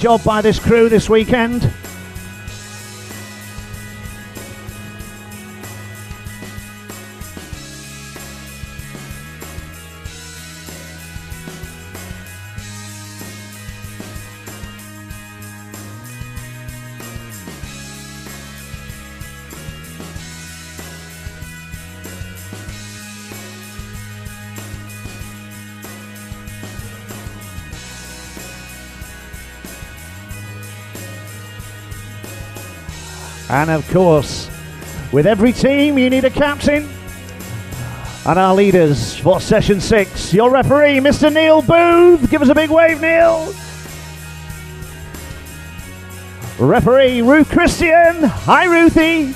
job by this crew this weekend. And of course, with every team, you need a captain. And our leaders for session 6, your referee, Mr. Neil Booth. Give us a big wave, Neil. Referee, Ruth Christian. Hi, Ruthie.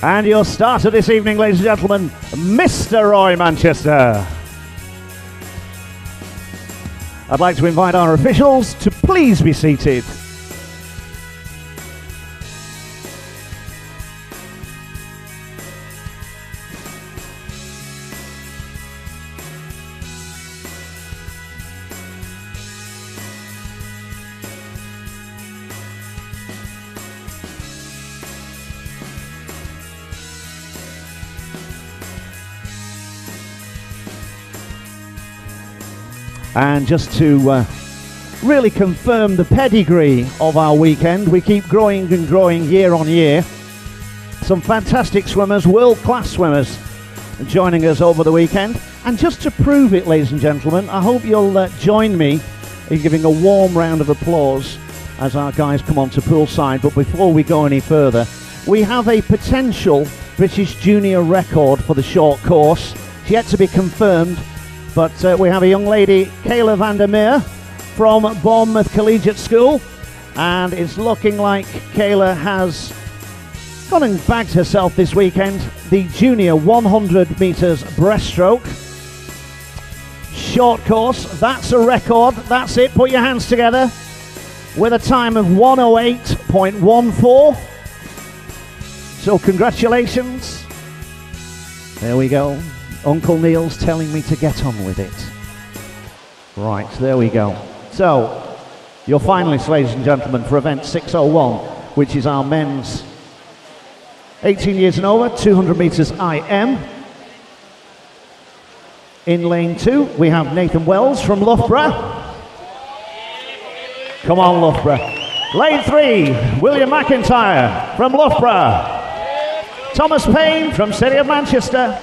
And your starter this evening, ladies and gentlemen, Mr. Roy Manchester. I'd like to invite our officials to please be seated. And just to really confirm the pedigree of our weekend, we keep growing and growing year on year. Some fantastic swimmers, world-class swimmers, joining us over the weekend. And just to prove it, ladies and gentlemen, I hope you'll join me in giving a warm round of applause as our guys come onto poolside. But before we go any further, we have a potential British junior record for the short course. It's yet to be confirmed. But we have a young lady, Kayla Vandermeer, from Bournemouth Collegiate School. And it's looking like Kayla has gone and bagged herself this weekend the junior 100 metres breaststroke. Short course, that's a record. That's it, put your hands together. With a time of 1:08.14. So congratulations. There we go. Uncle Neil's telling me to get on with it. Right, there we go. So, your finalists, ladies and gentlemen, for event 601, which is our men's 18 years and over, 200 metres IM. In lane 2, we have Nathan Wells from Loughborough. Come on, Loughborough. Lane 3, William McIntyre from Loughborough. Thomas Payne from City of Manchester.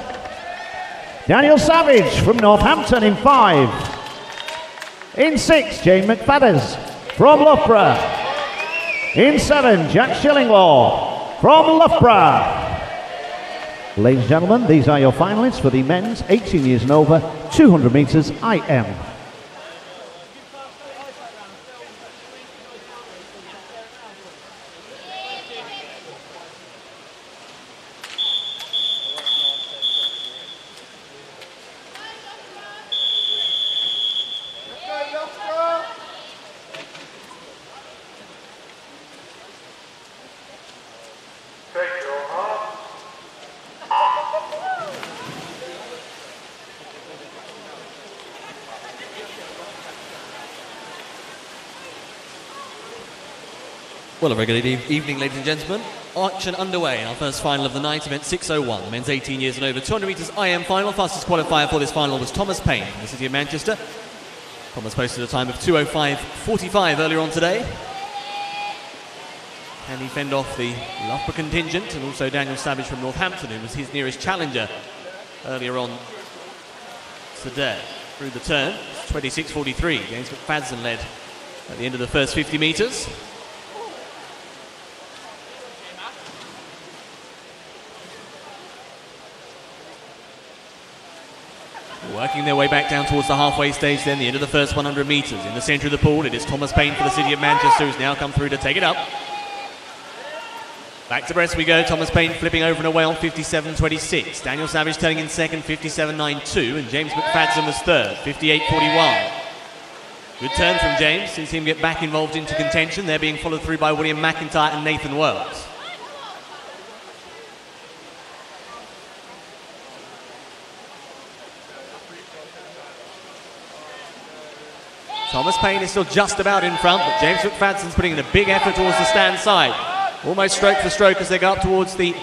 Daniel Savage from Northampton in 5. In 6, Jane McFadders from Loughborough. In 7, Jack Shillinglaw from Loughborough. Ladies and gentlemen, these are your finalists for the men's 18 years and over, 200 metres IM. Well, a very good evening, ladies and gentlemen. Action underway in our first final of the night, event 601, the men's 18 years and over, 200 metres IM final. Fastest qualifier for this final was Thomas Payne from the City of Manchester. Thomas posted a time of 2:05.45 earlier on today. Can he fend off the Loughborough contingent and also Daniel Savage from Northampton, who was his nearest challenger earlier on today? Through the turn, 26.43. James McFadden led at the end of the first 50 metres. Working their way back down towards the halfway stage then, the end of the first 100 metres. In the centre of the pool, it is Thomas Payne for the City of Manchester, who's now come through to take it up. Back to breast we go, Thomas Payne flipping over and away on 57.26. Daniel Savage turning in second, 57.92, and James McFadden was third, 58.41. Good turn from James, sees him get back involved into contention. They're being followed through by William McIntyre and Nathan Wells. Thomas Paine is still just about in front, but James McFadden's putting in a big effort towards the stand side. Almost stroke for stroke as they go up towards the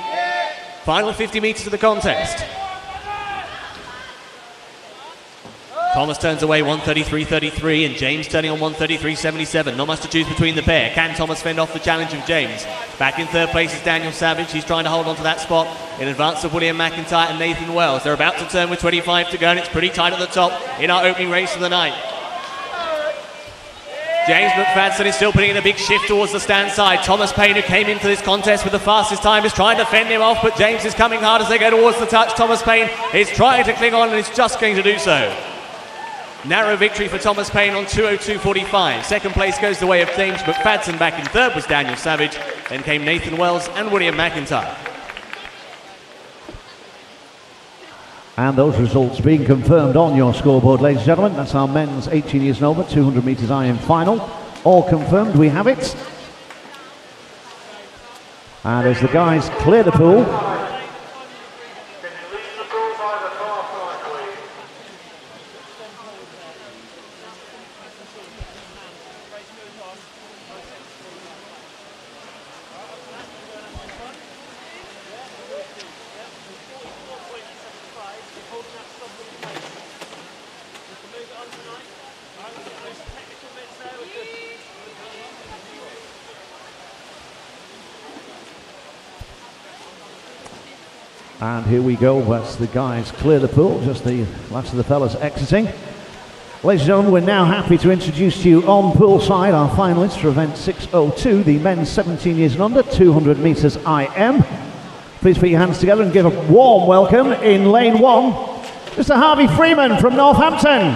final 50 metres of the contest. Thomas turns away 133.33 and James turning on 133.77. Not much to choose between the pair. Can Thomas fend off the challenge of James? Back in third place is Daniel Savage. He's trying to hold on to that spot in advance of William McIntyre and Nathan Wells. They're about to turn with 25 to go and it's pretty tight at the top in our opening race of the night. James McFadden is still putting in a big shift towards the stand side. Thomas Paine, who came into this contest with the fastest time, is trying to fend him off, but James is coming hard as they go towards the touch. Thomas Paine is trying to cling on and is just going to do so. Narrow victory for Thomas Paine on 2:02.45. Second place goes the way of James McFadden. Back in third was Daniel Savage. Then came Nathan Wells and William McIntyre. And those results being confirmed on your scoreboard, ladies and gentlemen. That's our men's 18 years and over, 200 metres IM final. All confirmed, we have it. And as the guys clear the pool, and here we go, as the guys clear the pool, just the last of the fellas exiting. Ladies and gentlemen, we're now happy to introduce to you on poolside our finalists for event 602, the men's 17 years and under, 200 metres IM. Please put your hands together and give a warm welcome in lane 1, Mr. Harvey Freeman from Northampton.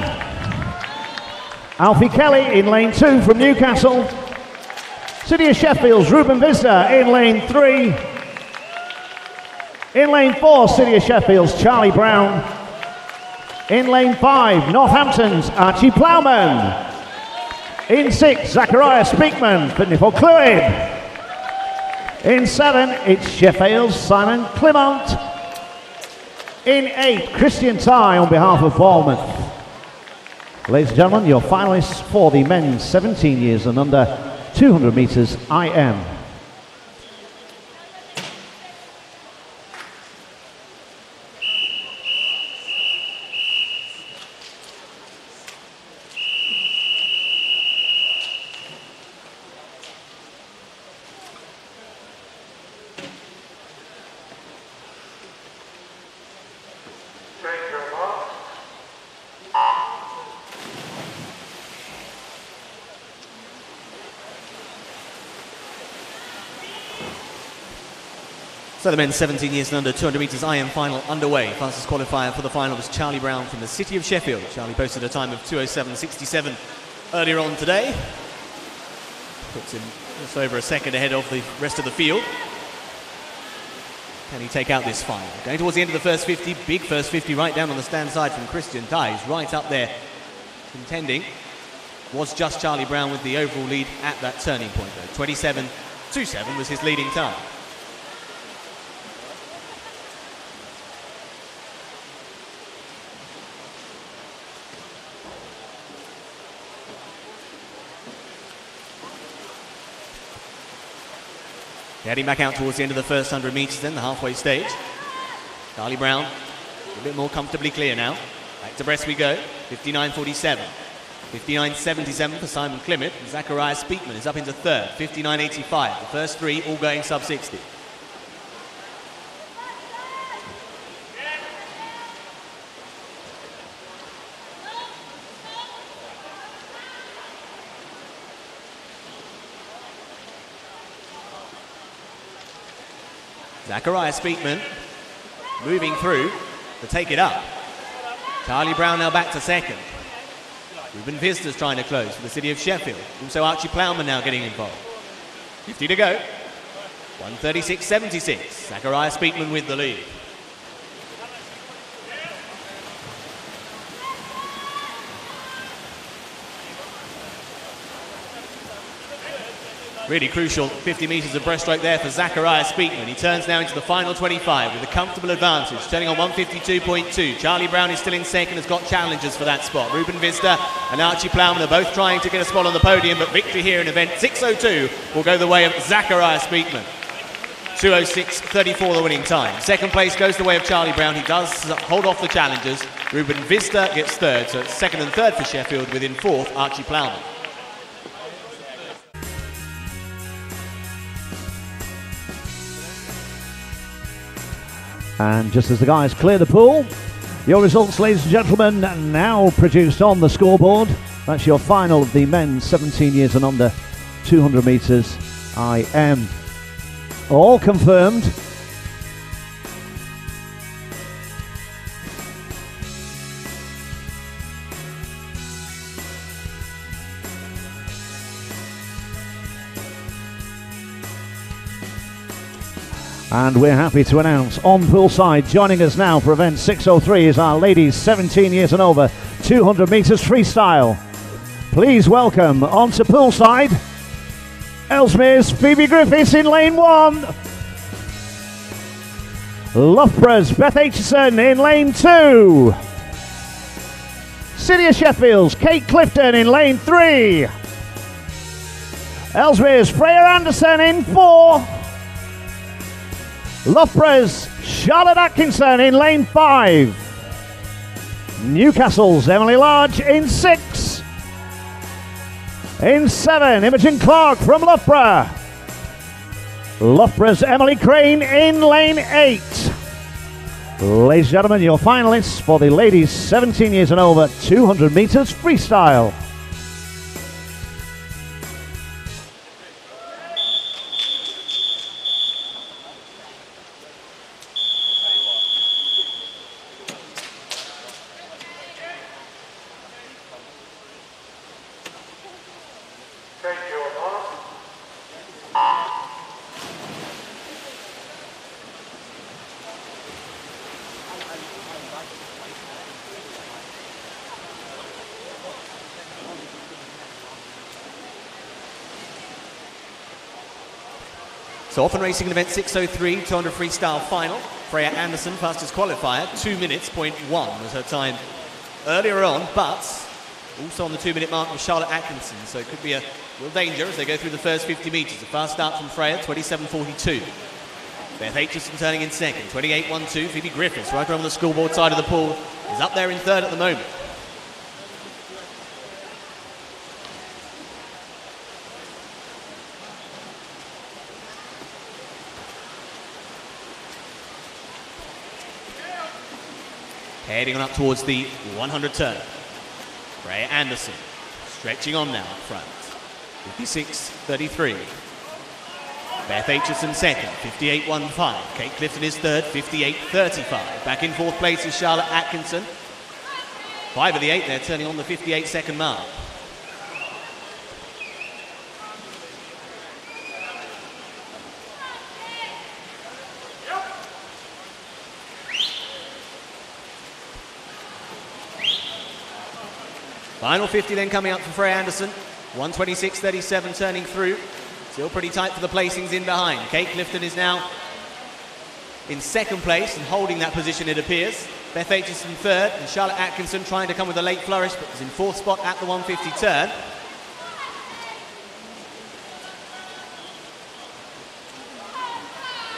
Alfie Kelly in lane 2 from Newcastle. City of Sheffield's Ruben Visda in lane 3. In lane 4, City of Sheffield's Charlie Brown. In lane 5, Northampton's Archie Plowman. In 6, Zachariah Speakman for Nifl Clwyd. In 7, it's Sheffield's Simon Clement. In 8, Christian Ty on behalf of Bournemouth. Ladies and gentlemen, your finalists for the men's 17 years and under, 200 metres IM. So the men's 17 years and under 200 metres IM final underway. Fastest qualifier for the final was Charlie Brown from the City of Sheffield. Charlie posted a time of 2:07.67 earlier on today. Puts him just over a second ahead of the rest of the field. Can he take out this final? Going towards the end of the first 50, big first 50 right down on the stand side from Christian Ty. He's right up there contending. Was just Charlie Brown with the overall lead at that turning point though. 27.27 was his leading time. Heading back out towards the end of the first 100 metres then, the halfway stage. Charlie Brown, a bit more comfortably clear now. Back to breast we go, 59.47. 59.77 for Simon Clement. Zachariah Speakman is up into third, 59.85. The first three all going sub-60. Zachariah Speakman moving through to take it up. Charlie Brown now back to second. Ruben Visda's trying to close for the City of Sheffield. Also Archie Plowman now getting involved. 50 to go. 136.76. Zachariah Speakman with the lead. Really crucial 50 metres of breaststroke there for Zachariah Speakman. He turns now into the final 25 with a comfortable advantage, turning on 152.2. Charlie Brown is still in second, has got challengers for that spot. Ruben Vista and Archie Plowman are both trying to get a spot on the podium, but victory here in event 6:02 will go the way of Zachariah Speakman. 2:06.34 the winning time. Second place goes the way of Charlie Brown. He does hold off the challengers. Ruben Vista gets third, so it's second and third for Sheffield, within fourth Archie Plowman. And just as the guys clear the pool, your results, ladies and gentlemen, now produced on the scoreboard. That's your final of the men's 17 years and under 200 metres IM. All confirmed. And we're happy to announce on poolside, joining us now for event 603 is our ladies 17 years and over 200 metres freestyle. Please welcome onto poolside Ellesmere's Phoebe Griffiths in lane 1. Loughborough's Beth Aitchison in lane 2. City of Sheffield's Kate Clifton in lane 3. Ellesmere's Freya Anderson in 4. Loughborough's Charlotte Atkinson in lane 5. Newcastle's Emily Large in 6. In 7, Imogen Clark from Loughborough. Loughborough's Emily Crane in lane 8. Ladies and gentlemen, your finalists for the ladies 17 years and over 200 metres freestyle. So off and racing in event 603, 200 freestyle final. Freya Anderson, fastest qualifier, 2 minutes, .1 was her time earlier on, but also on the 2 minute mark was Charlotte Atkinson, so it could be a real danger as they go through the first 50 metres. A fast start from Freya, 27.42. Beth Aitchison turning in second, 28.12. Phoebe Griffiths, right around the scoreboard side of the pool, is up there in third at the moment. Heading on up towards the 100 turn. Freya Anderson stretching on now up front. 56.33. Beth Aitchison second, 58.15. Kate Clifton is third, 58.35. Back in fourth place is Charlotte Atkinson. 5 of the 8 there, turning on the 58-second mark. Final 50 then coming up for Freya Anderson. 126.37 turning through. Still pretty tight for the placings in behind. Kate Clifton is now in second place and holding that position, it appears. Beth Aitchison third, and Charlotte Atkinson trying to come with a late flourish, but was in fourth spot at the 150 turn.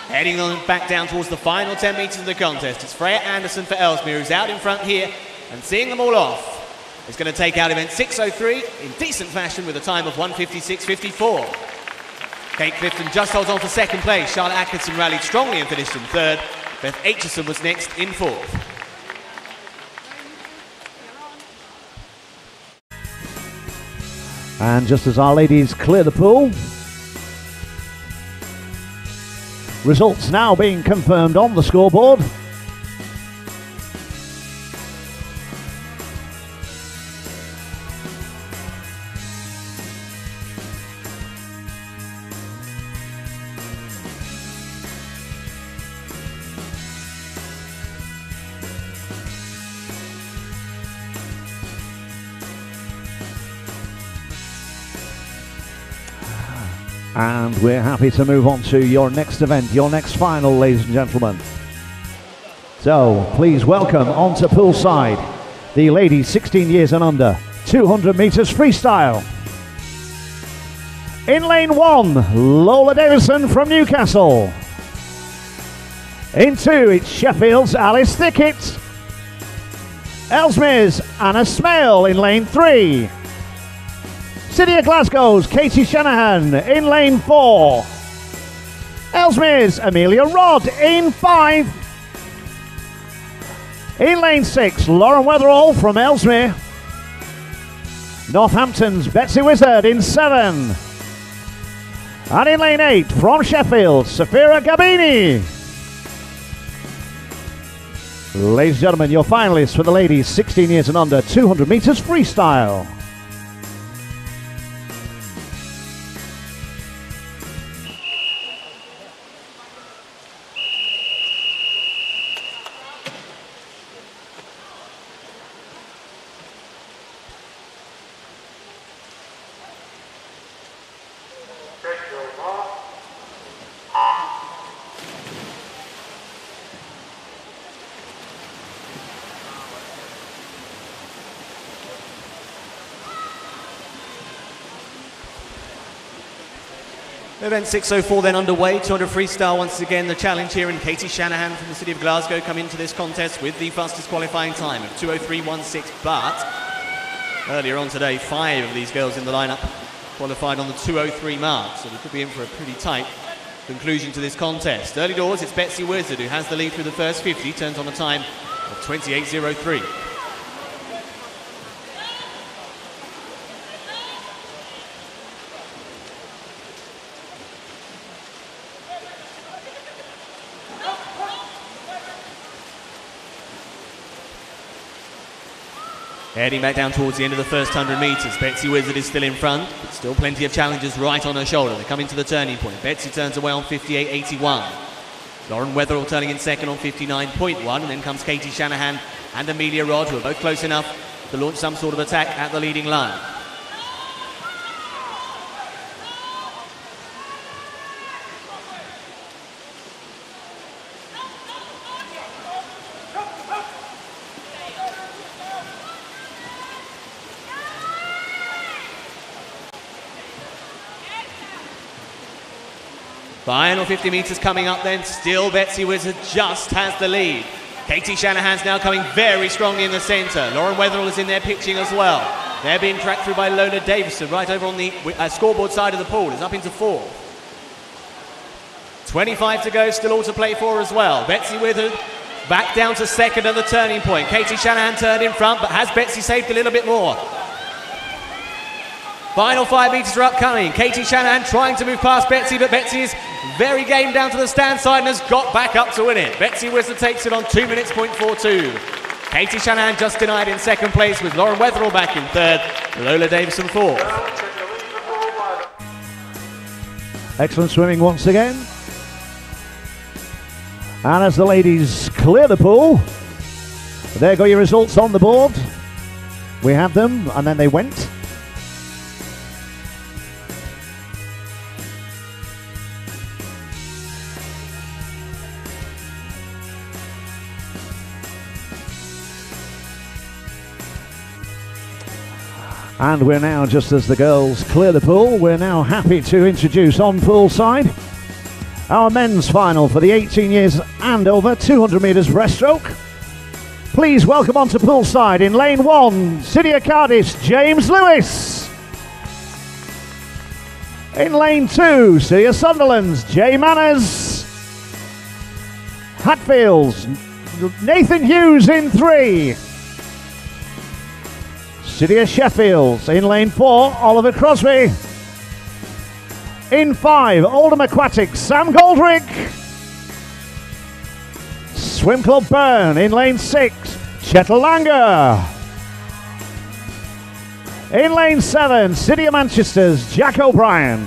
Heading on back down towards the final 10 metres of the contest. It's Freya Anderson for Ellesmere, who's out in front here and seeing them all off. Is going to take out event 603 in decent fashion with a time of 156.54. Kate Clifton just holds on for second place. Charlotte Atkinson rallied strongly and finished in third. Beth Aitchison was next in fourth. And just as our ladies clear the pool, results now being confirmed on the scoreboard. And we're happy to move on to your next event, your next final, ladies and gentlemen. So please welcome onto poolside the ladies 16 years and under, 200 meters freestyle. In lane 1, Lola Davison from Newcastle. In 2, it's Sheffield's Alice Thickett. Ellesmere's Anna Smale in lane 3. City of Glasgow's Katie Shanahan in lane 4. Ellesmere's Amelia Rodd in 5. In lane 6, Lauren Weatherall from Ellesmere. Northampton's Betsy Wizard in 7. And in lane 8, from Sheffield, Safira Gabini. Ladies and gentlemen, your finalists for the ladies 16 years and under, 200 meters freestyle. Event 604 then underway, 200 freestyle once again, the challenge here, and Katie Shanahan from the City of Glasgow come into this contest with the fastest qualifying time of 2:03.16, but earlier on today 5 of these girls in the lineup qualified on the 2:03 mark, so we could be in for a pretty tight conclusion to this contest. Early doors, it's Betsy Wizard who has the lead through the first 50, turns on a time of 28.03. Heading back down towards the end of the first 100 metres, Betsy Wizard is still in front, but still plenty of challengers right on her shoulder. They come into the turning point. Betsy turns away on 58.81. Lauren Weatherall turning in second on 59.1, and then comes Katie Shanahan and Amelia Rodd, who are both close enough to launch some sort of attack at the leading line. Final 50 metres coming up then, still Betsy Wizard just has the lead. Katie Shanahan's now coming very strongly in the centre. Lauren Weatherall is in there pitching as well. They're being tracked through by Lola Davison right over on the scoreboard side of the pool. It's up into 4th. 25 to go, still all to play for as well. Betsy Wizard back down to second at the turning point. Katie Shanahan turned in front, but has Betsy saved a little bit more? Final 5 metres are upcoming. Katie Shanahan trying to move past Betsy, but Betsy is very game down to the stand side and has got back up to win it. Betsy Wizard takes it on 2 minutes, .42. Katie Shanahan just denied in second place, with Lauren Weatherall back in third, Lola Davison fourth. Excellent swimming once again. And as the ladies clear the pool, there go your results on the board. We have them, and then they went. And we're now, just as the girls clear the pool, we're now happy to introduce on poolside our men's final for the 18 years and over 200 metres breaststroke. Please welcome onto poolside in lane 1, City of Cardiff's James Lewis. In lane 2, City of Sunderland's Jay Manners. Hatfield's Nathan Hughes in 3. City of Sheffield's in lane 4, Oliver Crosby. In 5, Oldham Aquatics, Sam Goldrick. Swim Club Burn in lane 6, Chetel Langer. In lane 7, City of Manchester's Jack O'Brien.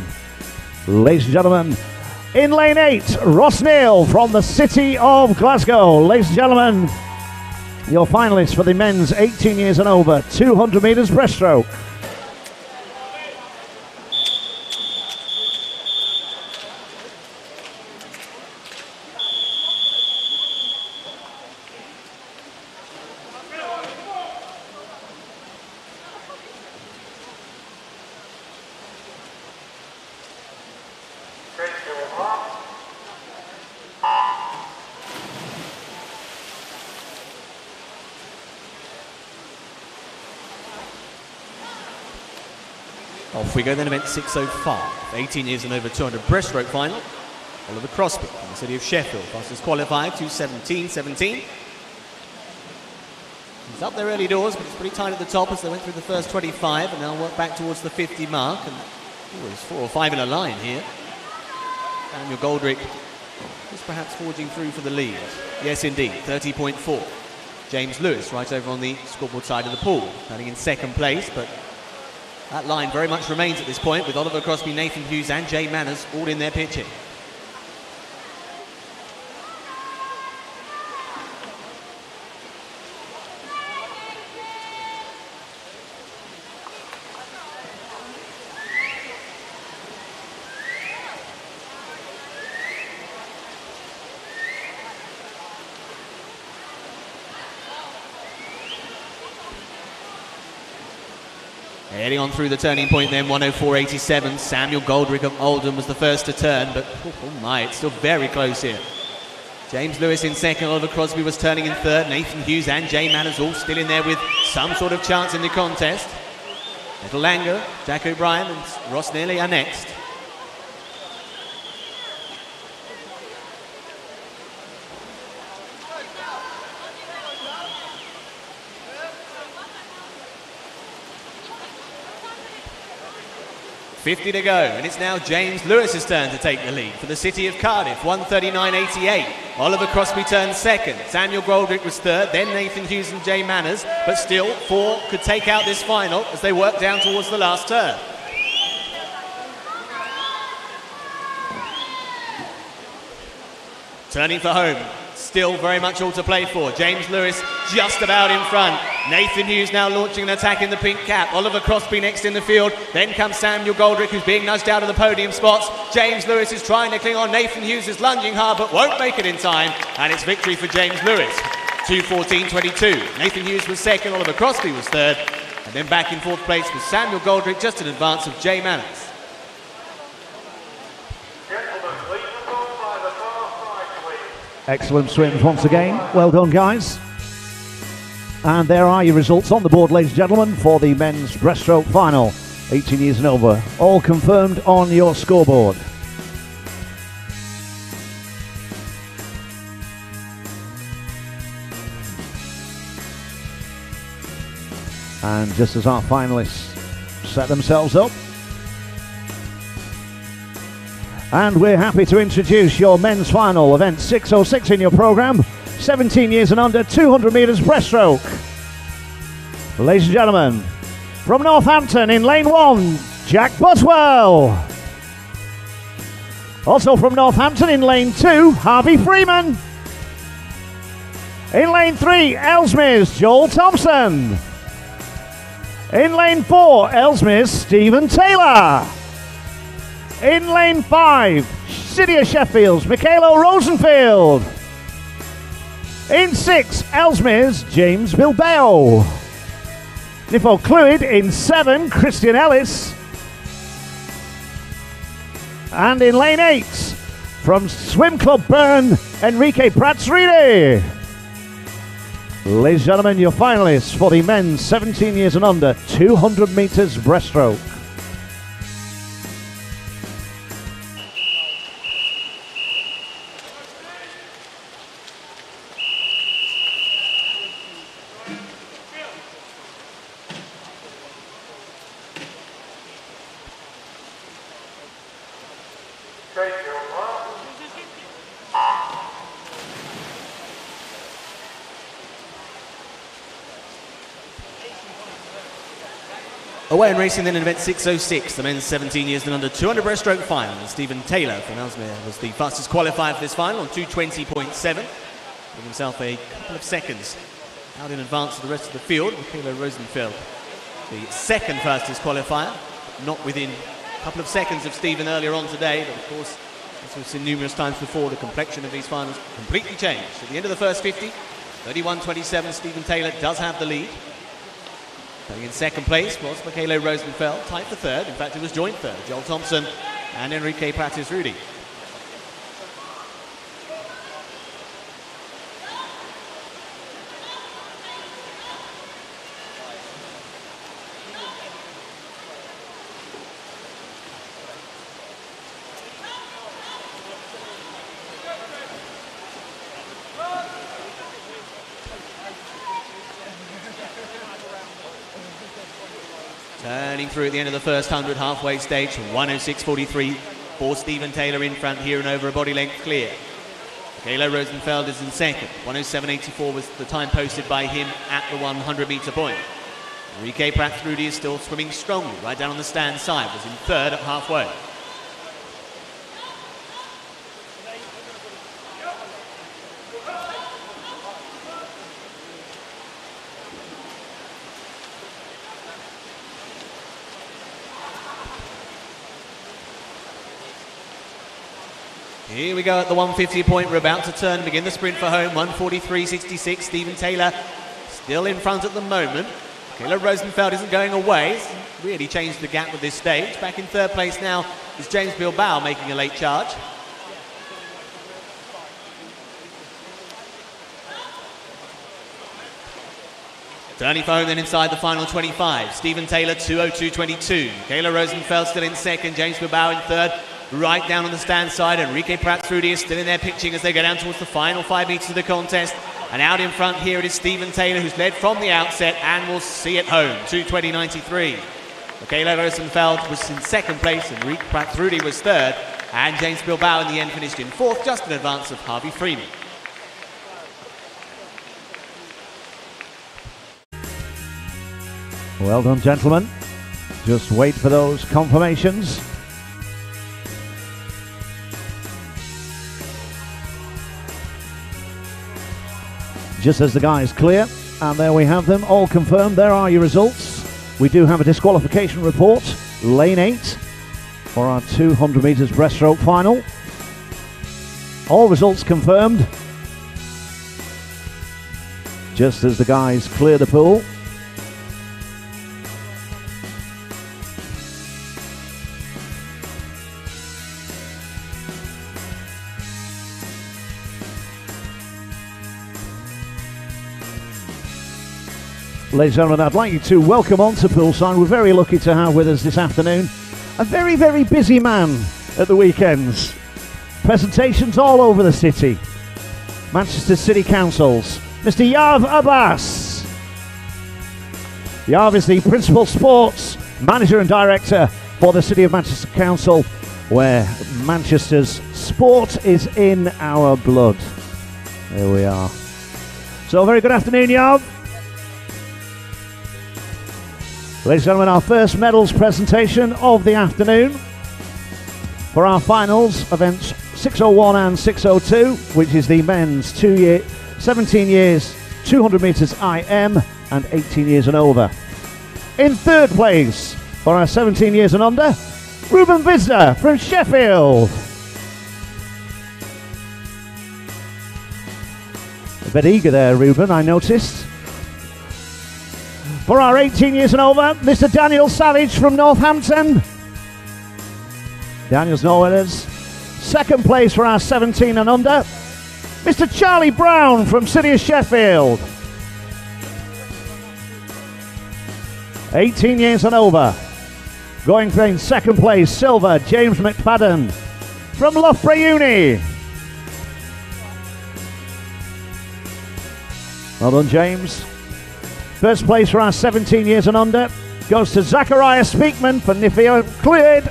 Ladies and gentlemen, in lane 8, Ross Neal from the City of Glasgow. Ladies and gentlemen, your finalists for the men's 18 years and over 200 metres breaststroke. Off we go then, event 605, 18 years and over 200 breaststroke final. Oliver Crosby from the city of Sheffield, fastest qualified, 2:17.17. He's up there early doors, but it's pretty tight at the top as they went through the first 25 and now work back towards the 50 mark. And there's 4 or 5 in a line here. Daniel Goldrick is perhaps forging through for the lead. Yes, indeed, 30.4. James Lewis right over on the scoreboard side of the pool, running in second place, but that line very much remains at this point with Oliver Crosby, Nathan Hughes and Jay Manners all in their pitching. Heading on through the turning point then, 1:04.87. Samuel Goldrick of Oldham was the first to turn, but oh my, it's still very close here. James Lewis in second, Oliver Crosby was turning in third. Nathan Hughes and Jay Manners all still in there with some sort of chance in the contest. Little Langer, Jack O'Brien and Ross Nearly are next. .50 to go, and it's now James Lewis's turn to take the lead for the city of Cardiff, 1:39.88. Oliver Crosby turned second, Samuel Goldrick was third, then Nathan Hughes and Jay Manners, but still 4 could take out this final as they work down towards the last turn. Turning for home, still very much all to play for. James Lewis just about in front. Nathan Hughes now launching an attack in the pink cap. Oliver Crosby next in the field. Then comes Samuel Goldrick, who's being nudged out of the podium spots. James Lewis is trying to cling on. Nathan Hughes is lunging hard but won't make it in time. And it's victory for James Lewis. 2:14.22. Nathan Hughes was second, Oliver Crosby was third. And then back in fourth place was Samuel Goldrick, just in advance of Jay Manners. Excellent swims once again. Well done, guys. And there are your results on the board, ladies and gentlemen, for the men's breaststroke final, 18 years and over. All confirmed on your scoreboard. And just as our finalists set themselves up, and we're happy to introduce your men's final, event 606 in your programme, 17 years and under, 200 metres breaststroke. Ladies and gentlemen, from Northampton in lane 1, Jack Boswell. Also from Northampton in lane 2, Harvey Freeman. In lane 3, Ellesmere's Joel Thompson. In lane 4, Ellesmere's Stephen Taylor. In lane 5, City of Sheffield's Michaela Rosenfield. In 6, Ellesmere's James Bilbao. Nifo Clwyd in 7, Christian Ellis. And in lane 8, from Swim Club Bern, Enrique Pratsridi. Ladies and gentlemen, your finalists for the men's 17 years and under, 200 metres breaststroke. Away and racing then in event 606, the men's 17 years and under 200 breaststroke final. And Stephen Taylor from Ellesmere was the fastest qualifier for this final on 2:20.7. Giving himself a couple of seconds out in advance of the rest of the field. Michaela Rosenfeld, the second fastest qualifier, not within a couple of seconds of Stephen earlier on today. But of course, as we've seen numerous times before, the complexion of these finals completely changed. At the end of the first 50, 31.27, Stephen Taylor does have the lead. Coming in second place was Michaela Rosenfeld, tied for third. In fact, it was joint third, Joel Thompson and Enrique Pratis-Rudy. Turning through at the end of the first 100 halfway stage, 106.43 for Stephen Taylor in front here and over a body length clear. Kayla Rosenfeld is in second. 107.84 was the time posted by him at the 100 metre point. Enrique Pratt-Rudy is still swimming strongly right down on the stand side, was in third at halfway. Here we go at the 150 point. We're about to turn and begin the sprint for home. 143.66. Stephen Taylor still in front at the moment. Kayla Rosenfeld isn't going away. It's really changed the gap with this stage. Back in third place now is James Bilbao making a late charge. Turning for home then inside the final 25. Stephen Taylor 2:02.22. Kayla Rosenfeld still in second. James Bilbao in third. Right down on the stand side, Enrique Pratt-Rudy is still in there pitching as they go down towards the final 5 meters of the contest. And out in front here it is Stephen Taylor, who's led from the outset and will see it home, 2:20.93. Kayla Rosenfeld was in second place, Enrique Pratt-Rudy was third, and James Bilbao in the end finished in fourth, just in advance of Harvey Freeman. Well done, gentlemen. Just wait for those confirmations. Just as the guys clear, and there we have them, all confirmed. There are your results. We do have a disqualification report, lane 8, for our 200 metres breaststroke final. All results confirmed. Just as the guys clear the pool. Ladies and gentlemen, I'd like you to welcome onto poolside. We're very lucky to have with us this afternoon a very, very busy man at the weekends. Presentations all over the city. Manchester City Councils, Mr. Yav Abbas. Yav is the Principal Sports Manager and Director for the City of Manchester Council, where Manchester's sport is in our blood. There we are. So, very good afternoon, Yav. Ladies and gentlemen, our first medals presentation of the afternoon for our finals, events 601 and 602, which is the men's 17 years, 200 metres IM and 18 years and over. In third place for our 17 years and under, Ruben Visner from Sheffield. A bit eager there, Ruben, I noticed. For our 18 years and over, Mr. Daniel Savage from Northampton. Daniel's not with us. Second place for our 17 and under, Mr. Charlie Brown from City of Sheffield. 18 years and over. Going for in second place, silver, James McFadden from Loughborough Uni. Well done, James. First place for our 17 years and under goes to Zachariah Speakman for Neve cleared.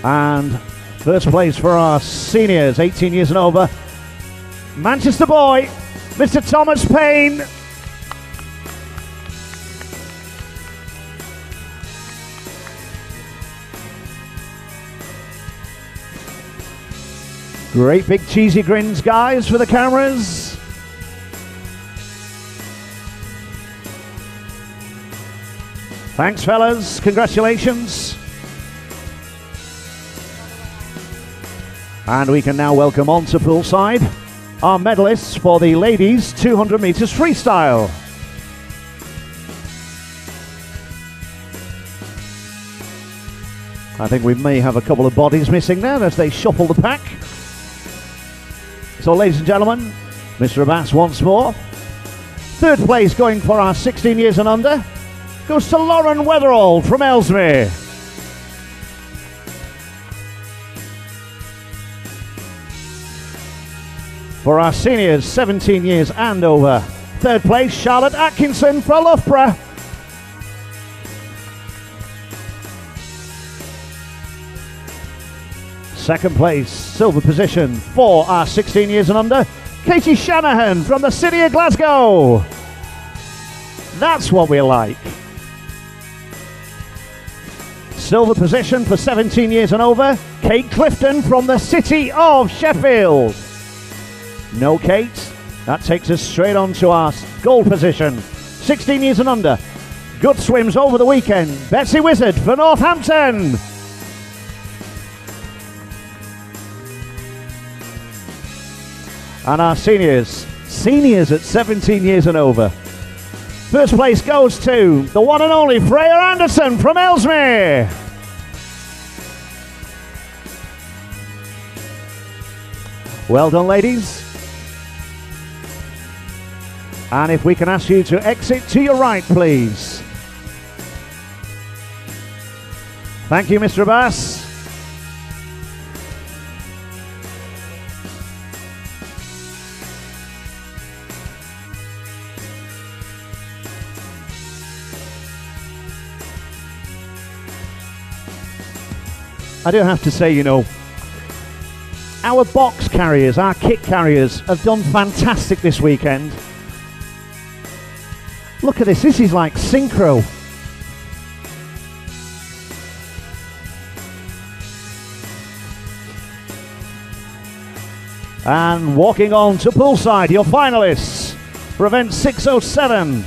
And first place for our seniors, 18 years and over, Manchester boy, Mr. Thomas Payne. Great big cheesy grins, guys, for the cameras. Thanks, fellas. Congratulations. And we can now welcome onto poolside our medalists for the ladies 200 metres freestyle. I think we may have a couple of bodies missing there as they shuffle the pack. So, ladies and gentlemen, Mr. Abbas once more. Third place going for our 16 years and under goes to Lauren Weatherall from Ellesmere. for our seniors, 17 years and over. Third place, Charlotte Atkinson for Loughborough. Second place, silver position for our 16 years and under, Katie Shanahan from the city of Glasgow. That's what we like. Silver position for 17 years and over, Kate Clifton from the city of Sheffield. No Kate. That takes us straight on to our gold position. 16 years and under. Good swims over the weekend. Betsy Wizard for Northampton. And our seniors at 17 years and over. First place goes to the one and only Freya Anderson from Ellesmere. Well done, ladies. And if we can ask you to exit to your right, please. Thank you, Mr. Abbas. I do have to say, you know, our box carriers, our kit carriers have done fantastic this weekend. Look at this is like synchro. And walking on to poolside, your finalists for event 607.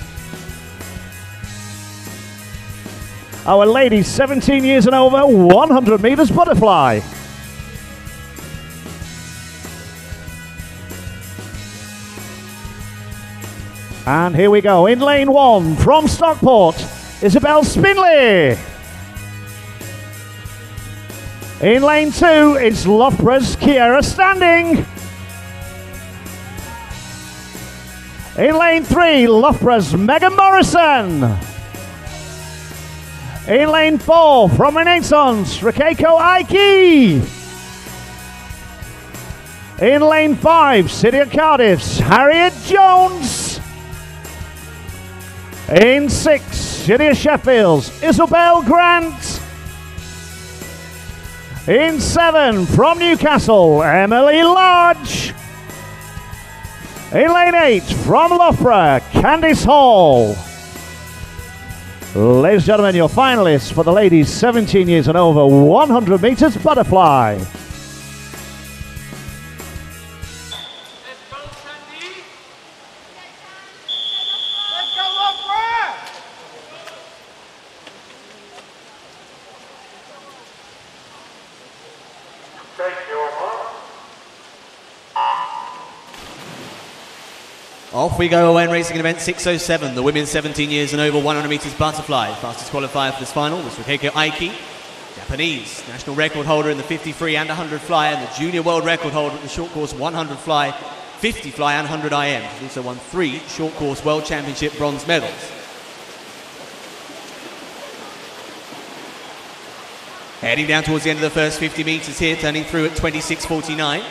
Our ladies 17 years and over, 100 meters butterfly. And here we go, in lane 1 from Stockport, Isabel Spinley. In lane 2, it's Loughborough's Kiera Standing. In lane 3, Loughborough's Megan Morrison. In lane 4, from Renaissance, Rekeiko Aiki. In lane 5, City of Cardiff's Harriet Jones. In 6, City of Sheffield's Isabel Grant. In 7, from Newcastle, Emily Lodge. In lane 8, from Loughborough, Candice Hall. Ladies and gentlemen, your finalists for the ladies 17 years and over, 100 meters butterfly. Let's go, Sandy. Let's go, Loughborough. Thank you, Off we go when racing in event 607, the women's 17 years and over 100 meters butterfly. Fastest qualifier for this final was Rekeiko Aiki, Japanese, national record holder in the 50 and 100 fly, and the junior world record holder in the short course 100 fly, 50 fly and 100 IM. She's also won 3 short course world championship bronze medals. Heading down towards the end of the first 50 meters here, turning through at 26.49.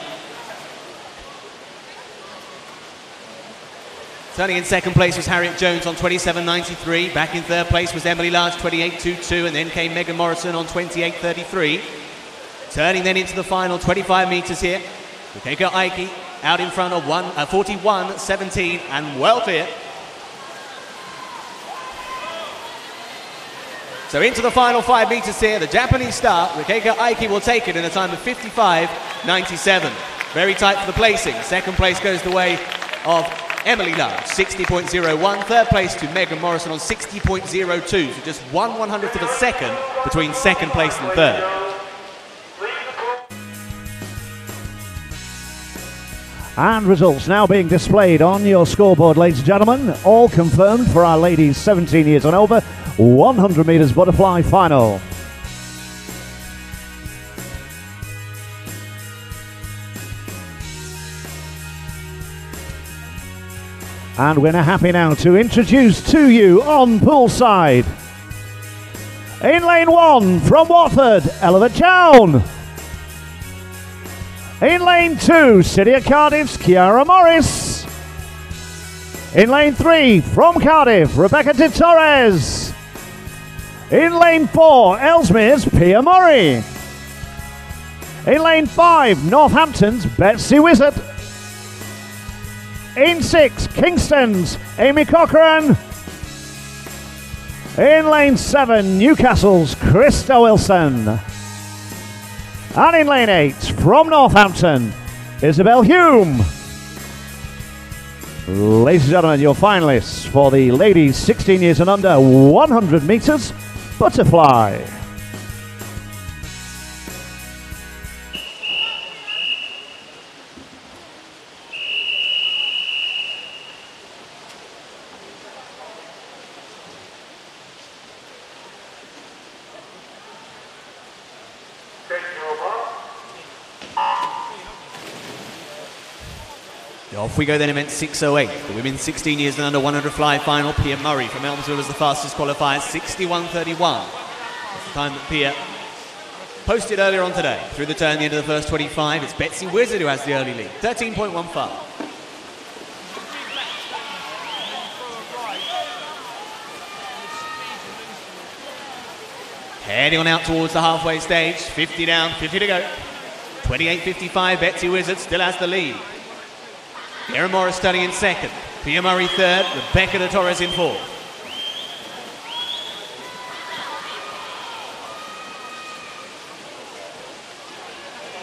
Turning in second place was Harriet Jones on 27.93. Back in third place was Emily Lodge, 28.22, and then came Megan Morrison on 28.33. Turning then into the final 25 meters here. Rekeiko Aiki out in front of 41.17 and well clear. So into the final 5 meters here, the Japanese star, Rekeiko Aiki, will take it in a time of 55.97. Very tight for the placing. Second place goes the way of Emily Lodge, 60.01. Third place to Megan Morrison on 60.02. So just 1/100th of a second between second place and third. And results now being displayed on your scoreboard, ladies and gentlemen. All confirmed for our ladies 17 years and over, 100 meters butterfly final. And we're happy now to introduce to you on poolside, in lane 1 from Watford, Elise'mcweeny. In lane 2, City of Cardiff's Kiara Morris. In lane 3, from Cardiff, Rebecca de Torres. In lane 4, Ellesmere's Pia Murray. In lane 5, Northampton's Betsy Wizard. In 6, Kingston's Amy Cochran. In lane 7, Newcastle's Krista Wilson. And in lane 8, from Northampton, Isabel Hume. Ladies and gentlemen, your finalists for the ladies 16 years and under 100 meters butterfly. Off we go then, event 608. The women's 16 years and under 100 fly final. Pia Murray from Elmsville was the fastest qualifier, 61.31. That's the time that Pia posted earlier on today. Through the turn, the end of the first 25, it's Betsy Wizard who has the early lead, 13.15. Heading on out towards the halfway stage, 50 down, 50 to go. 28.55, Betsy Wizard still has the lead. Kiara Morris starting in second, Pia Murray third, Rebecca de Torres in fourth.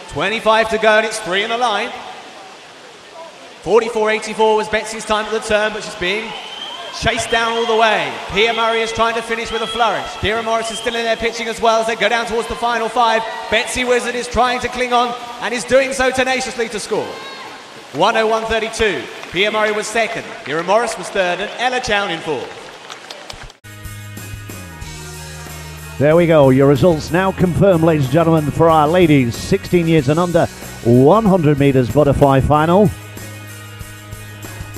.25 to go and it's 3 in the line. 44.84 was Betsy's time at the turn, but she's being chased down all the way. Pia Murray is trying to finish with a flourish. Kiara Morris is still in there pitching as well as they go down towards the final 5. Betsy Wizard is trying to cling on and is doing so tenaciously to score. 101.32. Pia Murray was second, Kiara Morris was third, and Ella Chown in fourth. There we go. Your results now confirmed, ladies and gentlemen, for our ladies 16 years and under 100 meters butterfly final.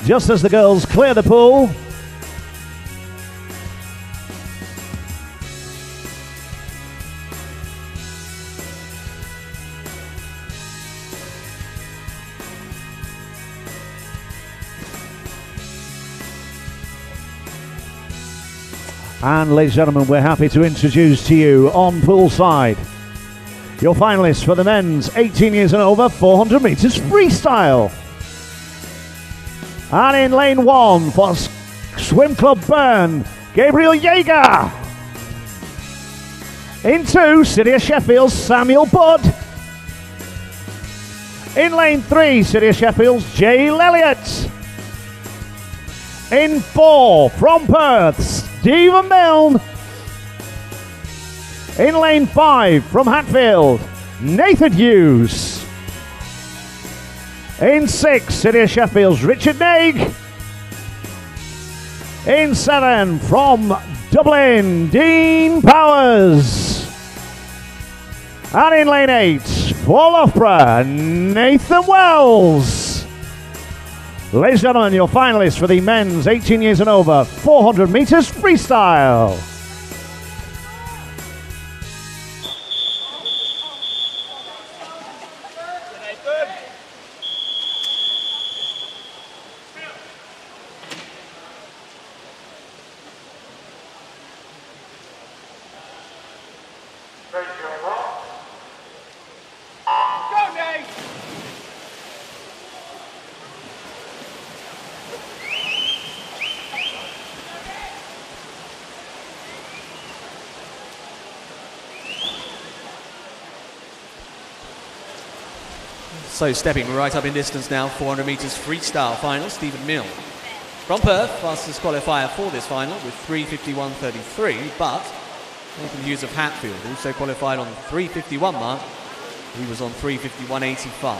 Just as the girls clear the pool, and ladies and gentlemen, we're happy to introduce to you on poolside your finalists for the men's 18 years and over 400 meters freestyle. And in lane 1 for Swim Club Bern, Gabriel Jaeger. In 2, City of Sheffield's Samuel Budd. In lane 3, City of Sheffield's Jay Elliott. In 4, from Perth, Stephen Milne. In lane 5, from Hatfield, Nathan Hughes. In 6, City of Sheffield's Richard Naig. In 7, from Dublin, Dean Powers. And in lane 8, for Loughborough, Nathan Wells. Ladies and gentlemen, your finalists for the men's 18 years and over 400 meters freestyle. So stepping right up in distance now, 400 metres freestyle final, Stephen Milne. From Perth, fastest qualifier for this final with 3:51.33, but Nathan Hughes of Hatfield also qualified on the 3:51 mark. He was on 3:51.85.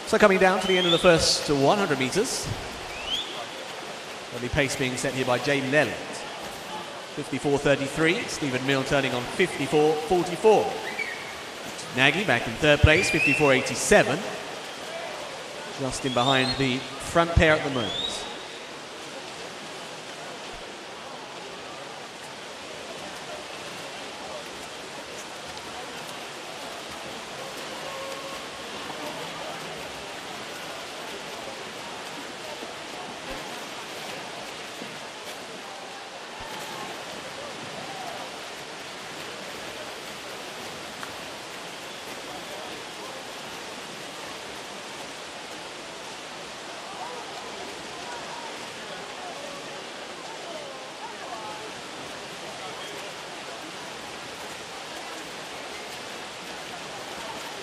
So coming down to the end of the first 100 metres. Early pace being set here by Jay Leland. 54.33, Stephen Milne turning on 54.44. Nagy back in third place, 54.87. Just in behind the front pair at the moment.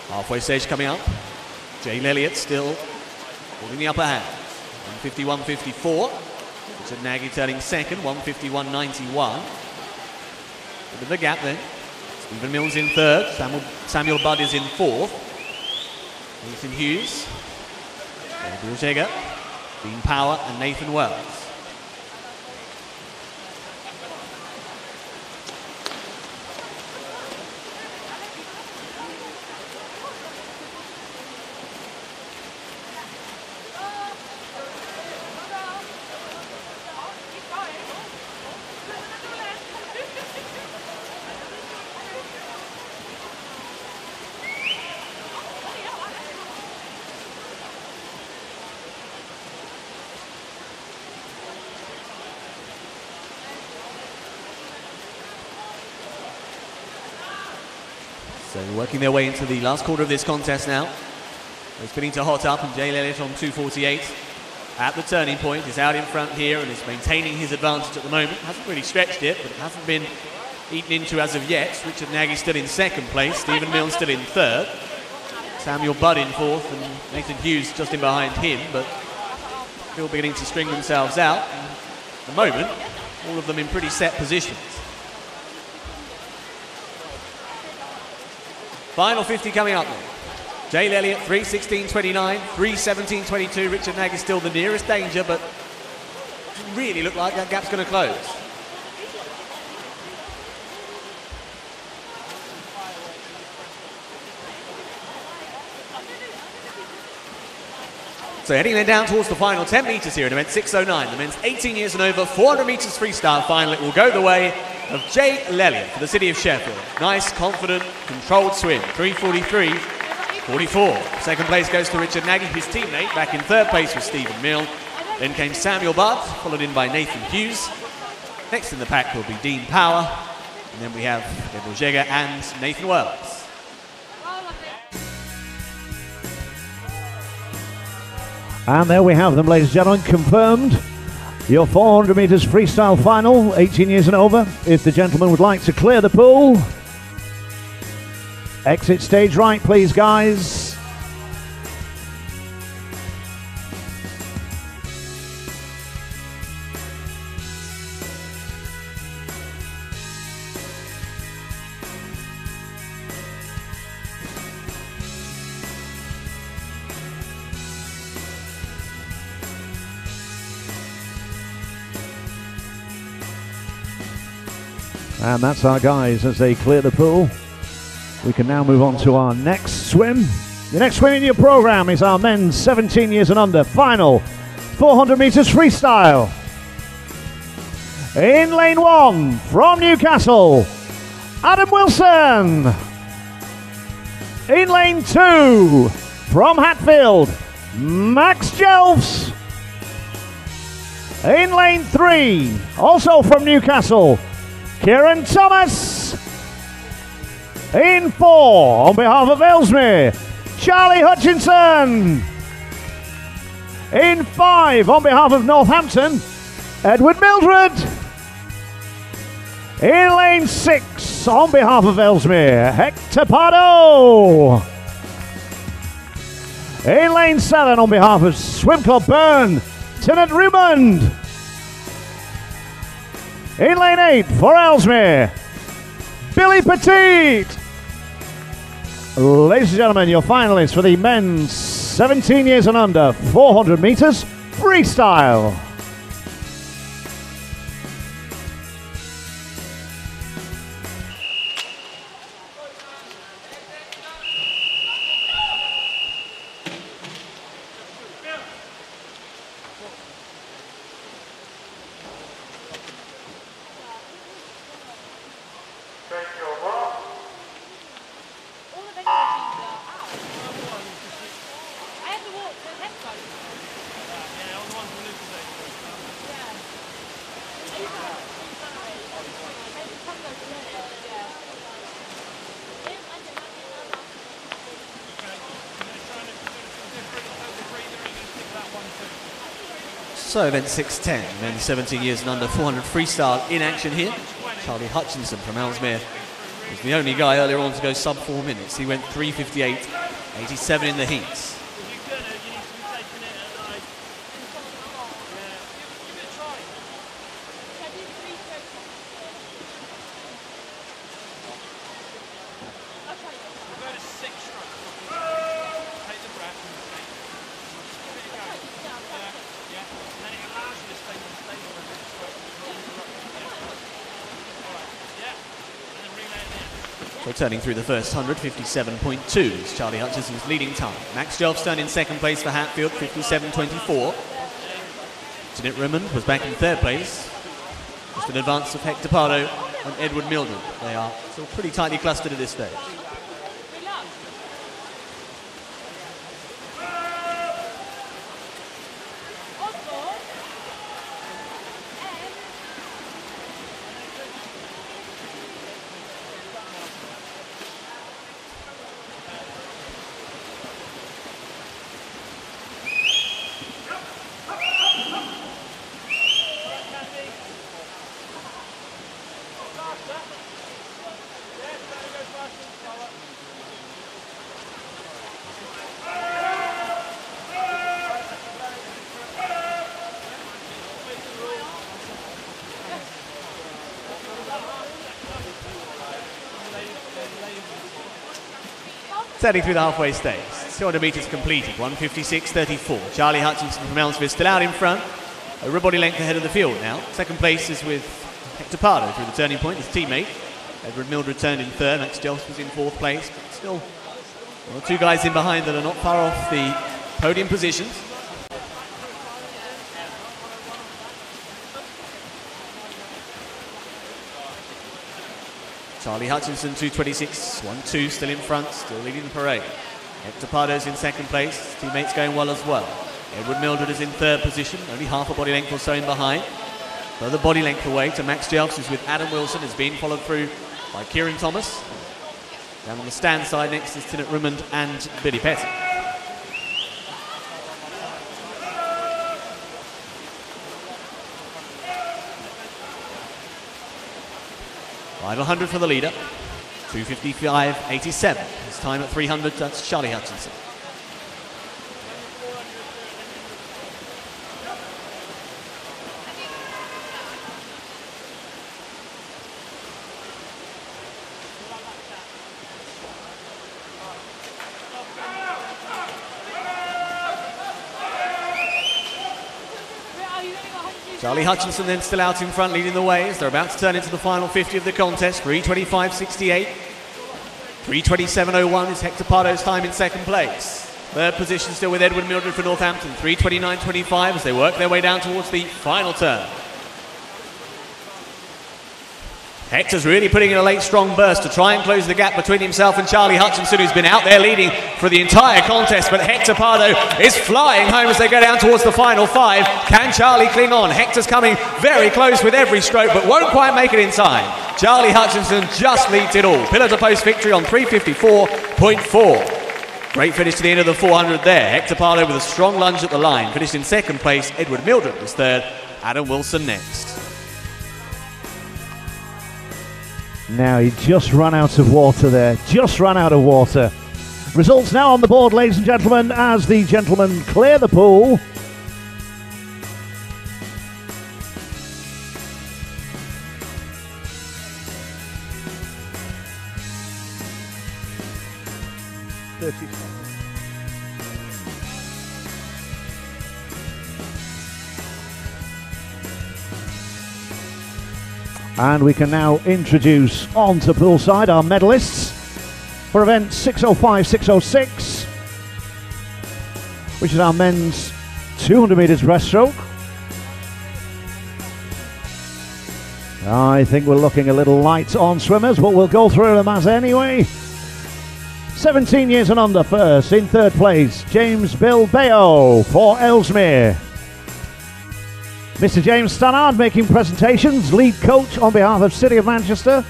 Halfway stage coming up. Jane Elliott still holding the upper hand. 151.54. Richard Nagy turning second, 151.91. Bit of a gap then. Stephen Mills in third. Samuel Budd is in fourth. Nathan Hughes, Bill Jagger, Dean Power, and Nathan Wells. So working their way into the last quarter of this contest now. They're spinning to hot up, and Jay Elliott on 248 at the turning point is out in front here and is maintaining his advantage at the moment. Hasn't really stretched it, but it hasn't been eaten into as of yet. Richard Nagy still in second place, Stephen Mills still in third, Samuel Budd in fourth, and Nathan Hughes just in behind him, but still beginning to string themselves out. And at the moment, all of them in pretty set positions. Final 50 coming up then. Jay Elliott 3:16.29, 3:17.22. Richard Nagy still the nearest danger, but doesn't really look like that gap's going to close. So heading then down towards the final 10 metres here in event 609, the men's 18 years and over 400 metres freestyle final. It will go the way of Jay Elliott for the city of Sheffield. Nice, confident, controlled swim, 3:43.44. Second place goes to Richard Nagy, his teammate. Back in third place was Stephen Mill. Then came Samuel Budd, followed in by Nathan Hughes. Next in the pack will be Dean Power. And then we have Bill Jagger and Nathan Wells. And there we have them, ladies and gentlemen, confirmed. Your 400 metres freestyle final, 18 years and over. If the gentleman would like to clear the pool, exit stage right, please, guys. And that's our guys as they clear the pool. We can now move on to our next swim. The next swim in your program is our men's 17 years and under final 400 metres freestyle. In lane 1 from Newcastle, Adam Wilson. In lane 2 from Hatfield, Max Jelfs. In lane 3, also from Newcastle, Kieran Thomas. In 4, on behalf of Ellesmere, Charlie Hutchinson. In 5, on behalf of Northampton, Edward Mildred. In lane 6, on behalf of Ellesmere, Hector Pardo. In lane 7, on behalf of Swim Club Bern, Lieutenant Rumond. In lane 8 for Ellesmere, Billy Petit. Ladies and gentlemen, your finalists for the men's 17 years and under 400 metres freestyle. So event 610, men 17 years and under, 400 freestyle in action here. Charlie Hutchinson from Ellesmere was the only guy earlier on to go sub 4 minutes. He went 3:58.87 in the heats. Turning through the first 100, 57.2 is Charlie Hutchinson's leading time. Max Jelfstone in second place for Hatfield, 57.24. Jeanette Rimmond was back in third place, just in advance of Hector Pardo and Edward Mildred. They are still pretty tightly clustered at this stage. Steadily through the halfway stage. 200 metres completed, 1:56.34. Charlie Hutchinson from Ellesmere still out in front. Over a body length ahead of the field now. Second place is with Hector Pardo through the turning point, his teammate. Edward Mildred turned in third. Max Jelfs was in fourth place. But still, well, two guys in behind that are not far off the podium positions. Charlie Hutchinson, 2:26.12, still in front, still leading the parade. Hector Pardo's in second place, his teammates going well as well. Edward Mildred is in third position, only half a body length or so in behind. Further body length away to Max Jelfs, who's with Adam Wilson, is being followed through by Kieran Thomas. Down on the stand side next is Jeanette Rimmond and Billy Petty. 500 for the leader, 2:55.87. His time at 300, that's Charlie Hutchinson. Charlie Hutchinson then still out in front, leading the way as they're about to turn into the final 50 of the contest. 3:25.68. 3:27.01 is Hector Pardo's time in second place. Third position still with Edward Mildred for Northampton. 3:29.25 as they work their way down towards the final turn. Hector's really putting in a late strong burst to try and close the gap between himself and Charlie Hutchinson, who's been out there leading for the entire contest, but Hector Pardo is flying home as they go down towards the final 5. Can Charlie cling on? Hector's coming very close with every stroke, but won't quite make it in time. Charlie Hutchinson just leads it all. Pillar to post victory on 3:54.4. Great finish to the end of the 400 there. Hector Pardo with a strong lunge at the line. Finished in second place. Edward Mildred was third. Adam Wilson next. Now he just ran out of water there, just ran out of water. Results now on the board, ladies and gentlemen, as the gentlemen clear the pool. And we can now introduce onto poolside our medalists for event 605-606, which is our men's 200 metres breaststroke. I think we're looking a little light on swimmers, but we'll go through them as anyway. 17 years and under first, in third place, James Bill Bayo for Ellesmere. Mr. James Stannard making presentations, lead coach on behalf of City of Manchester.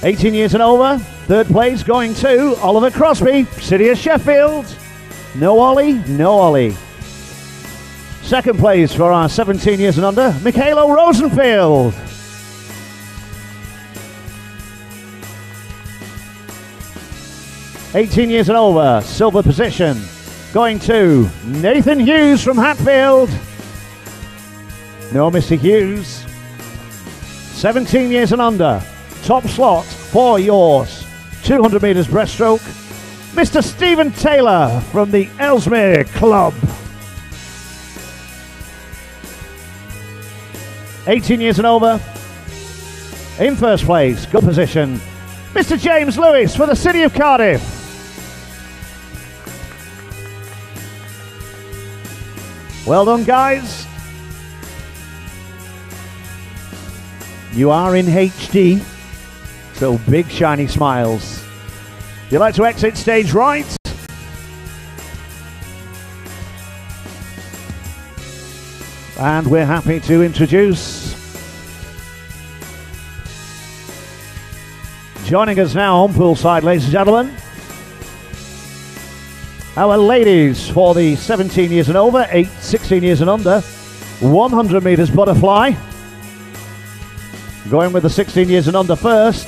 18 years and over, third place going to Oliver Crosby, City of Sheffield. No Ollie, no Ollie. Second place for our 17 years and under, Michaela Rosenfield. (18 years and over, silver position going to Nathan Hughes from Hatfield. No Mr. Hughes. 17 years and under, top slot for yours 200 meters breaststroke, Mr. Stephen Taylor from the Ellesmere Club. 18 years and over, in first place, good position, Mr. James Lewis for the City of Cardiff. Well done, guys. You are in HD, so big shiny smiles. If you'd like to exit stage right, and we're happy to introduce, joining us now on poolside, ladies and gentlemen, our ladies for the 17 years and over, 16 years and under, 100 meters butterfly. Going with the 16 years and under first.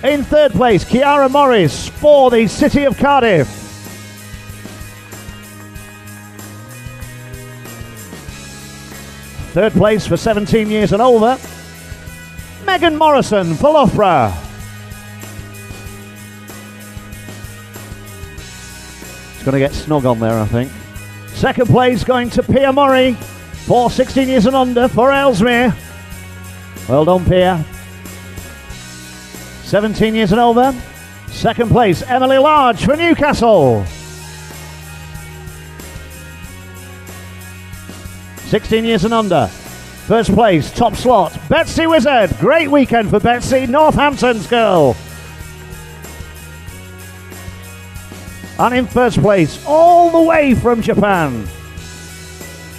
In third place, Kiara Morris for the City of Cardiff. Third place for 17 years and over, Megan Morrison for Loughborough. It's going to get snug on there, I think. Second place going to Pia Murray for 16 years and under for Ellesmere. Well done, Pia. 17 years and over. Second place, Emily Large for Newcastle. 16 years and under. First place, top slot, Betsy Wizard. Great weekend for Betsy, Northampton's girl. And in first place, all the way from Japan,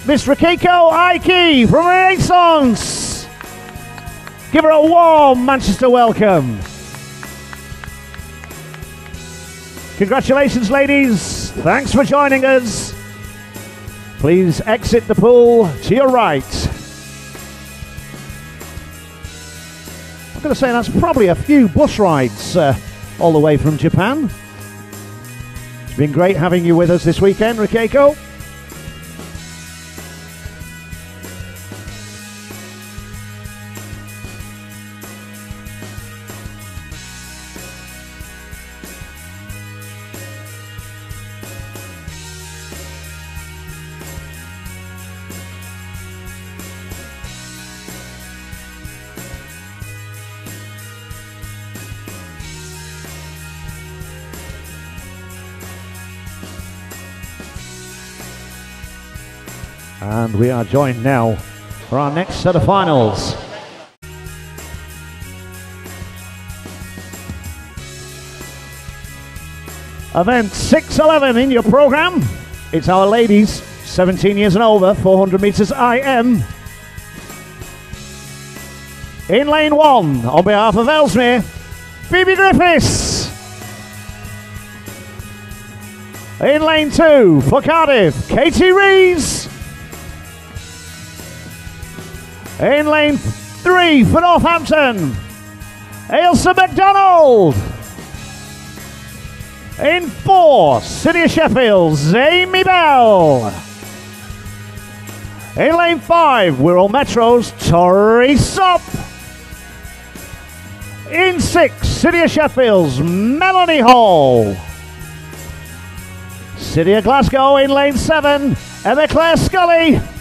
Miss Rikiko Aiki from Renaissance. Give her a warm Manchester welcome. Congratulations, ladies. Thanks for joining us. Please exit the pool to your right. I'm going to say that's probably a few bus rides all the way from Japan. It's been great having you with us this weekend, Rikiko. And we are joined now for our next set of finals. Event 611 in your program. It's our ladies, 17 years and over, 400 meters IM. In lane 1, on behalf of Ellesmere, Phoebe Griffiths. In lane 2, for Cardiff, Katie Reeves. In lane 3 for Northampton, Ailsa McDonald. In 4, City of Sheffield's Amy Belle. In lane 5, Wirral Metro's Tori Sop. In 6, City of Sheffield's Melanie Hall. City of Glasgow in lane 7, Emma Claire Skully.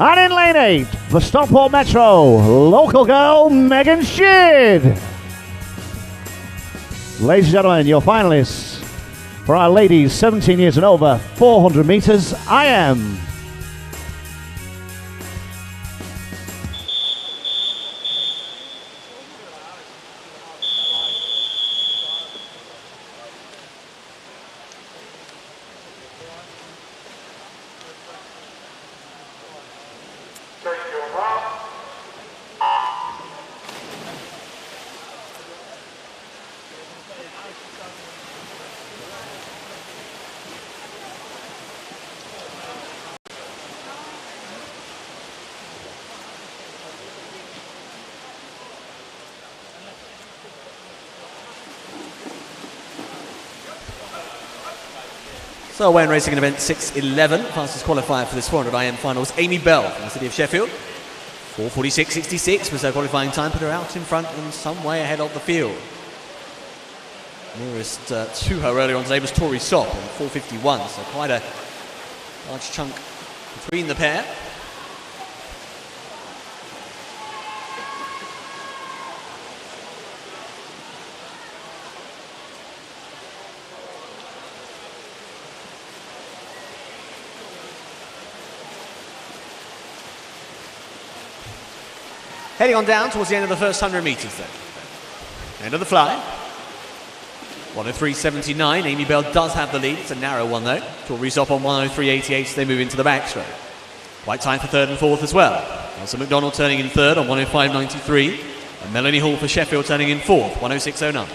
And in lane 8, for Stockport Metro, local girl Megan Sheard. Ladies and gentlemen, your finalists for our ladies 17 years and over, 400 meters IM. So away and racing in event 6.11, fastest qualifier for this 400 IM final was Amy Belle from the city of Sheffield. 4:46.66 was her qualifying time, put her out in front and some way ahead of the field. Nearest to her earlier on today was Tori Sop on 4:51, so quite a large chunk between the pair. Heading on down towards the end of the first 100 metres then. End of the fly. 1:03.79. Amy Belle does have the lead. It's a narrow one though. Tori Sop on 1:03.88 as they move into the backstroke. White time for third and fourth as well. Elsa McDonald turning in third on 1:05.93. And Melanie Hall for Sheffield turning in fourth, 1:06.09.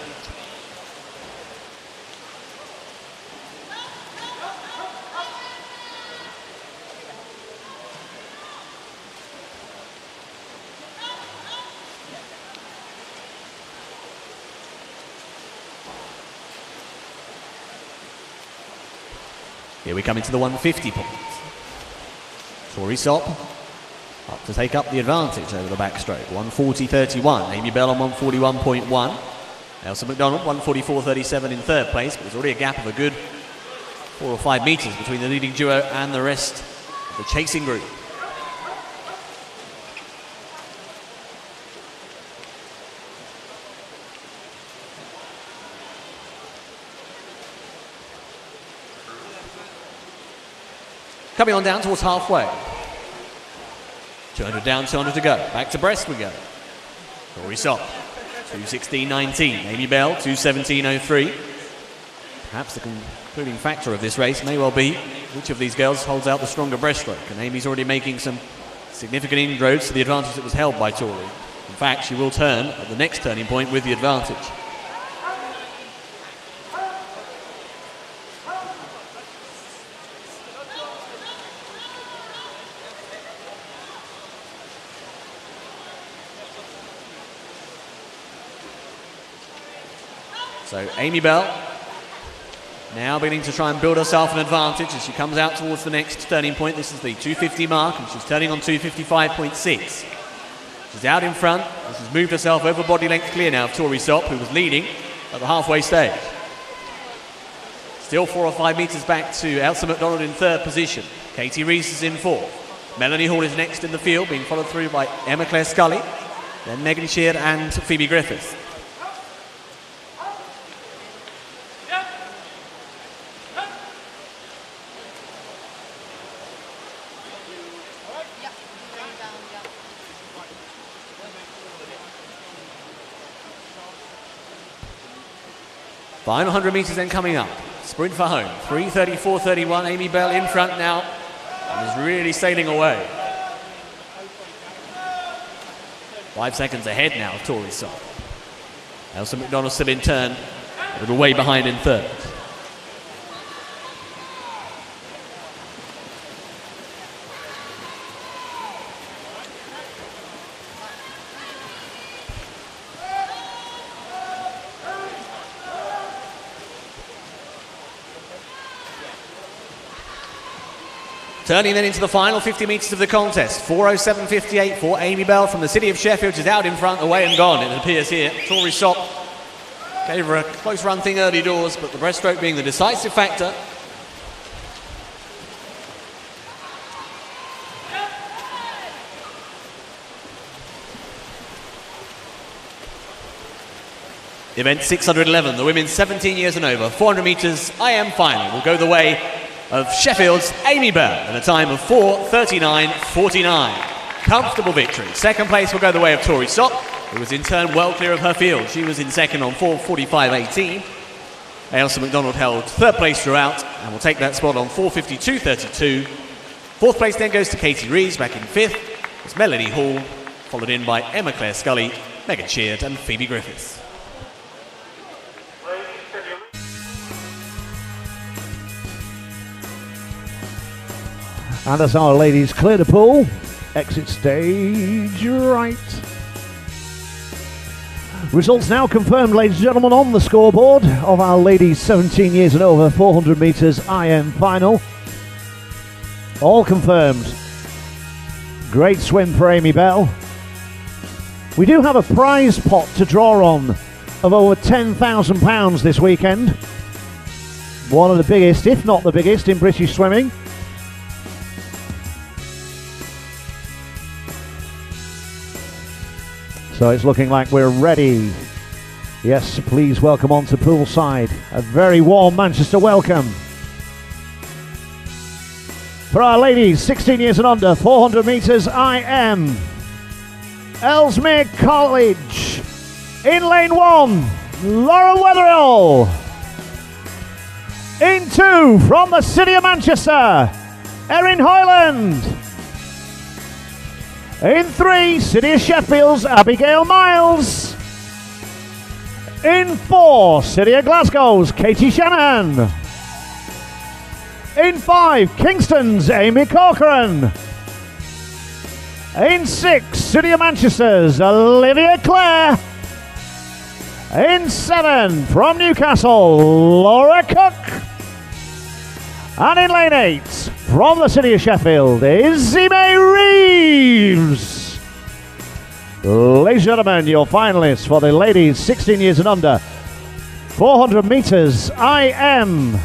Here we come into the 150 points. Tori Sop up to take up the advantage over the backstroke. 1:40.31. Amy Belle on 1:41.1. Elsa McDonald 1:44.37 in third place, but there's already a gap of a good 4 or 5 metres between the leading duo and the rest of the chasing group. Coming on down towards halfway. 200 down, 200 to go. Back to Brest we go. Tori Sop, 2:16.19. Amy Belle, 2:17.03. Perhaps the concluding factor of this race may well be which of these girls holds out the stronger breaststroke. And Amy's already making some significant inroads to the advantage that was held by Tori. In fact, she will turn at the next turning point with the advantage. So Amy Belle now beginning to try and build herself an advantage as she comes out towards the next turning point. This is the 250 mark and she's turning on 255.6. She's out in front. She's moved herself over body length clear now of Tori Sop, who was leading at the halfway stage. Still 4 or 5 metres back to Elsa McDonald in third position. Katie Reeves is in fourth. Melanie Hall is next in the field, being followed through by Emma Claire Skully, then Megan Sheard and Phoebe Griffiths. Final 100 metres then coming up. Sprint for home. 3:34.31. Amy Belle in front now and is really sailing away. 5 seconds ahead now of Tori Sop. Elsa McDonald still in turn, a little way behind in third. Turning then into the final 50 metres of the contest. 4:07.58 for Amy Belle from the city of Sheffield. She's out in front, away and gone, it appears here. Tori Sop gave her a close run thing early doors, but the breaststroke being the decisive factor. Event 611, the women's 17 years and over, 400 metres IM final will go the way of Sheffield's Amy Belle at a time of 4:39.49. Comfortable victory. Second place will go the way of Tori Sop, who was in turn well clear of her field. She was in second on 4:45.18. Elsa McDonald held third place throughout and will take that spot on 4:52.32. Fourth place then goes to Katie Reeves back in fifth. It's Melanie Hall, followed in by Emma Claire Skully, Megan Sheard and Phoebe Griffiths. And as our ladies clear the pool, exit stage right. Results now confirmed, ladies and gentlemen, on the scoreboard of our ladies 17 years and over 400 metres IM final. All confirmed. Great swim for Amy Belle. We do have a prize pot to draw on of over £10,000 this weekend. One of the biggest, if not the biggest, in British swimming. So it's looking like we're ready. Yes, please welcome onto poolside. A very warm Manchester welcome. For our ladies, 16 years and under, 400 metres IM. Ellesmere College. In lane 1, Laura Wetherill. In 2, from the City of Manchester, Erin Hoyland. In 3, City of Sheffield's Abigail Miles. In 4, City of Glasgow's Katie Shanahan. In 5, Kingston's Amy Corcoran. In 6, City of Manchester's Olivia Clare. In 7, from Newcastle, Laura Cook. And in lane 8, from the City of Sheffield, Izzy May Reeves. Ladies and gentlemen, your finalists for the ladies 16 years and under, 400 metres IM.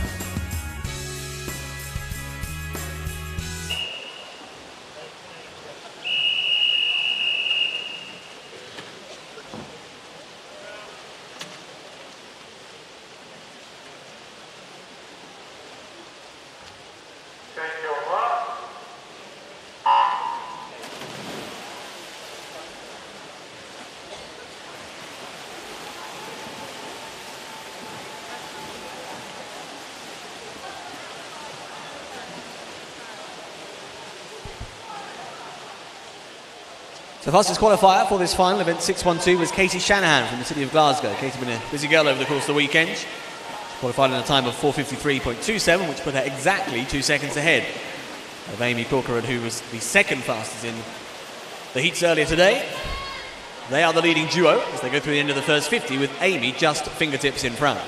The fastest qualifier for this final, event 612, was Katie Shanahan from the City of Glasgow. Katie's been a busy girl over the course of the weekend. She qualified in a time of 4:53.27, which put her exactly 2 seconds ahead of Amy Corcoran, who was the second fastest in the heats earlier today. They are the leading duo as they go through the end of the first 50, with Amy just fingertips in front.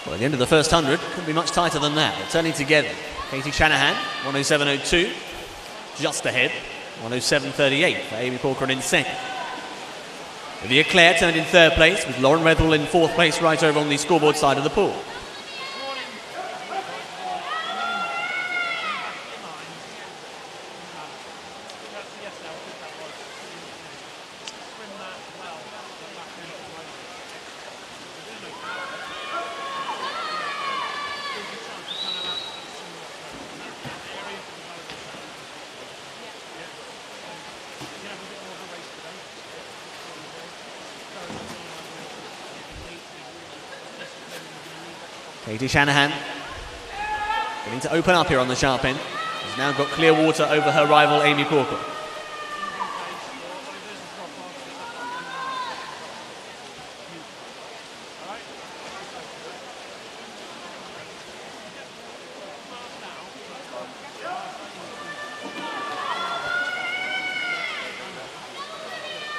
Well, at the end of the first 100, couldn't be much tighter than that. They're turning together. Katie Shanahan, 107.02, just ahead. 107.38 for Amy Corcoran in second. Olivia Clare turned in third place, with Lauren Wetherill in fourth place right over on the scoreboard side of the pool. Katie Shanahan getting to open up here on the sharp end. She's now got clear water over her rival Amy Corcoran.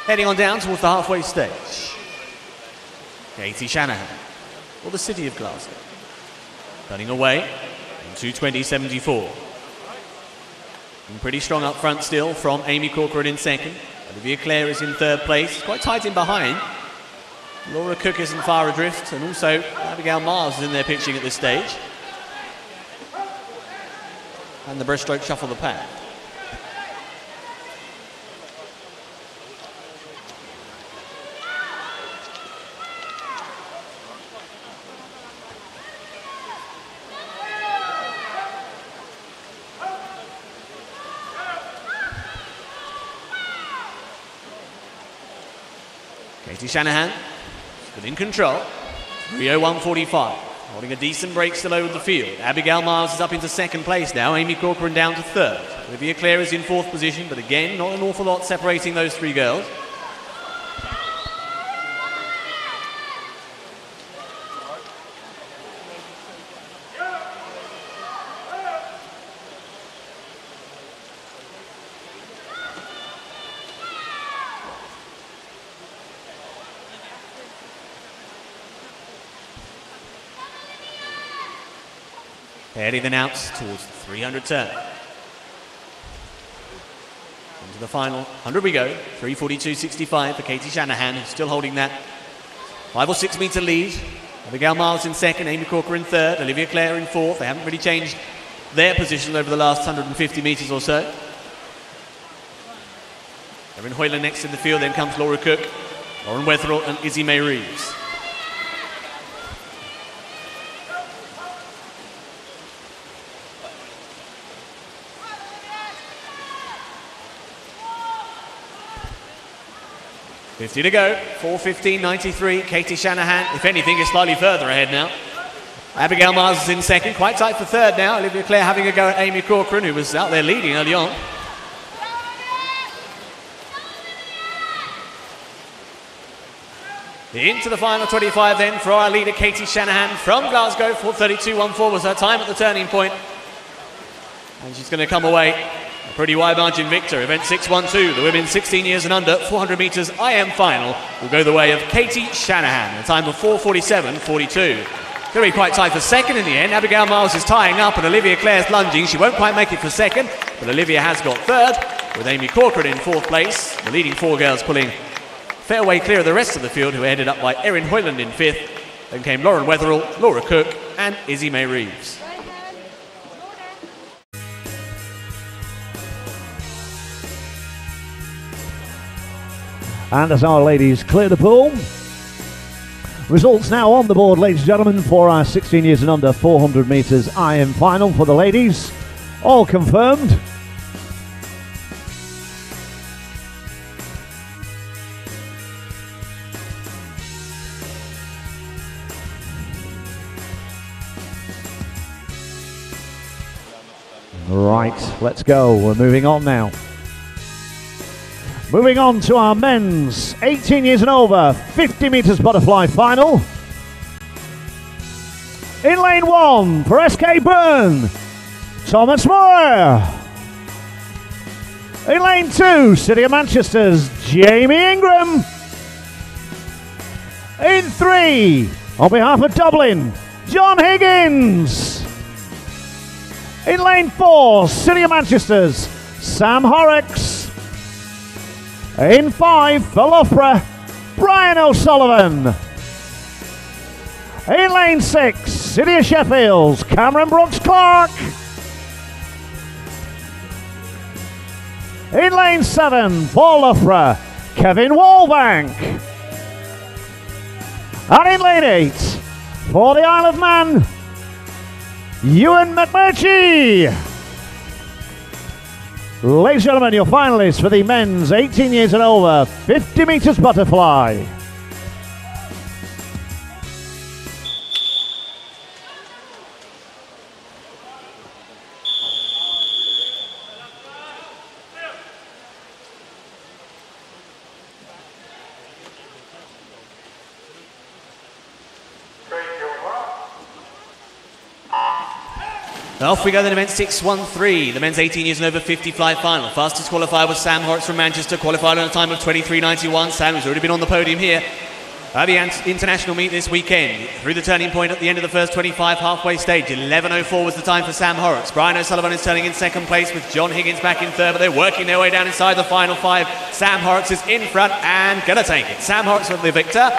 Heading on down towards the halfway stage. Katie Shanahan, or the City of Glasgow. Turning away in 2:20.74. And pretty strong up front still from Amy Corcoran in second. Olivia Clare is in third place, quite tight in behind. Laura Cook isn't far adrift, and also Abigail Miles is in there pitching at this stage. And the breaststroke shuffle the pack. Katie Shanahan, still in control. 3:01:45. Holding a decent break still over the field. Abigail Miles is up into second place now. Amy Corcoran down to third. Olivia Clare is in fourth position, but again, not an awful lot separating those three girls. Heading then out towards the 300 turn. Into the final 100 we go. 3:42.65 for Katie Shanahan, who's still holding that 5 or 6 metre lead. Abigail Miles in second, Amy Corker in third, Olivia Clare in fourth. They haven't really changed their position over the last 150 metres or so. Erin Hoyland next in the field, then comes Laura Cook, Lauren Wetherill and Izzy May Reeves. .50 to go, 4:15.93. Katie Shanahan, if anything, is slightly further ahead now. Abigail Miles is in second, quite tight for third now. Olivia Clare having a go at Amy Corcoran, who was out there leading early on. Into the final 25 then for our leader, Katie Shanahan from Glasgow. 4:32.14 was her time at the turning point. And she's going to come away a pretty wide margin victor. Event 6:12, the women 16 years and under, 400 metres IM final will go the way of Katie Shanahan. A time of 4:47.42. Going to be quite tight for second in the end. Abigail Miles is tying up and Olivia Clare's lunging. She won't quite make it for second, but Olivia has got third, with Amy Corcoran in fourth place. The leading four girls pulling fair way clear of the rest of the field, who are headed up by Erin Hoyland in fifth. Then came Lauren Wetherill, Laura Cook and Izzy May Reeves. And as our ladies clear the pool, results now on the board, ladies and gentlemen, for our 16 years and under 400 metres IM final for the ladies. All confirmed. Right, let's go. We're moving on now. Moving on to our men's 18 years and over 50 metres butterfly final. In lane 1 for SK Byrne, Thomas Moore. In lane 2, City of Manchester's Jamie Ingram. In 3, on behalf of Dublin, John Higgins. In lane 4, City of Manchester's Sam Horrocks. In 5, for Loughborough, Brian O'Sullivan. In lane 6, City of Sheffield's Cameron Brooks Clark. In lane 7, for Loughborough, Kevin Wallbank. And in lane 8, for the Isle of Man, Ewan McMurchie. Ladies and gentlemen, your finalists for the men's 18 years and over 50 metres butterfly. Off we go then, event 6:13, the men's 18 years and over 50 fly final. Fastest qualifier was Sam Horrocks from Manchester, qualified on a time of 23:91. Sam has already been on the podium here at the international meet this weekend. Through the turning point at the end of the first 25 halfway stage, 11:04 was the time for Sam Horrocks. Brian O'Sullivan is turning in second place with John Higgins back in third, but they're working their way down inside the final 5. Sam Horrocks is in front and gonna take it. Sam Horrocks with the victor.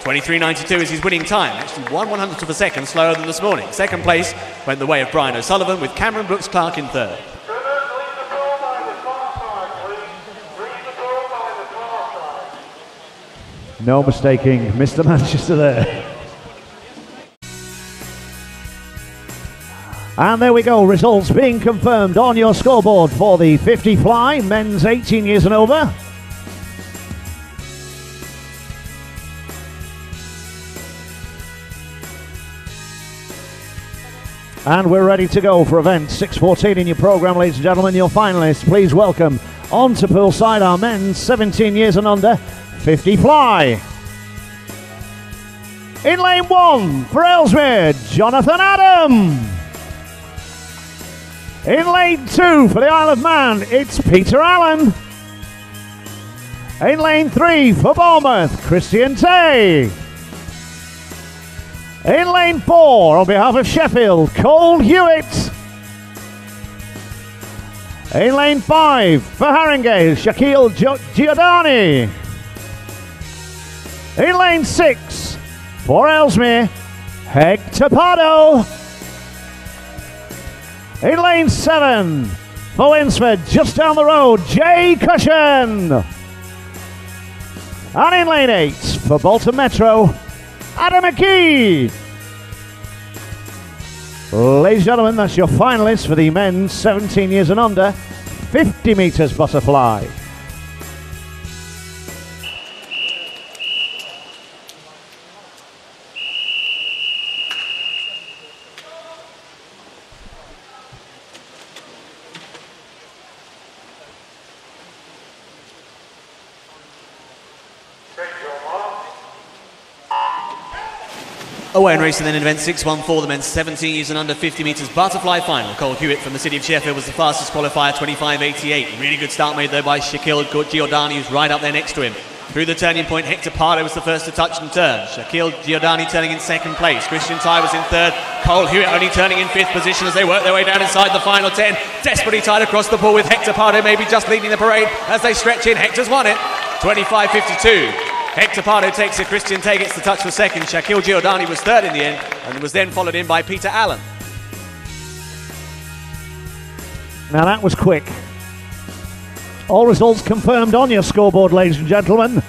23:92 is his winning time, actually 1/100th of a second slower than this morning. Second place went the way of Brian O'Sullivan with Cameron Brooks Clark in third. No mistaking Mr. Manchester there. And there we go, results being confirmed on your scoreboard for the 50 fly, men's 18 years and over. And we're ready to go for event 6:14 in your program, ladies and gentlemen. Your finalists, please welcome onto poolside our men's 17 years and under 50 fly. In lane 1 for Ellesmere, Jonathan Adam. In lane 2 for the Isle of Man, it's Peter Allen. In lane 3 for Bournemouth, Christian Tay. In lane 4 on behalf of Sheffield, Cole Hewitt. In lane 5 for Haringey, Shaquille Giordani. In lane 6 for Ellesmere, Hector Pardo. In lane 7 for Winsford, just down the road, Jay Cushion. And in lane 8 for Bolton Metro, Adam McKee. Ladies and gentlemen, that's your finalists for the men's 17 years and under 50 metres butterfly. Away and racing then in event 614, the men's 17 years and under 50 metres butterfly final. Cole Hewitt from the city of Sheffield was the fastest qualifier, 25.88. Really good start made though by Shaquille Giordani, who's right up there next to him. Through the turning point, Hector Pardo was the first to touch and turn. Shaquille Giordani turning in second place. Christian Ty was in third. Cole Hewitt only turning in fifth position as they work their way down inside the final 10. Desperately tied across the pool with Hector Pardo maybe just leading the parade as they stretch in. Hector's won it, 25.52. Hector Pardo takes it, Christian Tay gets the touch for second. Shaquille Giordani was third in the end and was then followed in by Peter Allen. Now that was quick. All results confirmed on your scoreboard, ladies and gentlemen.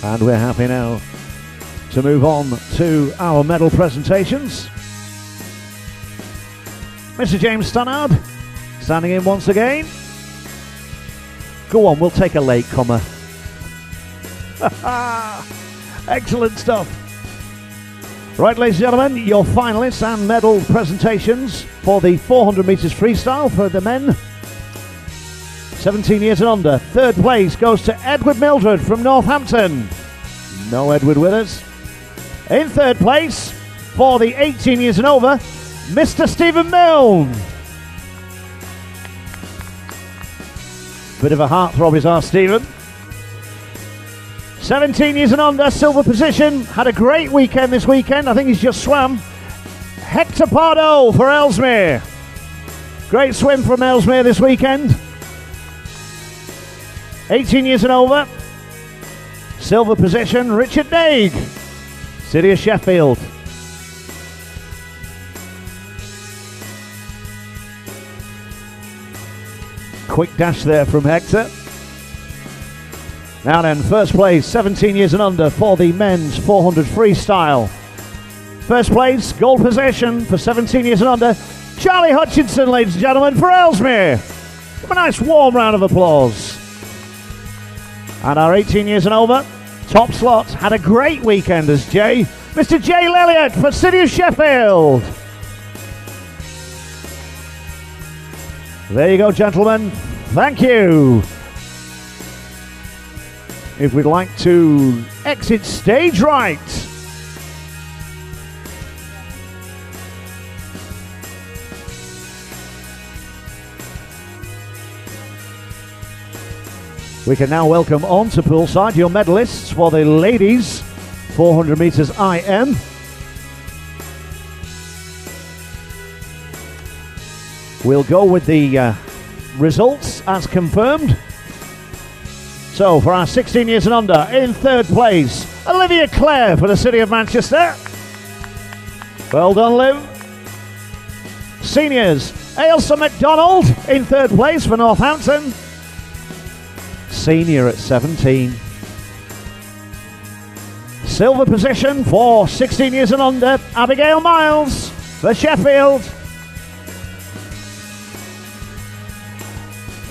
And we're happy now to move on to our medal presentations. Mr. James Stannard standing in once again. Go on, we'll take a late comer. Excellent stuff. Right, ladies and gentlemen, your finalists and medal presentations for the 400 metres freestyle for the men. 17 years and under. Third place goes to Edward Mildred from Northampton. No Edward with us. In third place, for the 18 years and over, Mr. Stephen Milne. Bit of a heartthrob is our Stephen. 17 years and under, silver position. Had a great weekend this weekend. I think he's just swam. Hector Pardo for Ellesmere. Great swim from Ellesmere this weekend. 18 years and over. Silver position, Richard Naig, City of Sheffield. Quick dash there from Hector. Now then, first place, 17 years and under for the men's 400 freestyle. First place, gold position for 17 years and under, Charlie Hutchinson, ladies and gentlemen, for Ellesmere. Give a nice warm round of applause. And our 18 years and over, top slot, had a great weekend as Jay. Mr. Jay Lelliott for City of Sheffield. There you go, gentlemen. Thank you. If we'd like to exit stage right. We can now welcome on to poolside your medalists for the ladies 400 metres IM. We'll go with the results as confirmed. So for our 16 years and under, in third place, Olivia Clare for the City of Manchester. Well done, Liv. Seniors, Ailsa McDonald in third place for Northampton. Senior at 17. Silver position for 16 years and under, Abigail Miles for Sheffield.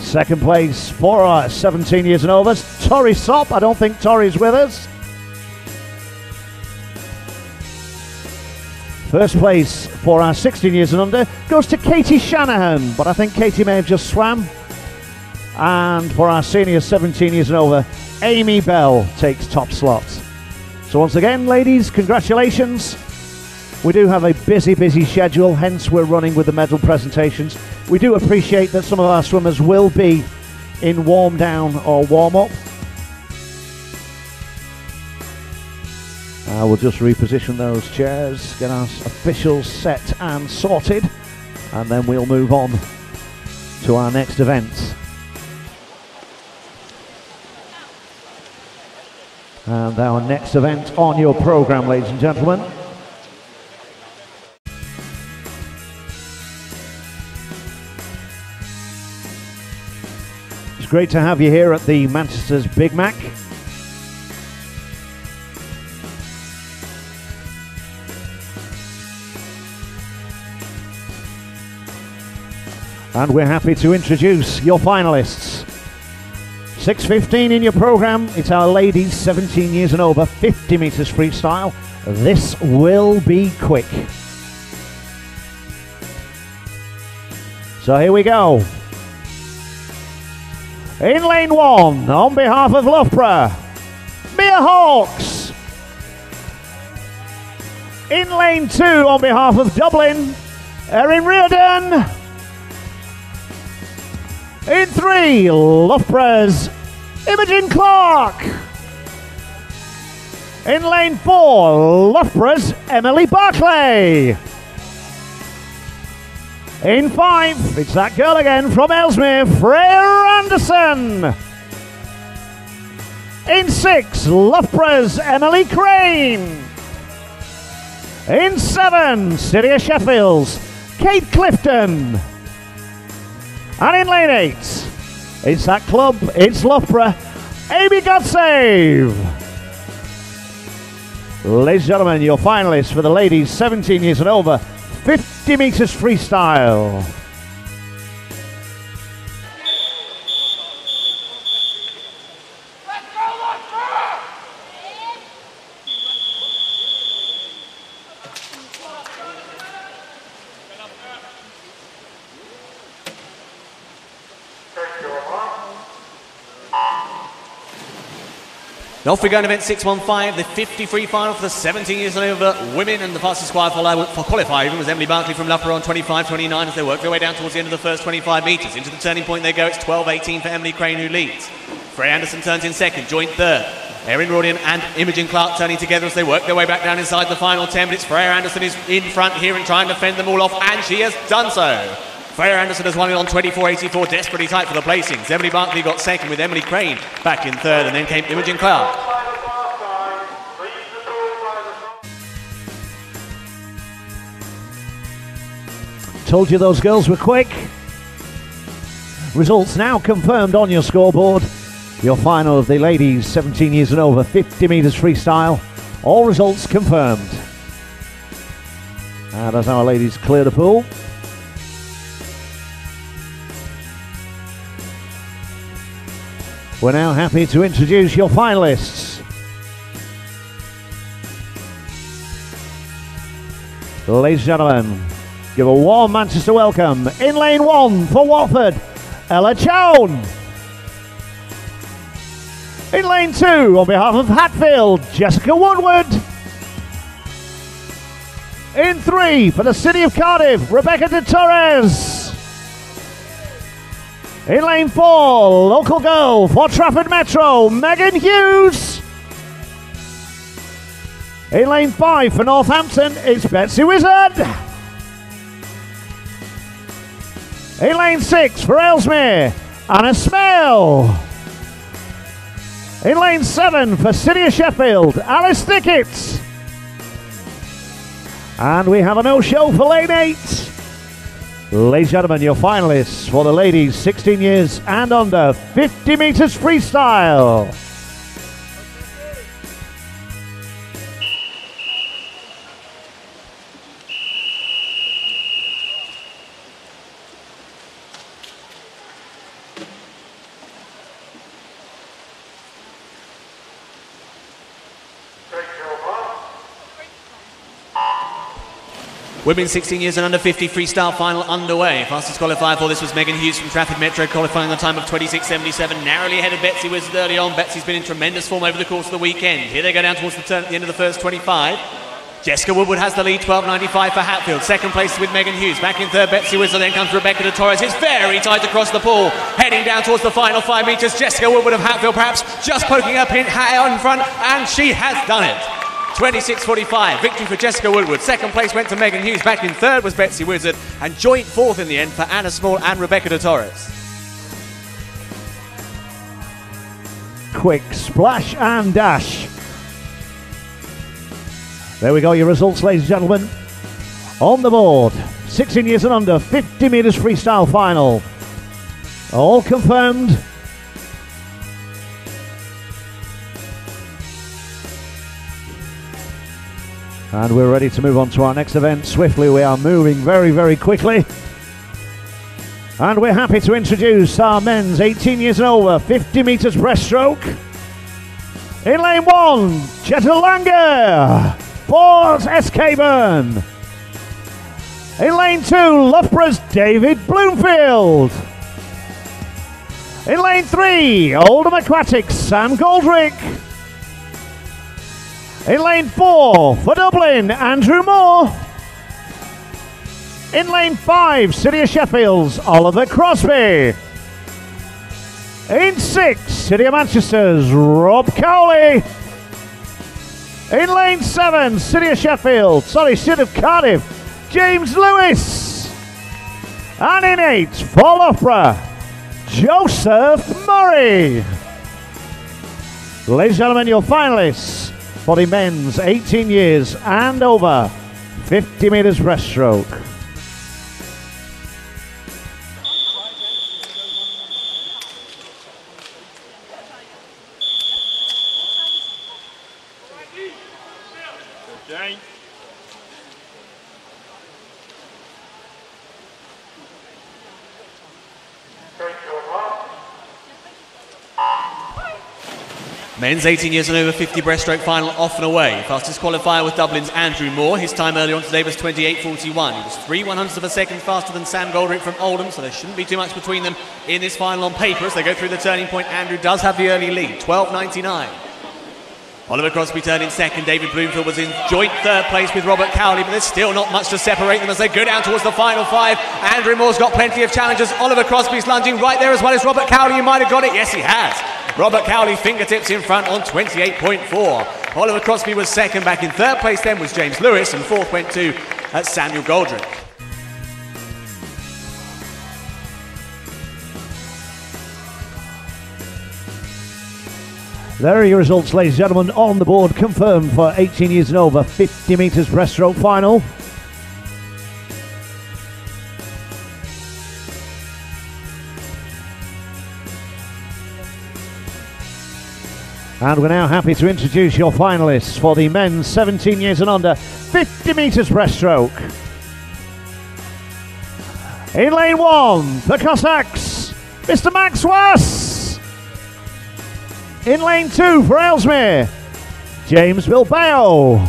Second place for 17 years and over, Tori Sop. I don't think Tori's with us. First place for our 16 years and under goes to Katie Shanahan, but I think Katie may have just swam. And for our senior 17 years and over, Amy Belle takes top slot. So once again, ladies, congratulations. We do have a busy schedule, hence we're running with the medal presentations. We do appreciate that some of our swimmers will be in warm down or warm up. We'll just reposition those chairs, get our officials set and sorted, and then we'll move on to our next event. And our next event on your program, ladies and gentlemen. It's great to have you here at the Manchester's Big Mac. And we're happy to introduce your finalists. 6:15 in your program. It's our ladies 17 years and over, 50 meters freestyle. This will be quick. So here we go. In lane 1, on behalf of Loughborough, Mia Hawkes. In lane 2, on behalf of Dublin, Erin Reardon. In 3, Loughborough's Imogen Clark. In lane 4, Loughborough's Emily Barclay. In 5, it's that girl again from Ellesmere, Freya Anderson. In 6, Loughborough's Emily Crane. In 7, City of Sheffield's Kate Clifton. And in lane 8, it's that club, it's Loughborough, Amy Godsave. Ladies and gentlemen, your finalists for the ladies 17 years and over, 50 meters freestyle. Off we go in event 615, the 50 free final for the 17 years and over women, and the fastest qualifier even was Emily Barclay from Loughborough on 25.29 as they work their way down towards the end of the first 25 metres. Into the turning point they go, it's 12.18 for Emily Crane who leads. Freya Anderson turns in second, joint third. Erin Reardon and Imogen Clark turning together as they work their way back down inside the final 10, but it's Freya Anderson is in front here and trying to fend them all off, and she has done so. Freya Anderson has won it on 24.84, desperately tight for the placings. Emily Barclay got second with Emily Crane back in third, and then came Imogen Clark. Told you those girls were quick. Results now confirmed on your scoreboard. Your final of the ladies 17 years and over, 50 meters freestyle. All results confirmed. And as our ladies clear the pool. We're now happy to introduce your finalists. Ladies and gentlemen, give a warm Manchester welcome. In lane 1 for Watford, Ella Chown. In lane 2 on behalf of Hatfield, Jessica Woodward. In 3 for the City of Cardiff, Rebecca de Torres. In lane 4, local girl for Trafford Metro, Megan Hughes. In lane 5 for Northampton, it's Betsy Wizard. In lane 6 for Ellesmere, Anna Smale. In lane 7 for City of Sheffield, Alice Thickett. And we have a no-show for lane 8. Ladies and gentlemen, your finalists for the ladies 16 years and under 50 meters freestyle. Women's 16 years and under 50 freestyle final underway. Fastest qualifier for this was Megan Hughes from Trafford Metro, qualifying on a time of 26.77, narrowly ahead of Betsy Wizard early on. Betsy's been in tremendous form over the course of the weekend. Here they go down towards the turn at the end of the first 25. Jessica Woodward has the lead, 12.95 for Hatfield. Second place with Megan Hughes. Back in third, Betsy Wizard. Then comes Rebecca de Torres. It's very tight across the pool. Heading down towards the final 5 meters. Jessica Woodward of Hatfield perhaps just poking her pin high in front, and she has done it. 26.45, victory for Jessica Woodward. Second place went to Megan Hughes. Back in third was Betsy Wizard, and joint fourth in the end for Anna Small and Rebecca de Torres. Quick splash and dash. There we go, your results, ladies and gentlemen. On the board, 16 years and under, 50 meters freestyle final. All confirmed. And we're ready to move on to our next event. Swiftly, we are moving very, very quickly. And we're happy to introduce our men's 18 years and over, 50 meters breaststroke. In lane 1, Jetel Langer, Port SK Burn. In lane 2, Loughborough's David Bloomfield. In lane 3, Oldham Aquatics, Sam Goldrick. In lane 4, for Dublin, Andrew Moore. In lane 5, City of Sheffield's Oliver Crosby. In 6, City of Manchester's Rob Cowley. In lane 7, City of City of Cardiff, James Lewis. And in 8, for Loughborough, Joseph Murray. Ladies and gentlemen, your finalists for the men's 18 years and over 50 meters breaststroke. Men's 18 years and over 50 breaststroke final off and away. Fastest qualifier was Dublin's Andrew Moore. His time earlier on today was 28.41. He was 3/100ths of a second faster than Sam Goldrick from Oldham, so there shouldn't be too much between them in this final on paper. As they go through the turning point, Andrew does have the early lead, 12.99. Oliver Crosby turned in second. David Bloomfield was in joint third place with Robert Cowley, but there's still not much to separate them as they go down towards the final 5. Andrew Moore's got plenty of challenges. Oliver Crosby's lunging right there as well as Robert Cowley. He might have got it. Yes, he has. Robert Cowley fingertips in front on 28.4. Oliver Crosby was second. Back in third place then was James Lewis, and fourth went to Samuel Goldrick. There are your results, ladies and gentlemen, on the board, confirmed for 18 years and over, 50 meters breaststroke final. And we're now happy to introduce your finalists for the men's 17 years and under, 50 meters breaststroke. In lane 1, the Cossacks, Mr. Max Wass. In lane 2 for Ellesmere, James Bilbao.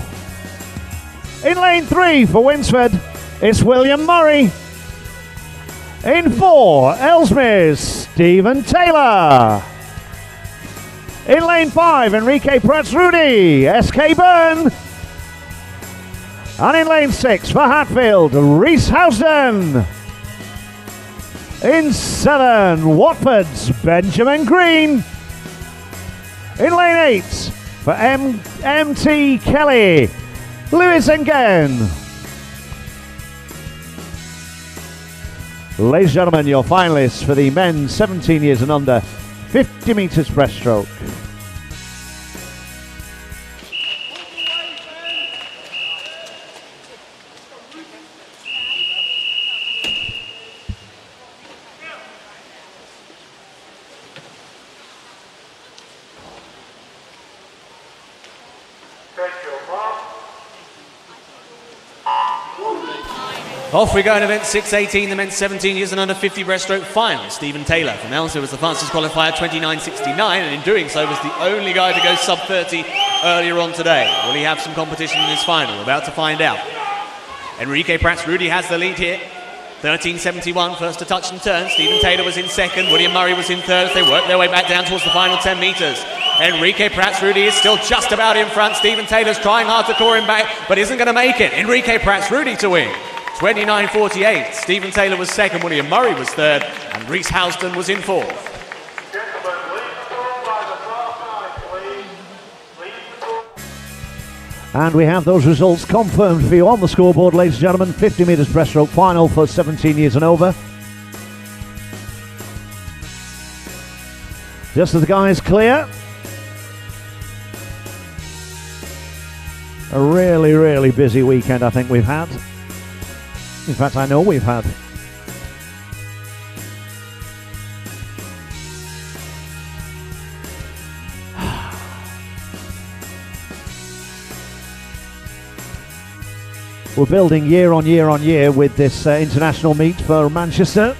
In lane 3 for Winsford, it's William Murray. In 4, Ellesmere's Stephen Taylor. In lane 5, Enrique Prats-Rudy, SK Burn. And in lane 6 for Hatfield, Reese Housden. In 7, Watford's Benjamin Green. In lane 8, for MT Kelly, Lewis Engen. Ladies and gentlemen, your finalists for the men's 17 years and under, 50 meters breaststroke. Off we go in event 618, the men's 17 years and under 50 breaststroke final. Stephen Taylor from Elsmere was the fastest qualifier, 29.69, and in doing so was the only guy to go sub 30 earlier on today. Will he have some competition in his final? We're about to find out. Enrique Prats-Rudy has the lead here. 13.71, first to touch and turn. Stephen Taylor was in second. William Murray was in third as they work their way back down towards the final 10 metres. Enrique Prats-Rudy is still just about in front. Stephen Taylor's trying hard to claw him back, but isn't going to make it. Enrique Prats-Rudy to win. 29.48. Stephen Taylor was second. William Murray was third. And Reese Houston was in fourth. Gentlemen, lead the ball by the far side, please. Lead the ball. And we have those results confirmed for you on the scoreboard, ladies and gentlemen. 50 metres breaststroke final for 17 years and over. Just as the guys clear. A really, really busy weekend I think we've had. In fact, I know we've had. We're building year on year on year with this international meet for Manchester.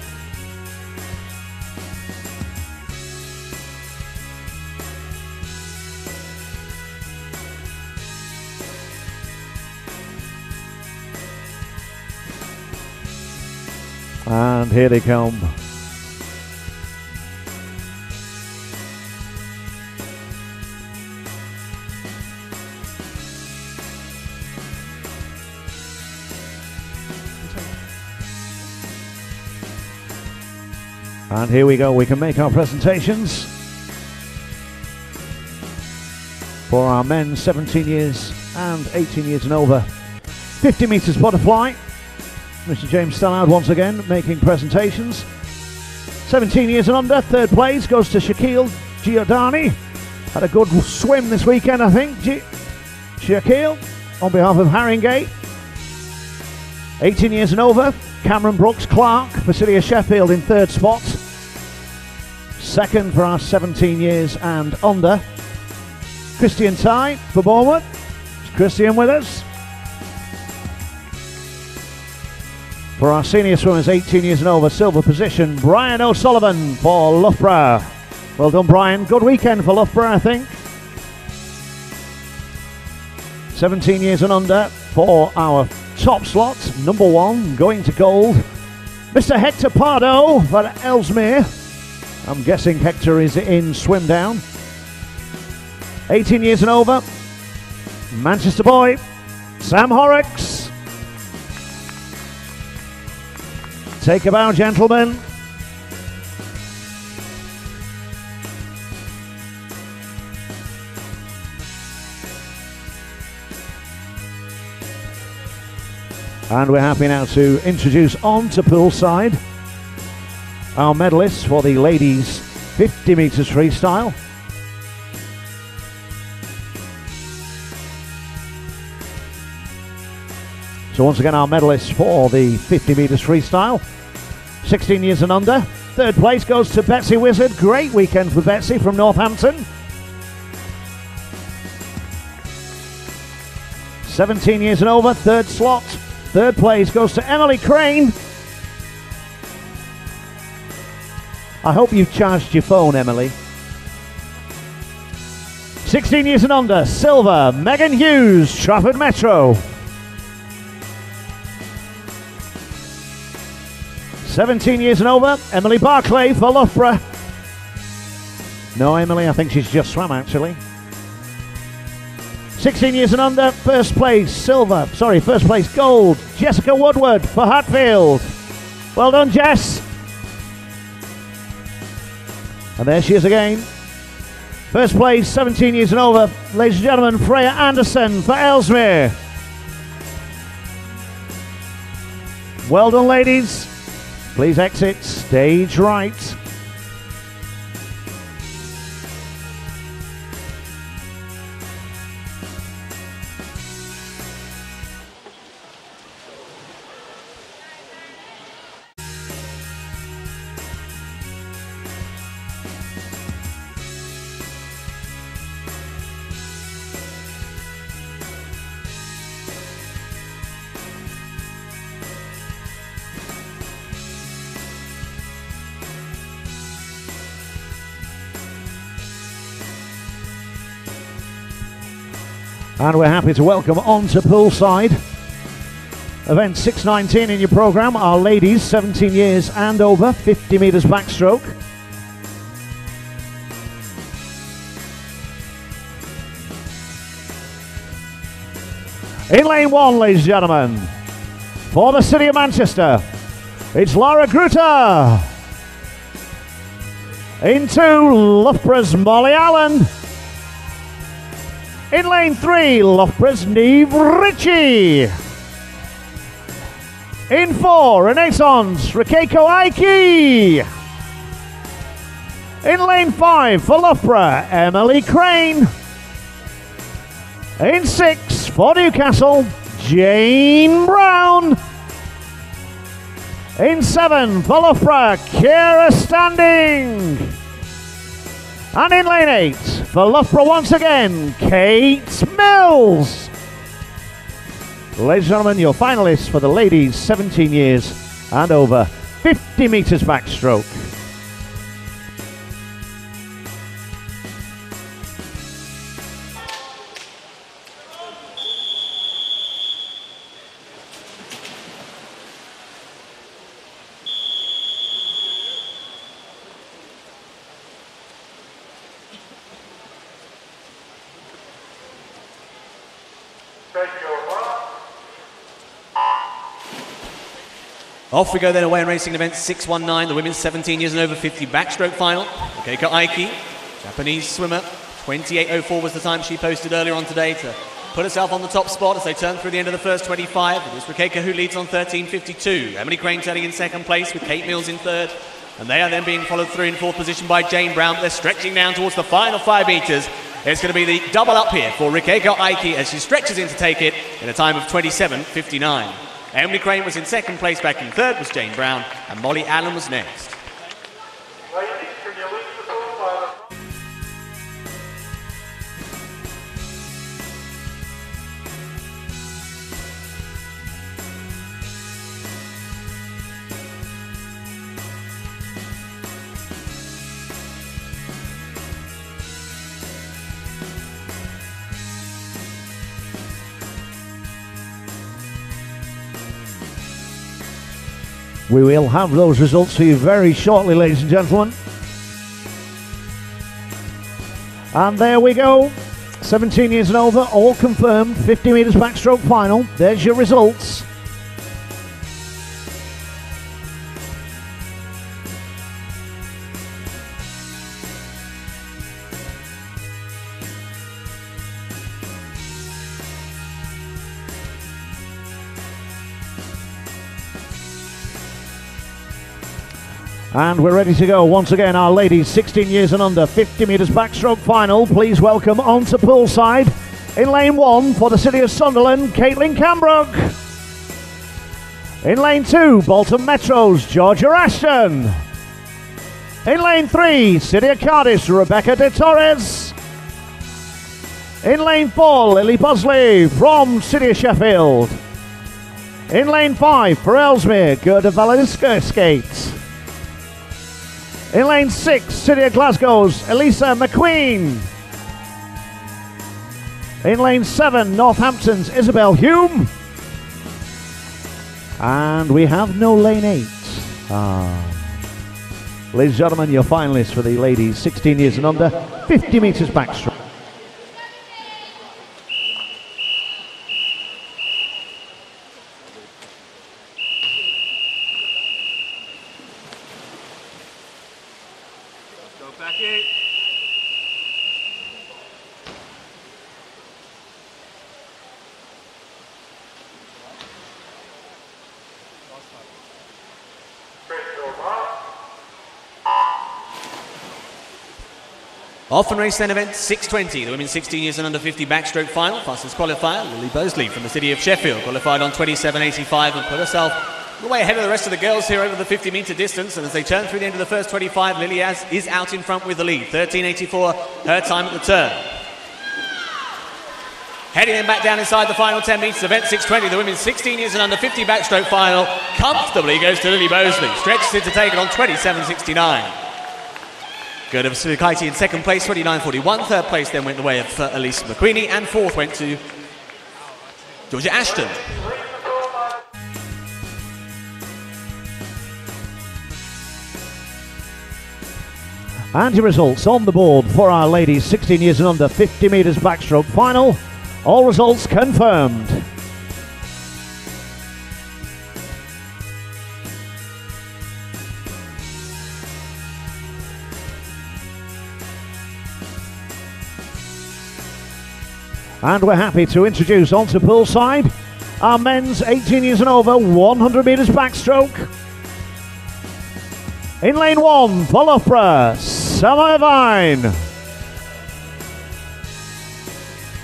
And here they come. And here we go, we can make our presentations for our men 17 years and 18 years and over. 50 metres butterfly. Mr. James Stallard once again making presentations. 17 years and under, third place goes to Shaquille Giordani. Had a good swim this weekend, I think. Shaquille on behalf of Haringey. 18 years and over, Cameron Brooks Clark, Facilia Sheffield in third spot. Second for our 17 years and under. Christian Ty for Bournemouth. Is Christian with us? For our senior swimmers, 18 years and over, silver position, Brian O'Sullivan for Loughborough. Well done, Brian. Good weekend for Loughborough, I think. 17 years and under for our top slot, number one, going to gold. Mr. Hector Pardo for Ellesmere. I'm guessing Hector is in swim down. 18 years and over, Manchester boy, Sam Horrocks. Take a bow, gentlemen. And we're happy now to introduce onto poolside our medalists for the ladies 50 metres freestyle. So once again, our medalists for the 50 metres freestyle. 16 years and under. Third place goes to Betsy Wizard. Great weekend for Betsy from Northampton. 17 years and over, third slot. Third place goes to Emily Crane. I hope you've charged your phone, Emily. 16 years and under, silver, Megan Hughes, Trafford Metro. 17 years and over, Emily Barclay for Loughborough. No, Emily, I think she's just swam actually. 16 years and under, first place gold, Jessica Woodward for Hatfield. Well done, Jess. And there she is again. First place, 17 years and over, ladies and gentlemen, Freya Anderson for Ellesmere. Well done, ladies. Please exit stage right. And we're happy to welcome onto poolside event 619 in your programme, our ladies 17 years and over, 50 metres backstroke. In lane 1, ladies and gentlemen, for the City of Manchester, it's Lara Gruta. In 2, Loughborough's Molly Allen. In lane 3, Loughborough's Neve Ritchie. In 4, Renaissance, Rikeiko Aiki. In lane 5, for Loughborough, Emily Crane. In 6, for Newcastle, Jane Brown. In 7, for Loughborough, Kira Standing. And in lane 8, for Loughborough once again, Kate Mills. Ladies and gentlemen, your finalists for the ladies 17 years and over, 50 metres backstroke. Off we go then away in racing event 619, the women's 17 years and over 50 backstroke final. Rikeiko Aiki, Japanese swimmer, 28.04 was the time she posted earlier on today to put herself on the top spot as they turn through the end of the first 25. It is Rikeiko who leads on 13.52. Emily Crane turning in second place with Kate Mills in third. And they are then being followed through in fourth position by Jane Brown. They're stretching down towards the final 5 metres. It's going to be the double up here for Rikeiko Aiki as she stretches in to take it in a time of 27.59. Emily Crane was in second place, back in third was Jane Brown, and Molly Allen was next. Ladies, can you leave the pool by the... We will have those results for you very shortly, ladies and gentlemen. And there we go. 17 years and over, all confirmed. 50 metres backstroke final. There's your results. And we're ready to go. Once again, our ladies 16 years and under, 50 metres backstroke final. Please welcome onto poolside in lane 1 for the City of Sunderland, Caitlin Cambrook. In lane 2, Bolton Metro's Georgia Ashton. In lane 3, City of Cardiff's Rebecca de Torres. In lane 4, Lily Bosley from City of Sheffield. In lane 5, for Ellesmere, Gota Skates. In lane 6, City of Glasgow's Elise'mcweeny. In lane 7, Northampton's Isabel Hume. And we have no lane 8. Ladies and gentlemen, your finalists for the ladies 16 years and under, 50 metres backstroke. Off and race then event 620, the women's 16 years and under 50 backstroke final. Fastest qualifier, Lily Bosley from the City of Sheffield, qualified on 27.85 and put herself way ahead of the rest of the girls here over the 50-metre distance. And as they turn through the end of the first 25, Lily is out in front with the lead. 13.84 her time at the turn. Heading then back down inside the final 10 metres, event 620, the women's 16 years and under 50 backstroke final. Comfortably goes to Lily Bosley, stretches it to take it on 27.69. Gota of Civic in second place, 29.41. Third place then went the way of Elise'mcweeny, and fourth went to Georgia Ashton. And your results on the board for our ladies 16 years and under 50 metres backstroke final. All results confirmed. And we're happy to introduce onto poolside our men's 18 years and over 100 metres backstroke. In lane 1 for Loughborough, Summervine.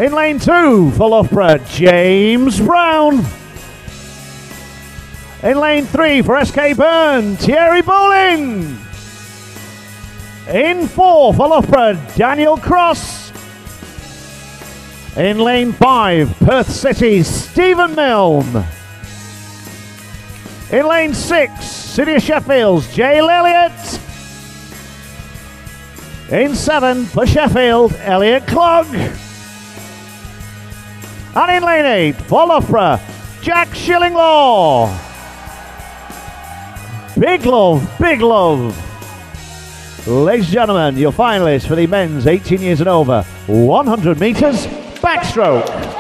In lane 2 for Loughborough, James Brown. In lane 3 for SK Byrne, Thierry Bowling. In 4 for Loughborough, Daniel Cross. In lane 5, Perth City, Stephen Milne. In lane 6, City of Sheffield's Jay Elliott. In 7 for Sheffield, Elliot Clogg. And in lane 8 for Loughborough, Jack Shillinglaw. Big love, big love. Ladies and gentlemen, your finalists for the men's 18 years and over 100 metres backstroke.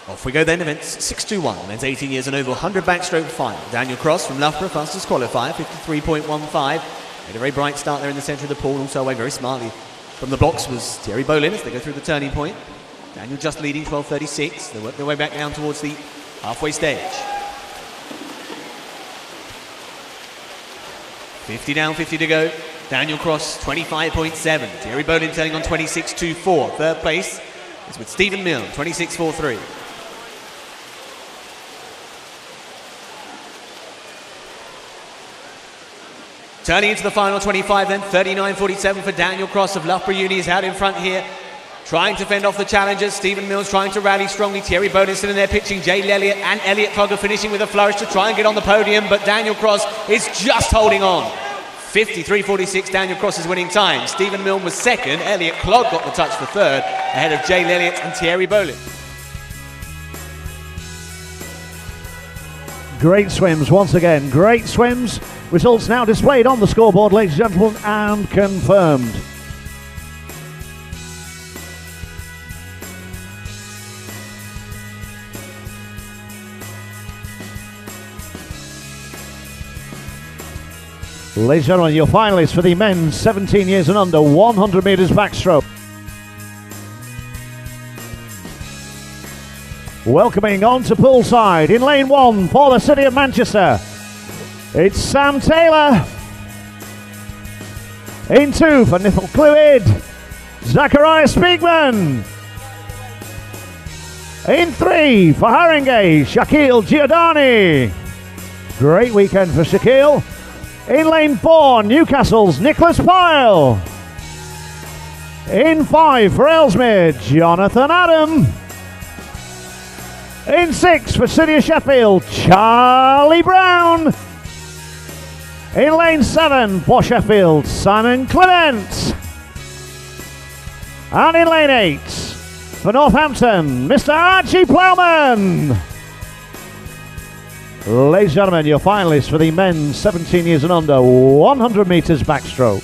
Off we go then, events 6-2-1, men's 18 years and over 100 backstroke final. Daniel Cross from Loughborough, fastest qualifier, 53.15. Made a very bright start there in the centre of the pool, also away very smartly from the blocks was Thierry Bowling as they go through the turning point. Daniel just leading 12.36. They work their way back down towards the halfway stage. 50 down, 50 to go. Daniel Cross, 25.7. Thierry Bowling turning on 26.24. Third place is with Stephen Milne, 26.43. Turning into the final 25 then, 39.47 for Daniel Cross of Loughborough Uni is out in front here. Trying to fend off the challengers. Stephen Milne's trying to rally strongly. Thierry Bowling still in there pitching. Jay Elliott and Elliot Clogg are finishing with a flourish to try and get on the podium, but Daniel Cross is just holding on. 53.46, Daniel Cross is winning time. Stephen Milne was second. Elliot Clogg got the touch for third, ahead of Jay Elliott and Thierry Bowling. Great swims once again, great swims. Results now displayed on the scoreboard, ladies and gentlemen, and confirmed. Ladies and gentlemen, your finalists for the men's 17 years and under 100 metres backstroke. Welcoming on to poolside in lane 1 for the City of Manchester, it's Sam Taylor. In 2 for Niflclwyd, Zachariah Spiegman. In 3 for Haringey, Shaquille Giordani. Great weekend for Shaquille. In lane 4, Newcastle's Nicholas Pyle. In 5 for Ellesmere, Jonathan Adam. In 6 for City of Sheffield, Charlie Brown. In lane 7 for Sheffield, Simon Clement. And in lane 8 for Northampton, Mr. Archie Plowman. Ladies and gentlemen, your finalists for the men's 17 years and under 100 metres backstroke.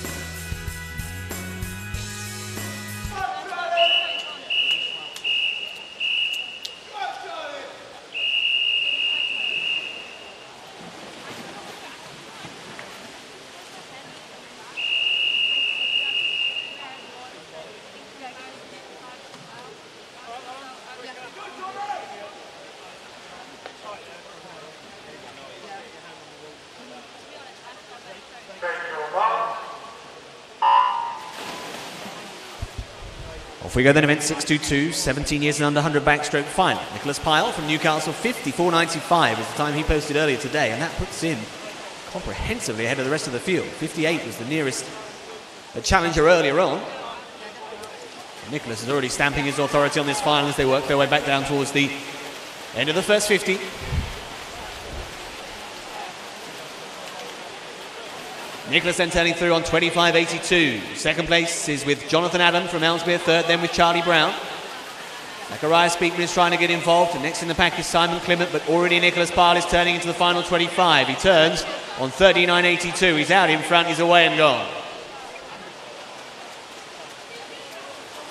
Off we go then, event 622, 17 years and under, 100 backstroke final. Nicholas Pyle from Newcastle, 54.95 is the time he posted earlier today, and that puts him comprehensively ahead of the rest of the field. 58 was the nearest challenger earlier on. Nicholas is already stamping his authority on this final as they work their way back down towards the end of the first 50. Nicholas then turning through on 25.82. Second place is with Jonathan Adam from Ellesmere, third then with Charlie Brown. Zachariah Speakman is trying to get involved, and next in the pack is Simon Clement, but already Nicholas Pyle is turning into the final 25. He turns on 39.82. He's out in front, he's away and gone.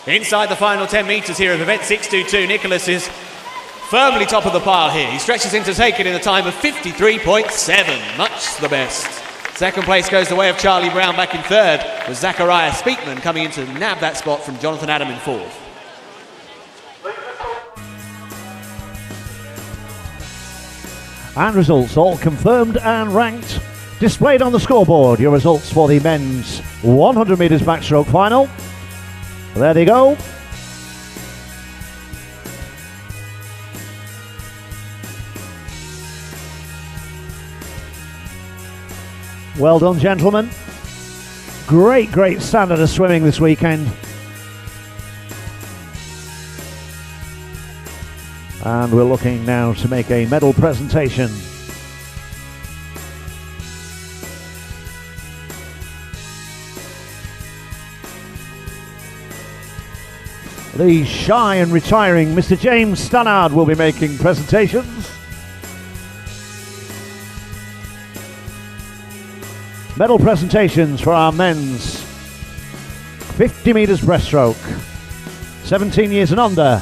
Inside the final 10 metres here of event 622, Nicholas is firmly top of the pile here. He stretches in to take it in a time of 53.7, much the best. Second place goes the way of Charlie Brown. Back in third was Zachariah Speakman coming in to nab that spot from Jonathan Adam in fourth. And results all confirmed and ranked. Displayed on the scoreboard, your results for the men's 100 metres backstroke final. There they go. Well done, gentlemen. Great standard of swimming this weekend. And we're looking now to make a medal presentation. The shy and retiring Mr. James Stannard will be making presentations. Medal presentations for our men's 50 metres breaststroke. 17 years and under.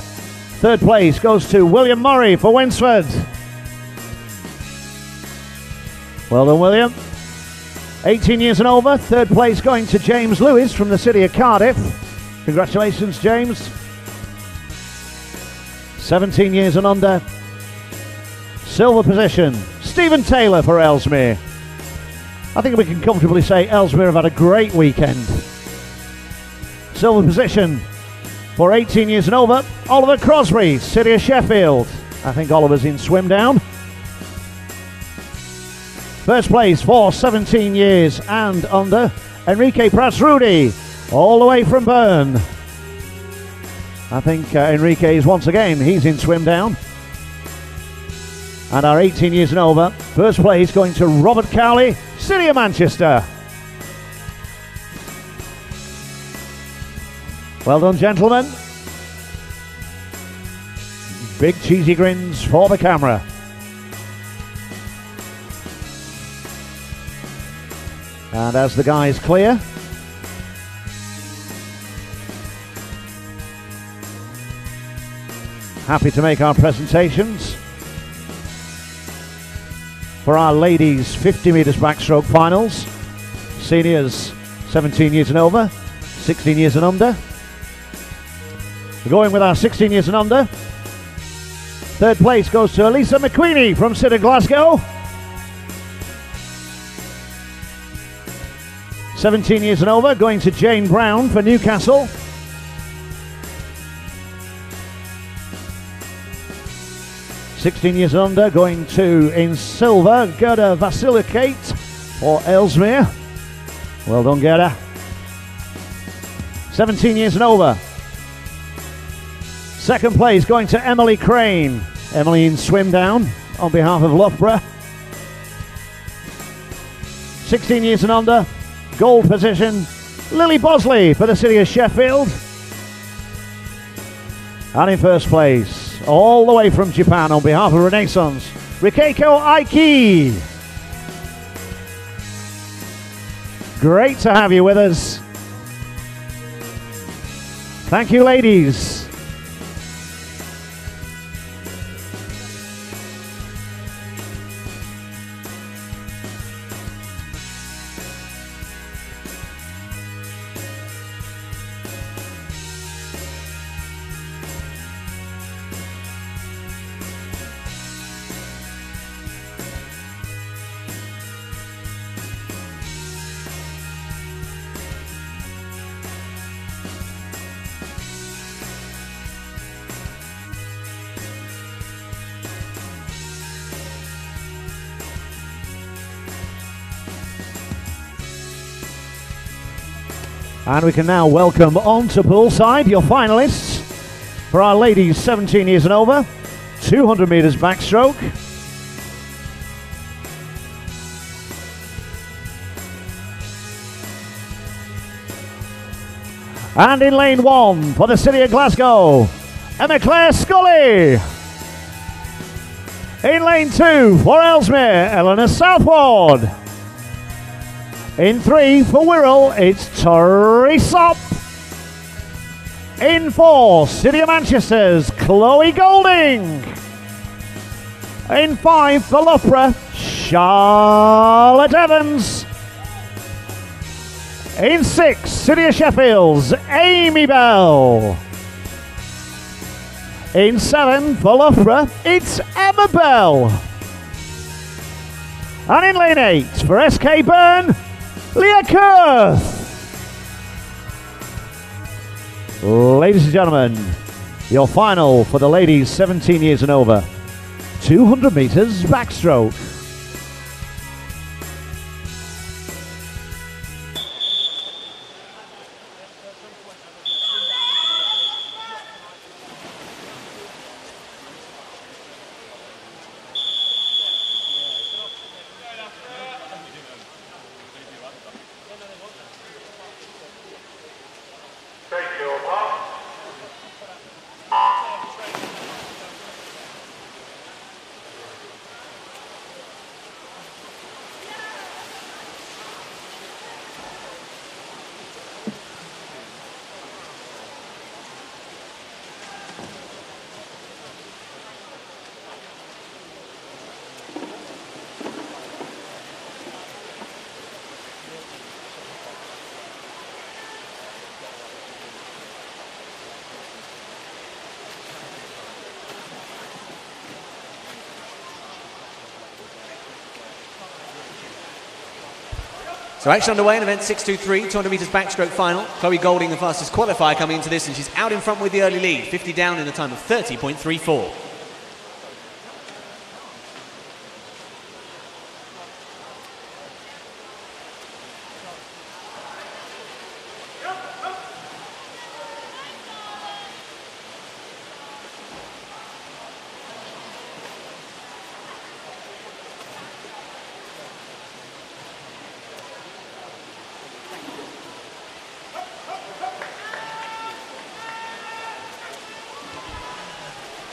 Third place goes to William Murray for Winsford. Well done, William. 18 years and over. Third place going to James Lewis from the city of Cardiff. Congratulations, James. 17 years and under. Silver position, Stephen Taylor for Ellesmere. I think we can comfortably say Ellesmere have had a great weekend. Silver position for 18 years and over, Oliver Crosby, City of Sheffield. I think Oliver's in swim down. First place for 17 years and under, Enrique Prats-Rudy, all the way from Bern. I think Enrique is once again, he's in swim down. And our 18 years and over, first place going to Robert Cowley, City of Manchester. Well done, gentlemen. Big cheesy grins for the camera. And as the guys clear, happy to make our presentations for our ladies 50 metres backstroke finals. Seniors 17 years and over, 16 years and under. We're going with our 16 years and under. Third place goes to Elise'mcweeny from City of Glasgow. 17 years and over going to Jane Brown for Newcastle. (16 years and under going to, in silver, Gota Vasilikate for Ellesmere. Well done, Gota. 17 years and over. Second place going to Emily Crane. Emily in swim down on behalf of Loughborough. 16 years and under. Gold position, Lily Bosley for the City of Sheffield. And in first place, all the way from Japan on behalf of Renaissance, Rikeiko Aiki. Great to have you with us. Thank you, ladies. And we can now welcome onto poolside your finalists for our ladies 17 years and over, 200 metres backstroke. And in lane 1 for the City of Glasgow, Skully. In lane 2 for Ellesmere, Eleanor Southward. In 3 for Wirral, it's Tori. In 4, City of Manchester's Chloe Goulding. In 5 for Loughborough, Charlotte Evans. In 6, City of Sheffield's Amy Belle. In 7 for Loughborough, it's Emma Belle. And in lane 8 for SK Burn, Leah Kurth. Ladies and gentlemen, your final for the ladies 17 years and over, 200 metres backstroke. So action underway in event 623, 200 metres backstroke final. Chloe Goulding, the fastest qualifier, coming into this, and she's out in front with the early lead, 50 down in a time of 30.34.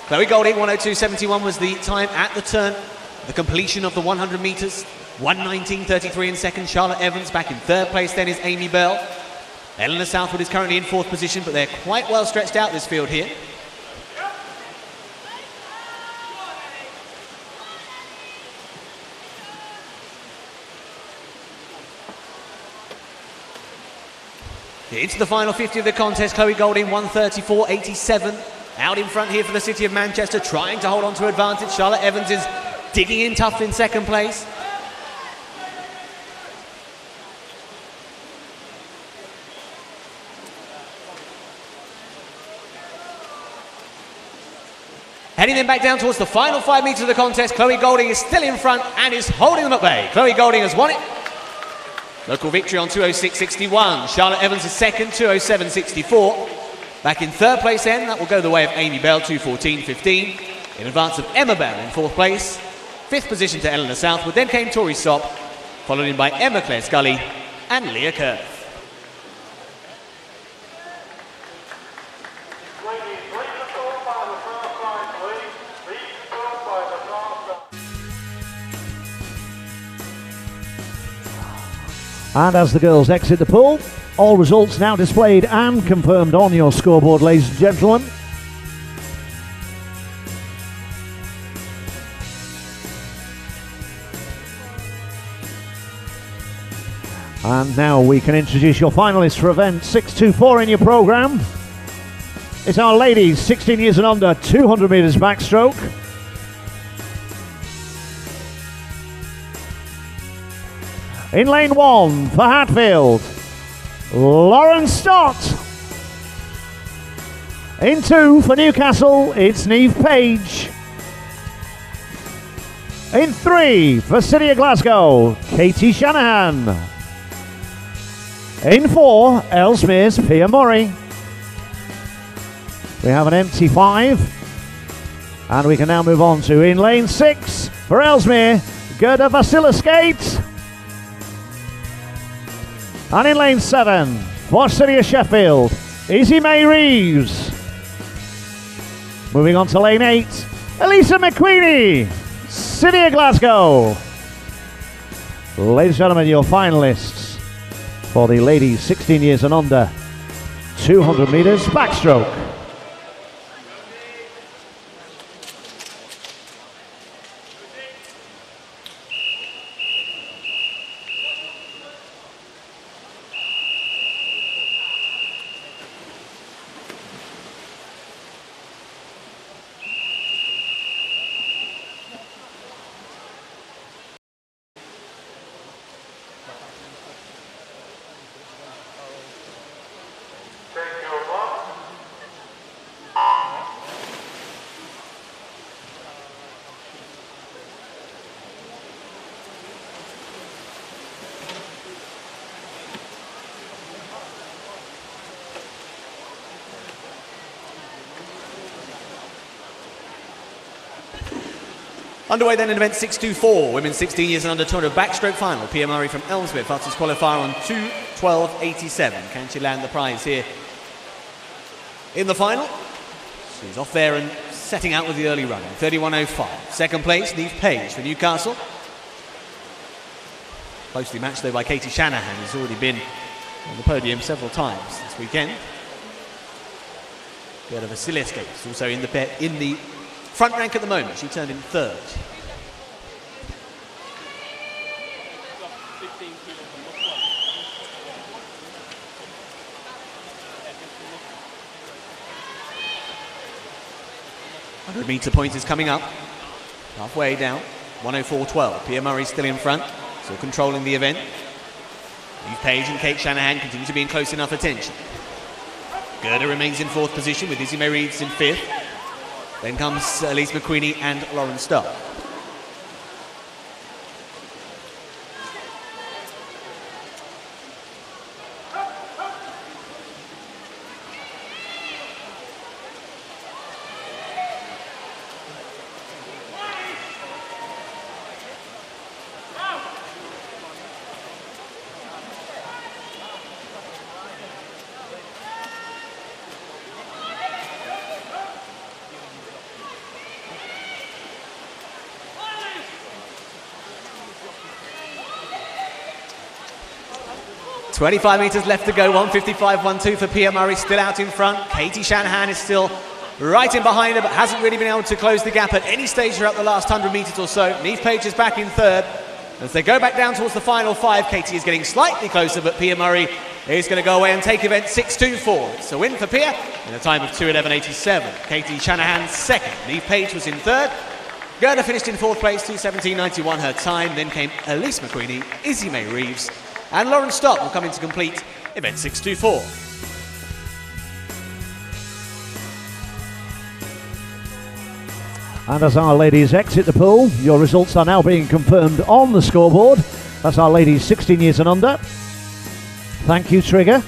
Chloe Goulding, 102.71 was the time at the turn, the completion of the 100 metres. 119.33 in second. Charlotte Evans back in third place then is Amy Belle. Eleanor Southwood is currently in fourth position, but they're quite well stretched out this field here. Into the final 50 of the contest. Chloe Goulding, 134.87. Out in front here for the City of Manchester, trying to hold on to advantage. Charlotte Evans is digging in tough in second place. Heading then back down towards the final 5 metres of the contest. Chloe Goulding is still in front and is holding them at bay. Chloe Goulding has won it. Local victory on 206.61. Charlotte Evans is second, 207.64. Back in third place then, that will go the way of Amy Belle, 214.15. In advance of Emma Belle in fourth place. Fifth position to Eleanor Southwood. Then came Tori Sop, followed in by Emma Claire Skully and Leah Kurth. And as the girls exit the pool, all results now displayed and confirmed on your scoreboard, ladies and gentlemen. And now we can introduce your finalists for event 624 in your programme. It's our ladies, 16 years and under, 200 metres backstroke. In lane 1 for Hatfield, Lauren Stott. In 2 for Newcastle, it's Neve Page. In 3 for City of Glasgow, Katie Shanahan. In 4, Ellesmere's Pia Murray. We have an empty 5. And we can now move on to in lane 6 for Ellesmere, Gota Oscilloscopes. And in lane 7 for City of Sheffield, Easy May Reeves. Moving on to lane 8, Elise'mcweeny, City of Glasgow. Ladies and gentlemen, your finalists for the ladies 16 years and under, 200 meters backstroke. Underway then in event 624, women 16 years and under 200 backstroke final. Pia Murray from Ellesmere, fastest qualifier on 2:12.87. Can she land the prize here in the final? She's off there and setting out with the early run, 31.05. Second place, Neve Page for Newcastle. Closely matched though by Katie Shanahan, who's already been on the podium several times this weekend. Belle Oscilloscopes also in the front rank at the moment. She turned in third. Meter point is coming up. Halfway down. 1:04.12. Pia Murray still in front. Still controlling the event. Neve Page and Kate Shanahan continue to be in close enough attention. Gota remains in fourth position with Izzy May Reeves in fifth. Then comes Elise'mcweeny and Lauren Starr. .25 metres left to go, 1:55.12 for Pia Murray, still out in front. Katie Shanahan is still right in behind her, but hasn't really been able to close the gap at any stage throughout the last 100 metres or so. Neve Page is back in third. As they go back down towards the final 5, Katie is getting slightly closer, but Pia Murray is going to go away and take event 6.24. It's a win for Pia in a time of 2:11.87. Katie Shanahan second. Neve Page was in third. Gota finished in fourth place, 2:17.91 her time. Then came Elise'mcweeny, Izzy May Reeves, and Lauren Stott will come in to complete event 6.24. And as our ladies exit the pool, your results are now being confirmed on the scoreboard. That's our ladies 16 years and under. Thank you, Trigger.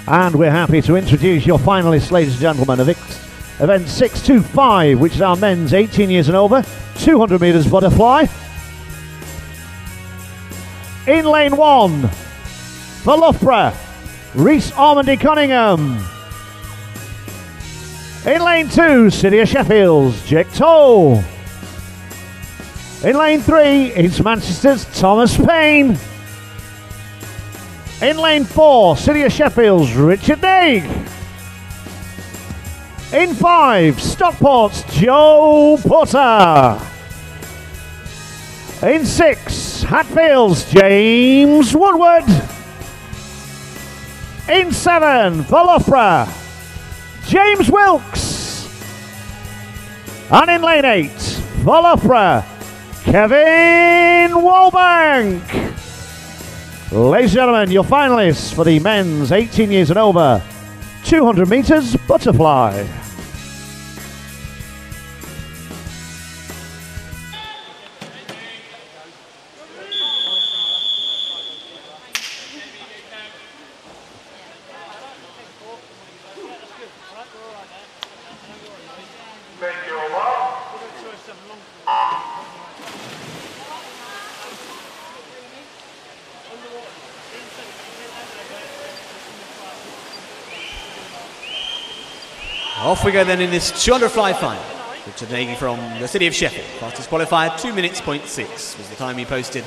And we're happy to introduce your finalists, ladies and gentlemen, of event 625, which is our men's 18 years and over, 200 metres butterfly. In lane 1, for Loughborough, Reese Ormondy Cunningham. In lane 2, City of Sheffield's Jake Toll. In lane 3, it's Manchester's Thomas Payne. In lane 4, City of Sheffield's Richard Naig. In 5, Stockport's Joe Potter. In 6, Hatfield's James Woodward. In 7, for Loughborough, James Wilkes. And in lane 8, for Loughborough, Kevin Walbank. Ladies and gentlemen, your finalists for the men's 18 years and over, 200 metres butterfly. Off we go then in this 200 fly final. Richard Nagy from the city of Sheffield. Fastest qualifier, 2 minutes, 0.6 was the time he posted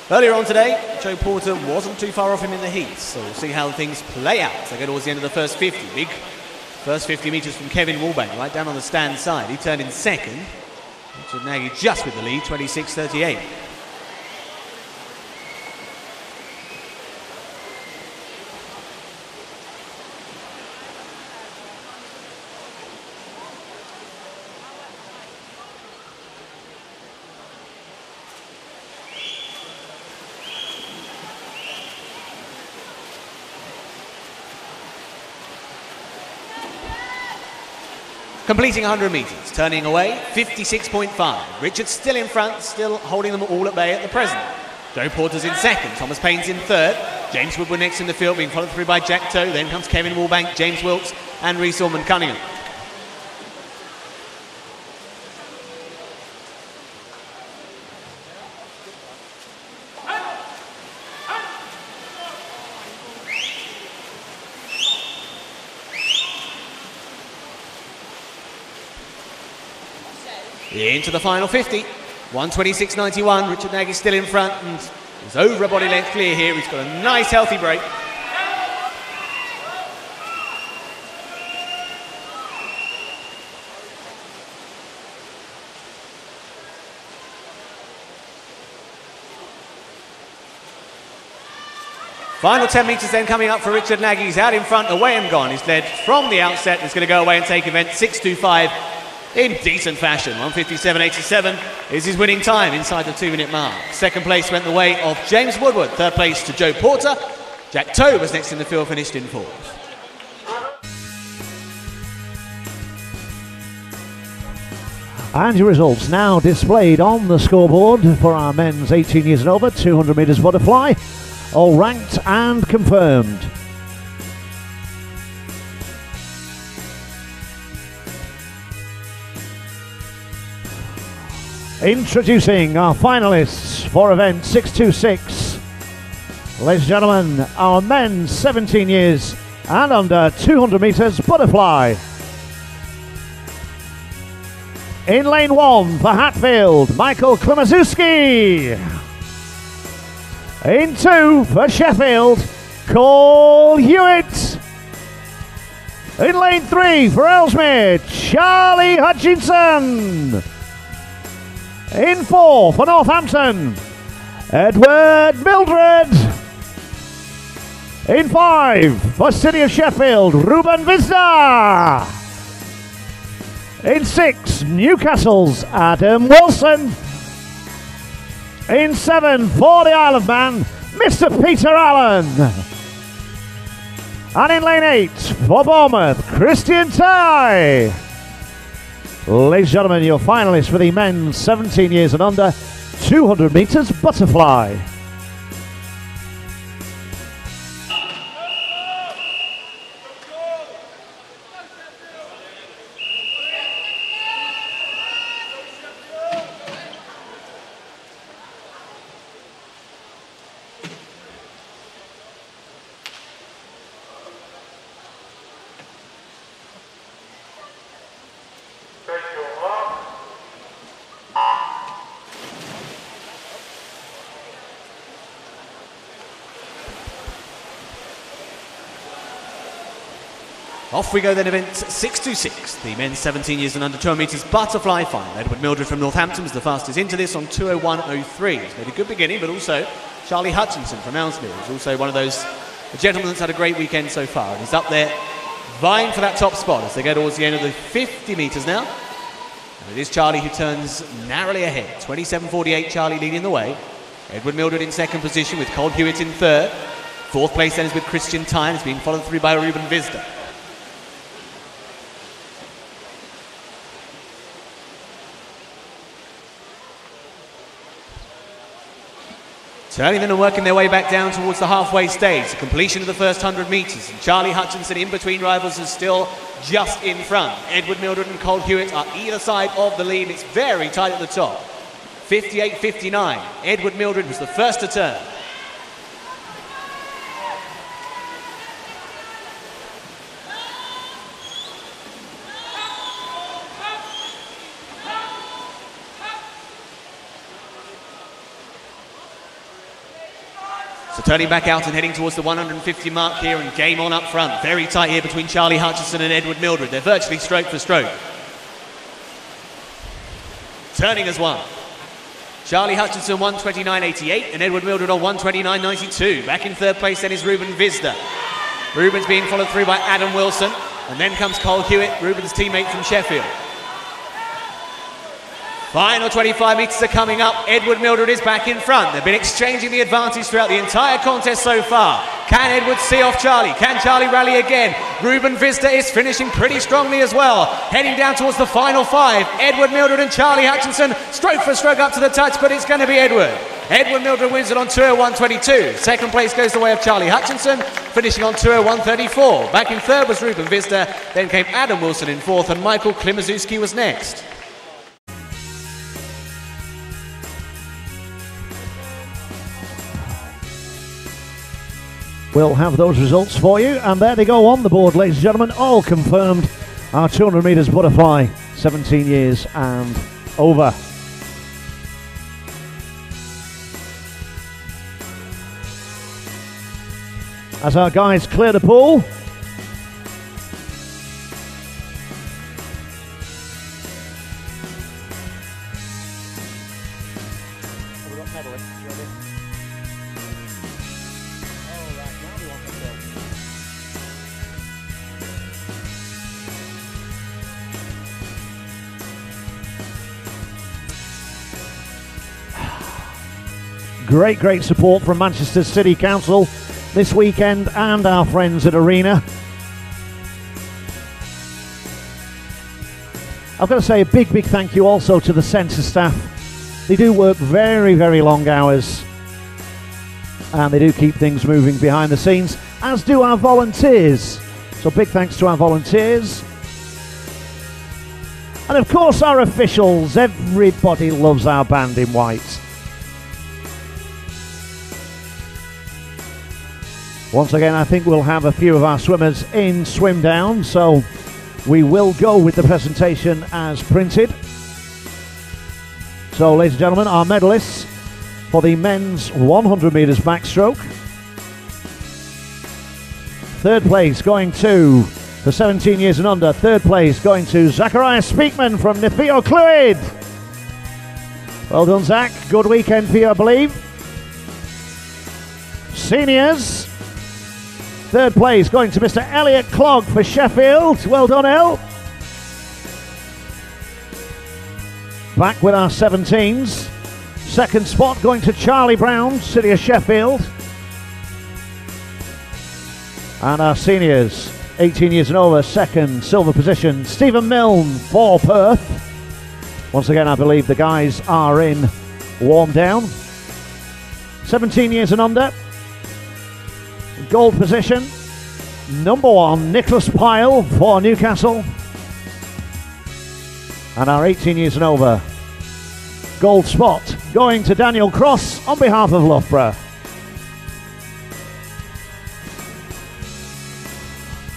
earlier on today. Joe Porter wasn't too far off him in the heat, so we'll see how things play out as they go towards the end of the first 50. Big first 50 metres from Kevin Woolbank, right down on the stand side. He turned in second. Richard Nagy just with the lead, 26.38. Completing 100 metres, turning away, 56.5. Richard still in front, still holding them all at bay at the present. Joe Porter's in second, Thomas Payne's in third. James Woodward next in the field, being followed through by Jack Toe. Then comes Kevin Woolbank, James Wilkes and Rhys Cunningham. Into the final 50, 126.91. Richard Nagy still in front and is over a body length clear here. He's got a nice healthy break. Final 10 metres then coming up for Richard Nagy. He's out in front, away and gone. He's led from the outset. He's going to go away and take Evette 6.25. In decent fashion. 157.87 is his winning time inside the 2-minute mark. Second place went the way of James Woodward. Third place to Joe Porter. Jack Toe was next in the field, finished in fourth. And your results now displayed on the scoreboard for our men's 18 years and over 200 metres butterfly. All ranked and confirmed. Introducing our finalists for event 626. Ladies and gentlemen, our men's 17 years and under 200 metres butterfly. In lane 1 for Hatfield, Michael Klimaszewski. In 2 for Sheffield, Cole Hewitt. In lane 3 for Ellesmere, Charlie Hutchinson. In 4 for Northampton, Edward Mildred. In 5 for City of Sheffield, Ruben Vista. In 6, Newcastle's Adam Wilson. In 7 for the Isle of Man, Mr. Peter Allen. And in lane 8 for Bournemouth, Christian Ty. Ladies and gentlemen, your finalists for the men's 17 years and under 200 metres butterfly. Off we go then, event 626, the men's 17 years and under 200 metres butterfly final. Edward Mildred from Northampton was the fastest into this on 2:01.03. He's made a good beginning, but also Charlie Hutchinson from Ellesmere is also one of those gentlemen that's had a great weekend so far, and he's up there vying for that top spot as they go towards the end of the 50 metres now. And it is Charlie who turns narrowly ahead. 27.48, Charlie leading the way. Edward Mildred in second position with Cole Hewitt in third. Fourth place then is with Christian Tyne. It's being followed through by Ruben Vista. Turning then and working their way back down towards the halfway stage, the completion of the first 100 metres. And Charlie Hutchinson in between rivals is still just in front. Edward Mildred and Cole Hewitt are either side of the lead. It's very tight at the top. 58.59. Edward Mildred was the first to turn. So turning back out and heading towards the 150 mark here, and game on up front. Very tight here between Charlie Hutchinson and Edward Mildred. They're virtually stroke for stroke. Turning as one. Charlie Hutchinson 129.88 and Edward Mildred on 129.92. Back in third place then is Ruben Visda. Ruben's being followed through by Adam Wilson, and then comes Cole Hewitt, Ruben's teammate from Sheffield. Final 25 metres are coming up. Edward Mildred is back in front. They've been exchanging the advantage throughout the entire contest so far. Can Edward see off Charlie? Can Charlie rally again? Ruben Visda is finishing pretty strongly as well. Heading down towards the final five. Edward Mildred and Charlie Hutchinson, stroke for stroke up to the touch, but it's going to be Edward. Edward Mildred wins it on 2:01.22. Second place goes the way of Charlie Hutchinson, finishing on 2:01.34. Back in third was Ruben Visda, then came Adam Wilson in fourth, and Michael Klimaszewski was next. We'll have those results for you, and there they go on the board, ladies and gentlemen, all confirmed. Our 200 metres butterfly, 17 years and over. As our guys clear the pool, great support from Manchester City Council this weekend and our friends at Arena. I've got to say a big thank you also to the centre staff. They do work very long hours, and they do keep things moving behind the scenes, as do our volunteers. So big thanks to our volunteers. And of course our officials. Everybody loves our band in white. Once again, I think we'll have a few of our swimmers in swim down, so we will go with the presentation as printed. So, ladies and gentlemen, our medalists for the men's 100 metres backstroke. Third place going to, for 17 years and under, third place going to Zachariah Speakman from Nefeo Clwyd. Well done, Zach. Good weekend for you, I believe. Seniors. Third place going to Mr. Elliot Clogg for Sheffield. Well done, El. Back with our 17s. Second spot going to Charlie Brown, City of Sheffield. And our seniors, 18 years and over, second silver position, Stephen Milne for Perth. Once again, I believe the guys are in warm down. 17 years and under. Gold position, number one, Nicholas Pyle for Newcastle. And our 18 years and over, gold spot going to Daniel Cross on behalf of Loughborough.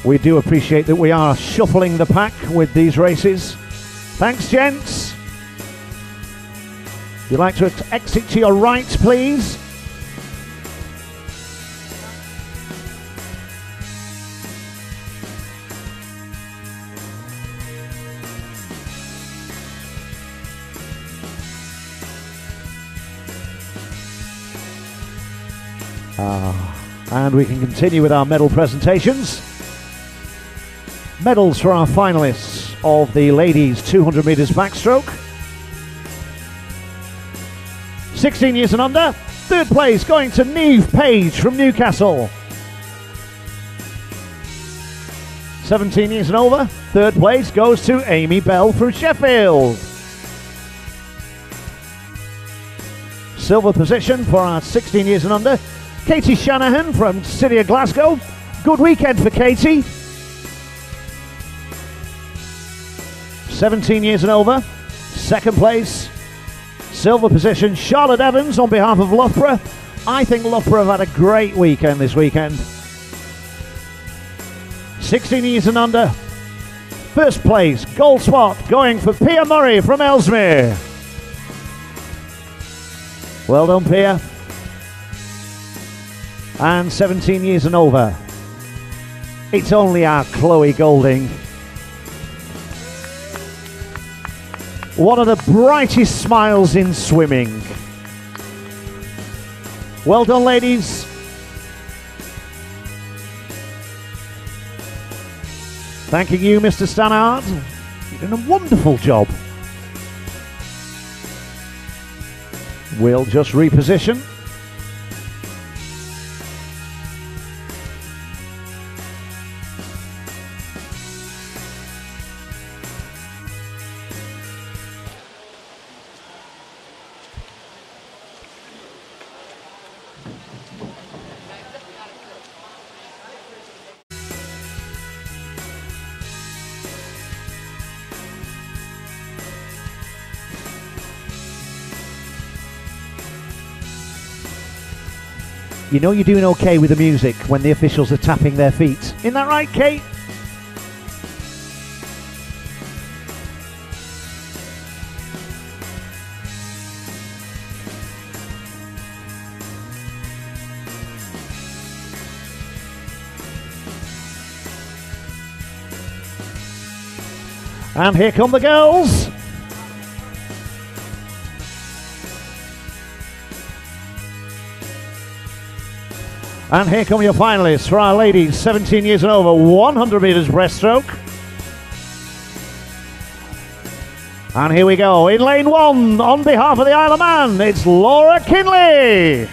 We do appreciate that we are shuffling the pack with these races. Thanks, gents. If you'd like to exit to your right, please. And we can continue with our medal presentations. Medals for our finalists of the ladies 200 metres backstroke. 16 years and under, third place going to Neve Page from Newcastle. 17 years and over, third place goes to Amy Belle from Sheffield. Silver position for our 16 years and under, Katie Shanahan from City of Glasgow. Good weekend for Katie. 17 years and over. Second place. Silver position, Charlotte Evans on behalf of Loughborough. I think Loughborough have had a great weekend this weekend. 16 years and under. First place, gold spot going for Pia Murray from Ellesmere. Well done, Pia. and 17 years and over. It's only our Chloe Goulding. One of the brightest smiles in swimming. Well done, ladies. Thanking you, Mr. Stannard. You've done a wonderful job. We'll just reposition. You know you're doing okay with the music when the officials are tapping their feet. Isn't that right, Kate? And here come the girls. And here come your finalists for our ladies, 17 years and over, 100 meters breaststroke. And here we go, in lane 1, on behalf of the Isle of Man, it's Laura Kinley.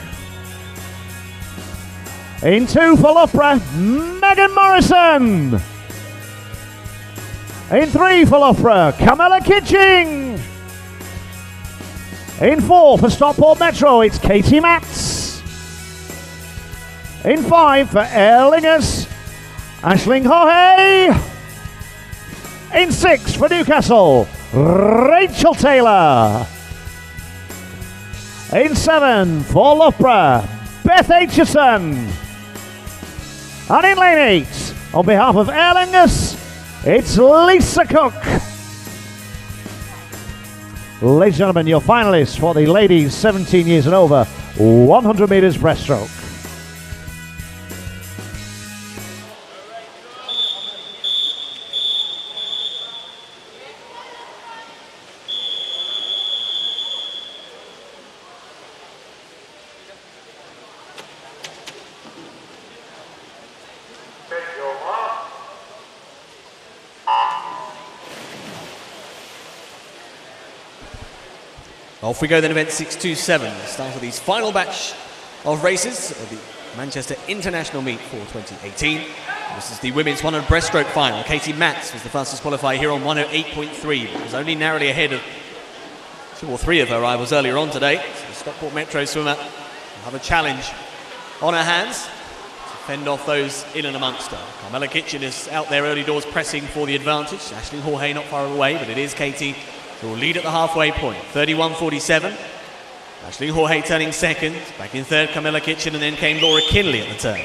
In 2 for Loughborough, Megan Morrison. In 3 for Loughborough, Camilla Kitching. In 4 for Stockport Metro, it's Katie Matz. In 5 for Aer Lingus, Aisling Hohe. In 6 for Newcastle, Rachel Taylor. In 7 for Loughborough, Beth Aitchison. And in lane 8, on behalf of Aer Lingus, it's Lisa Cook. Ladies and gentlemen, your finalists for the ladies 17 years and over, 100 meters breaststroke. Off we go then, event 627. Start with these final batch of races of the Manchester International Meet for 2018. This is the women's 100 breaststroke final. Katie Matz was the fastest qualifier here on 108.3, but was only narrowly ahead of 2 or 3 of her rivals earlier on today. So the Stockport Metro swimmer will have a challenge on her hands to fend off those in and amongst her. Carmela Kitchen is out there early doors pressing for the advantage. Aisling Hohe not far away, but it is Katie who will lead at the halfway point, 31.47. Aisling Hohe turning second. Back in third, Camilla Kitchen, and then came Laura Kinley at the turn.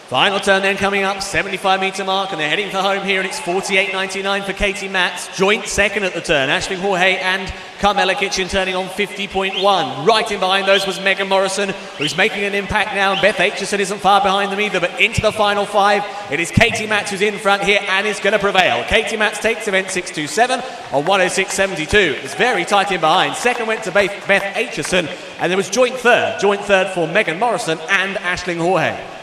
Final turn then coming up, 75-metre mark, and they're heading for home here, and it's 48.99 for Katie Matz. Joint second at the turn, Aisling Hohe and Carmela Kitchen turning on 50.1. Right in behind those was Megan Morrison, who's making an impact now, and Beth Aitchison isn't far behind them either, but into the final 5, it is Katie Matz who's in front here and is going to prevail. Katie Matz takes event 627 on 106.72. It's very tight in behind. Second went to Beth Aitchison, and there was joint third for Megan Morrison and Aisling Hohe.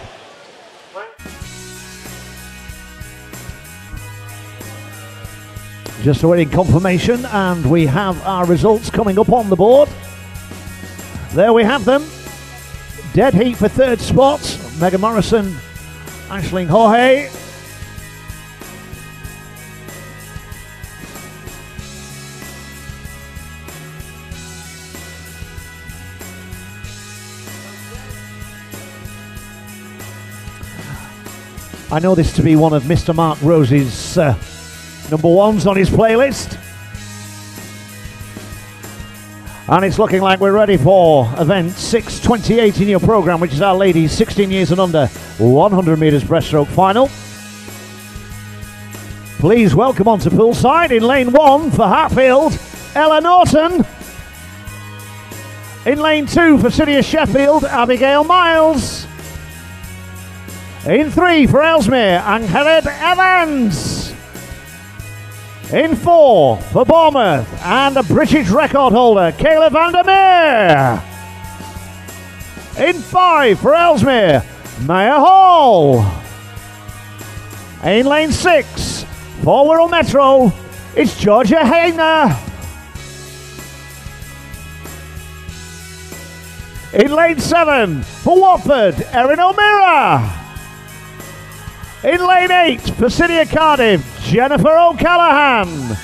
Just awaiting confirmation, and we have our results coming up on the board. There we have them. Dead heat for third spot, Megan Morrison, Aisling Hohe. I know this to be one of Mr. Mark Rose's number ones on his playlist. And it's looking like we're ready for event 628 in your program, which is our ladies 16 years and under 100 meters breaststroke final. Please welcome onto poolside in lane 1 for Hatfield, Ella Norton. In lane 2 for City of Sheffield, Abigail Miles. In 3 for Ellesmere, Angharad Evans. In 4 for Bournemouth, and the British record holder, Kayla Vandermeer. In 5 for Ellesmere, Maya Hall. In lane 6 for Wirral Metro, it's Georgia Hayner. In lane 7 for Watford, Erin O'Meara. In lane 8 for City of Cardiff, Jennifer O'Callaghan.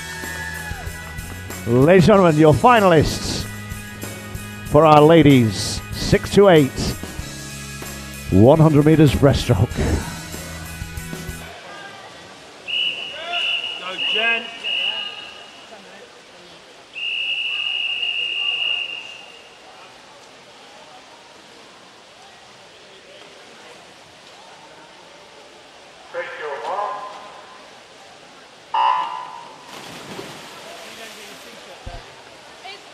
Ladies and gentlemen, your finalists for our ladies 6 to 8 100 meters breaststroke. Go, Jen. Take your mark.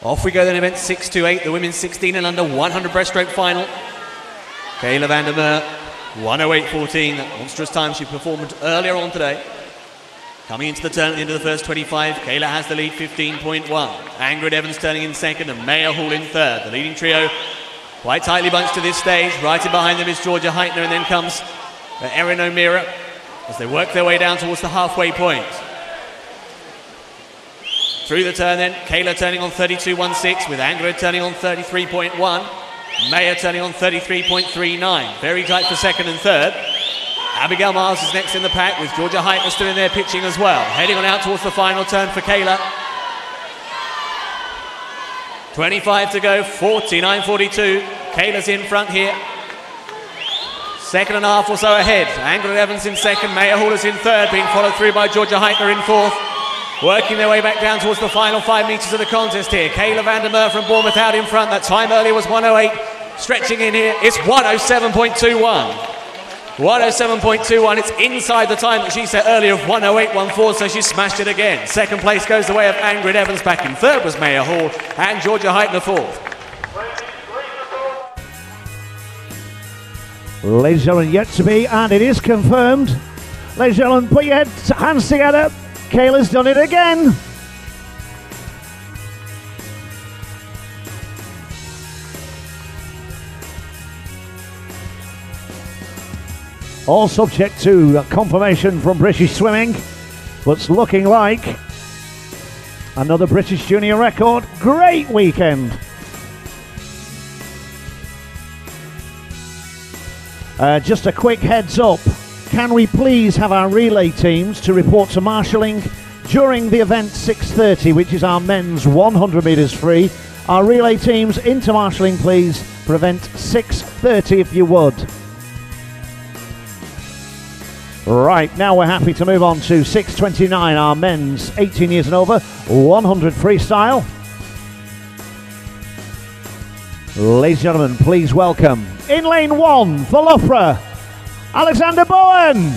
Off we go then, event 6 to 8, the women's 16 and under 100 breaststroke final. Kayla Vandermeer, 1:08.14, that monstrous time she performed earlier on today. Coming into the turn at the end of the first 25, Kayla has the lead, 15.1. Angrid Evans turning in second and Maya Hall in third. The leading trio quite tightly bunched to this stage. Right in behind them is Georgia Heitner, and then comes Erin O'Meara as they work their way down towards the halfway point. Through the turn then, Kayla turning on 32.16 with Angrid turning on 33.1. Maya turning on 33.39. Very tight for second and third. Abigail Miles is next in the pack with Georgia Heitner still in there pitching as well. Heading on out towards the final turn for Kayla. 25 to go, 49.42. Kayla's in front here. Second and a half or so ahead. Angrid Evans in second, Maya Hall is in third, being followed through by Georgia Heitner in fourth. Working their way back down towards the final 5 metres of the contest here. Kayla Vandermeer from Bournemouth out in front. That time earlier was 1:08. Stretching in here, it's 1:07.21. 1:07.21, it's inside the time that she set earlier of 1:08.14, so she smashed it again. Second place goes the way of Angrid Evans. Back in third was Maya Hall and Georgia Heitner fourth. Ladies and gentlemen, yet to be, and it is confirmed. Ladies and gentlemen, put your hands together. Kayla's done it again. All subject to confirmation from British Swimming, but it's looking like another British junior record. Great weekend. Just a quick heads up. Can we please have our relay teams to report to marshalling during the event 6:30, which is our men's 100 metres free. Our relay teams into marshalling, please, for event 6:30 if you would. Right, now we're happy to move on to 6:29, our men's 18 years and over, 100 freestyle. Ladies and gentlemen, please welcome, in lane 1 for Loughborough, Alexander Bowen.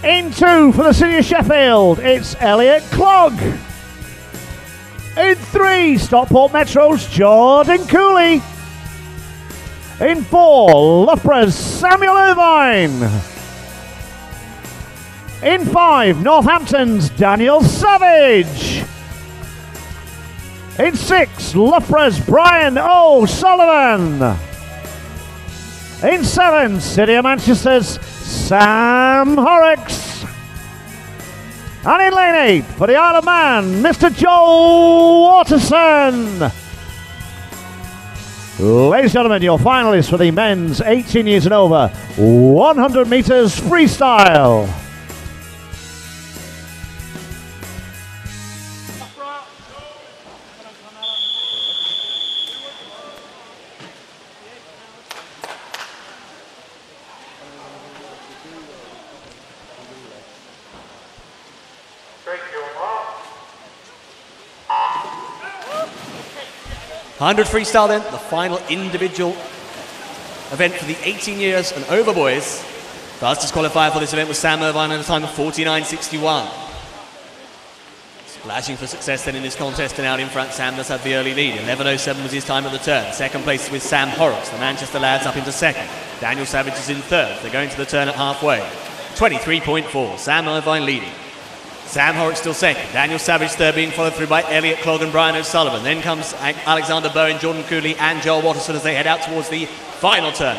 In 2 for the City of Sheffield, it's Elliot Clogg. In 3, Stockport Metro's Jordan Cooley. In 4, Loughborough's Samuel Irvine. In 5, Northampton's Daniel Savage. In 6, Loughborough's Brian O'Sullivan. In 7, City of Manchester's Sam Horrocks. And in lane 8, for the Isle of Man, Mr. Joel Waterson. Ladies and gentlemen, your finalists for the men's 18 years and over, 100 metres freestyle. Take your mark. 100 freestyle then, the final individual event for the 18 years and over boys. Fastest qualifier for this event was Sam Irvine at a time of 49.61. Flashing for success then in this contest, and out in front, Sam does have the early lead. 11.07 was his time at the turn. Second place with Sam Horrocks, the Manchester lads, up into second. Daniel Savage is in third. They're going to the turn at halfway. 23.4, Sam Irvine leading. Sam Horrocks still second. Daniel Savage third, being followed through by Elliot Clogg and Brian O'Sullivan. Then comes Alexander Bowen, Jong-Kul and Joel Watterson as they head out towards the final turn.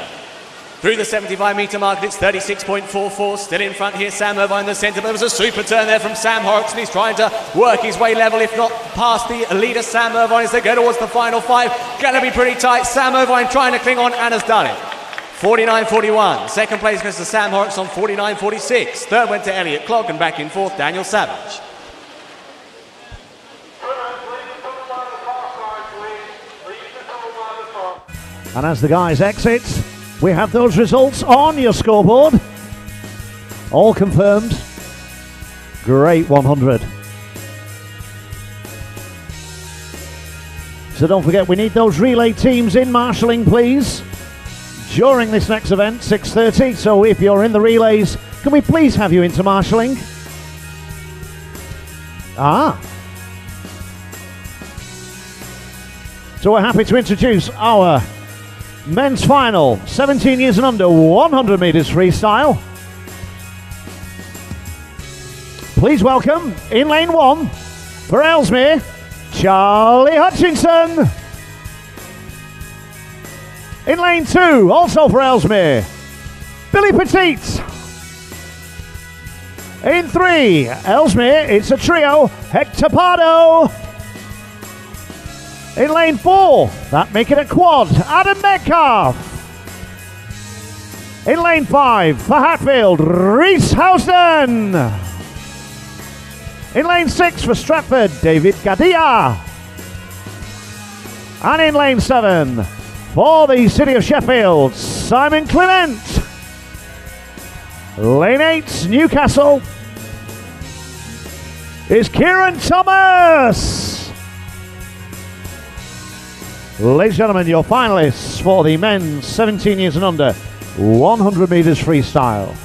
Through the 75-metre mark, it's 36.44. Still in front here, Sam Irvine in the centre. But there was a super turn there from Sam Horrocks, and he's trying to work his way level, if not past the leader, Sam Irvine, as they go towards the final five. Gonna be pretty tight. Sam Irvine trying to cling on, and has done it. 49.41. Second place goes to Sam Horrocks on 49.46. Third went to Elliot Clogg, and back in fourth, Daniel Savage. And as the guys exit, we have those results on your scoreboard. All confirmed. Great 100. So don't forget, we need those relay teams in marshalling, please, during this next event, 6:30. So if you're in the relays, can we please have you into marshalling? So we're happy to introduce our men's final, 17 years and under, 100 metres freestyle. Please welcome, in lane 1, for Ellesmere, Charlie Hutchinson. In lane 2, also for Ellesmere, Billy Petit. In 3, Ellesmere, it's a trio, Hector Pardo. In lane 4, that make it a quad, Adam Metcalf. In lane 5, for Hatfield, Reese Houston. In lane 6, for Stratford, David Gadia. And in lane 7, for the City of Sheffield, Simon Clement. Lane 8, Newcastle, is Kieran Thomas. Ladies and gentlemen, your finalists for the men's 17 years and under 100 metres freestyle.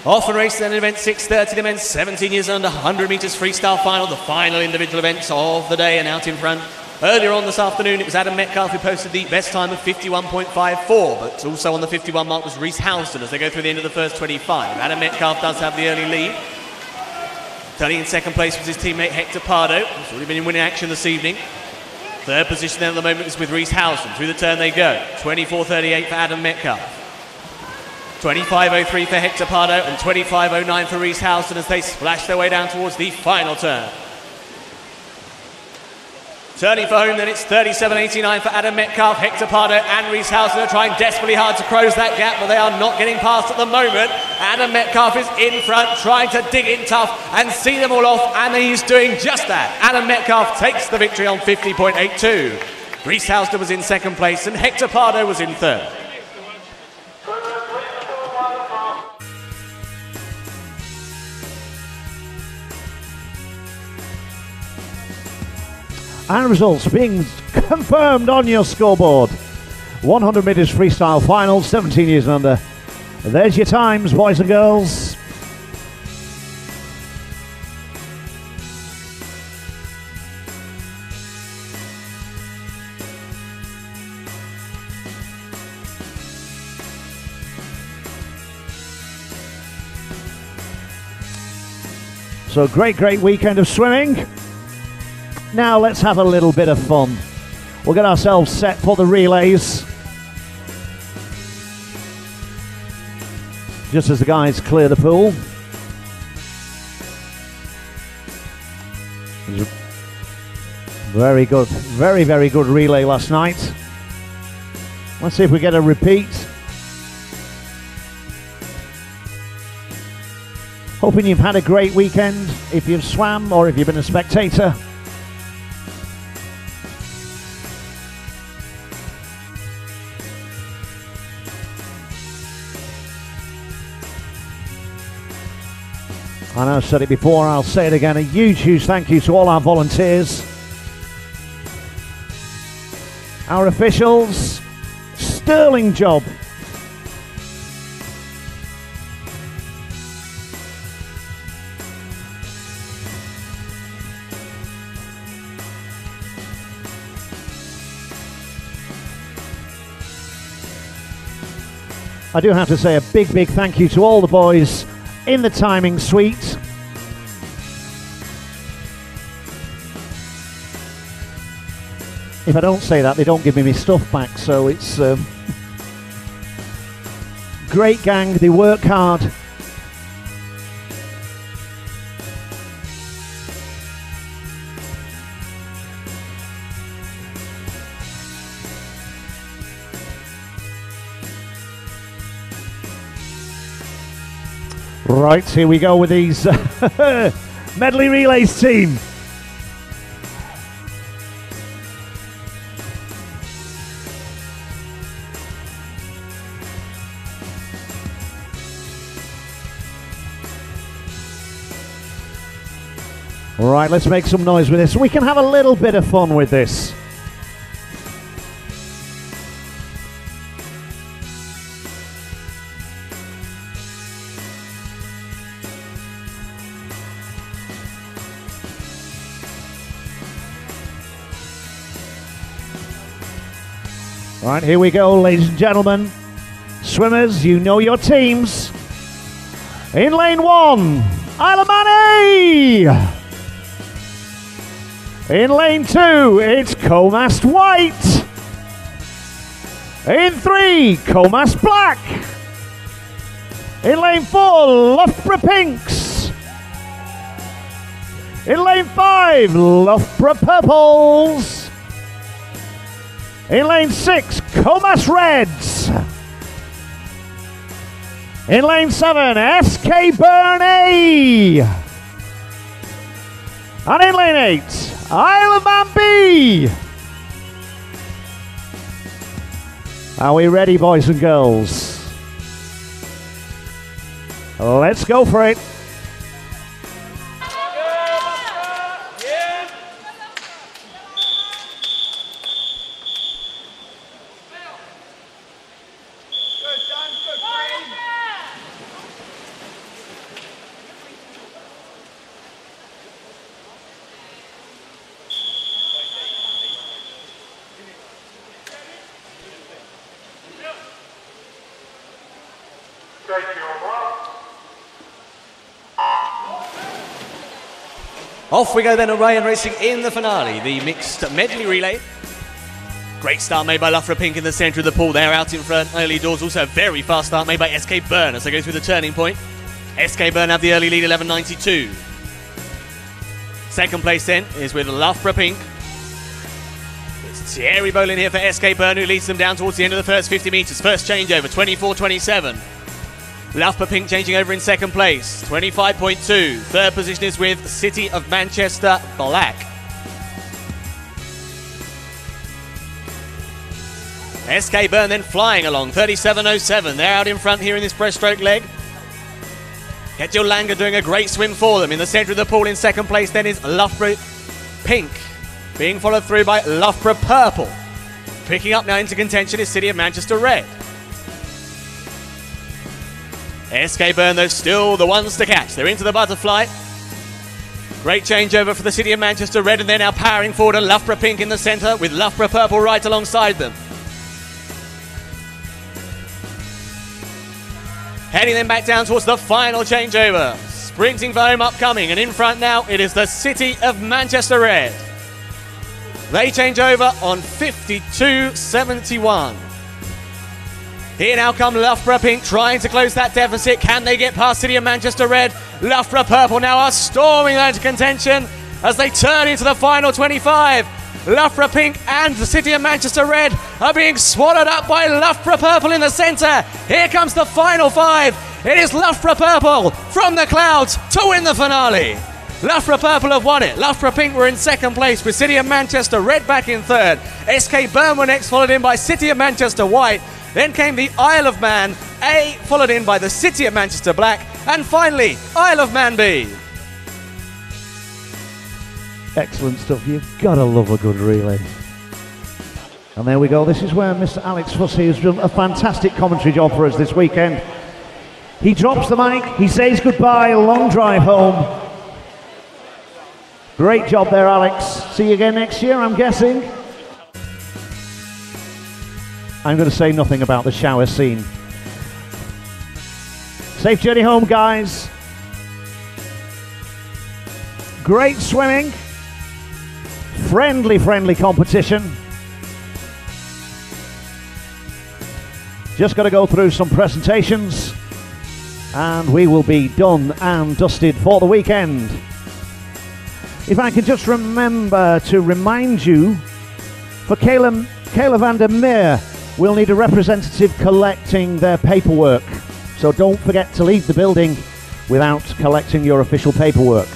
Off and racing then in event 6:30, the men's 17 years under 100 metres freestyle final, the final individual events of the day, and out in front. Earlier on this afternoon, it was Adam Metcalf who posted the best time of 51.54, but also on the 51 mark was Reese Houston as they go through the end of the first 25. Adam Metcalf does have the early lead. Turning in second place was his teammate Hector Pardo, who's already been in winning action this evening. Third position then at the moment is with Reese Houston. Through the turn they go. 24.38 for Adam Metcalf. 25.03 for Hector Pardo and 25.09 for Reese Houston as they splash their way down towards the final turn. Turning for home then, it's 37.89 for Adam Metcalf. Hector Pardo and Reese Houston are trying desperately hard to close that gap, but they are not getting past at the moment. Adam Metcalf is in front, trying to dig in tough and see them all off, and he's doing just that. Adam Metcalf takes the victory on 50.82. Reese Houston was in second place and Hector Pardo was in third. And results being confirmed on your scoreboard. 100 metres freestyle final, 17 years and under. There's your times, boys and girls. So great weekend of swimming. Now let's have a little bit of fun. We'll get ourselves set for the relays. Just as the guys clear the pool. Very good, very good relay last night. Let's see if we get a repeat. Hoping you've had a great weekend if you've swam or if you've been a spectator. I know I've said it before, I'll say it again. A huge, huge thank you to all our volunteers, our officials. Sterling job. I do have to say a big, big thank you to all the boys in the timing suite. If I don't say that, they don't give me my stuff back, so it's great gang, they work hard. Right, here we go with these medley relays team. All right, let's make some noise with this. We can have a little bit of fun with this. All right, here we go, ladies and gentlemen. Swimmers, you know your teams. In lane 1, Elise'mcweeny. In lane 2, it's Comast White. In 3, Comast Black. In lane 4, Loughborough Pinks. In lane 5, Loughborough Purples. In lane 6, Comast Reds. In lane 7, SK Burney. And in lane 8, Isle of Man B. Are we ready, boys and girls? Let's go for it. Off we go then, Ryan racing in the finale, the mixed medley relay. Great start made by Loughborough Pink in the centre of the pool there, out in front. Early doors, also a very fast start made by SK Burn as they go through the turning point. SK Burn have the early lead, 11.92. Second place then is with Loughborough Pink. It's Thierry Bolin here for SK Burn, who leads them down towards the end of the first 50 metres. First changeover, 24.27. Loughborough Pink changing over in second place, 25.2. Third position is with City of Manchester Black. SK Burn then flying along, 37.07. They're out in front here in this breaststroke leg. Ketjil Langer doing a great swim for them. In the centre of the pool in second place then is Loughborough Pink, being followed through by Loughborough Purple. Picking up now into contention is City of Manchester Red. SK Burn, though, still the ones to catch. They're into the butterfly. Great changeover for the City of Manchester Red, and they're now powering forward, and Loughborough Pink in the centre with Loughborough Purple right alongside them. Heading then back down towards the final changeover. Sprinting for home upcoming, and in front now it is the City of Manchester Red. They change over on 52.71. Here now come Loughborough Pink trying to close that deficit. Can they get past City of Manchester Red? Loughborough Purple now are storming into contention as they turn into the final 25. Loughborough Pink and the City of Manchester Red are being swallowed up by Loughborough Purple in the centre. Here comes the final 5. It is Loughborough Purple from the clouds to win the finale. Loughborough Purple have won it. Loughborough Pink were in second place with City of Manchester Red back in third. SK Burn were next, followed in by City of Manchester White. Then came the Isle of Man A, followed in by the City of Manchester Black, and finally Isle of Man B. Excellent stuff. You've got to love a good relay. And there we go. This is where Mr. Alex Fussy has done a fantastic commentary job for us this weekend. He drops the mic, he says goodbye, long drive home. Great job there, Alex. See you again next year, I'm guessing. I'm going to say nothing about the shower scene. Safe journey home, guys. Great swimming. Friendly competition. Just got to go through some presentations and we will be done and dusted for the weekend. If I can just remember to remind you, for Kayla Vandermeer, we'll need a representative collecting their paperwork. So don't forget to leave the building without collecting your official paperwork.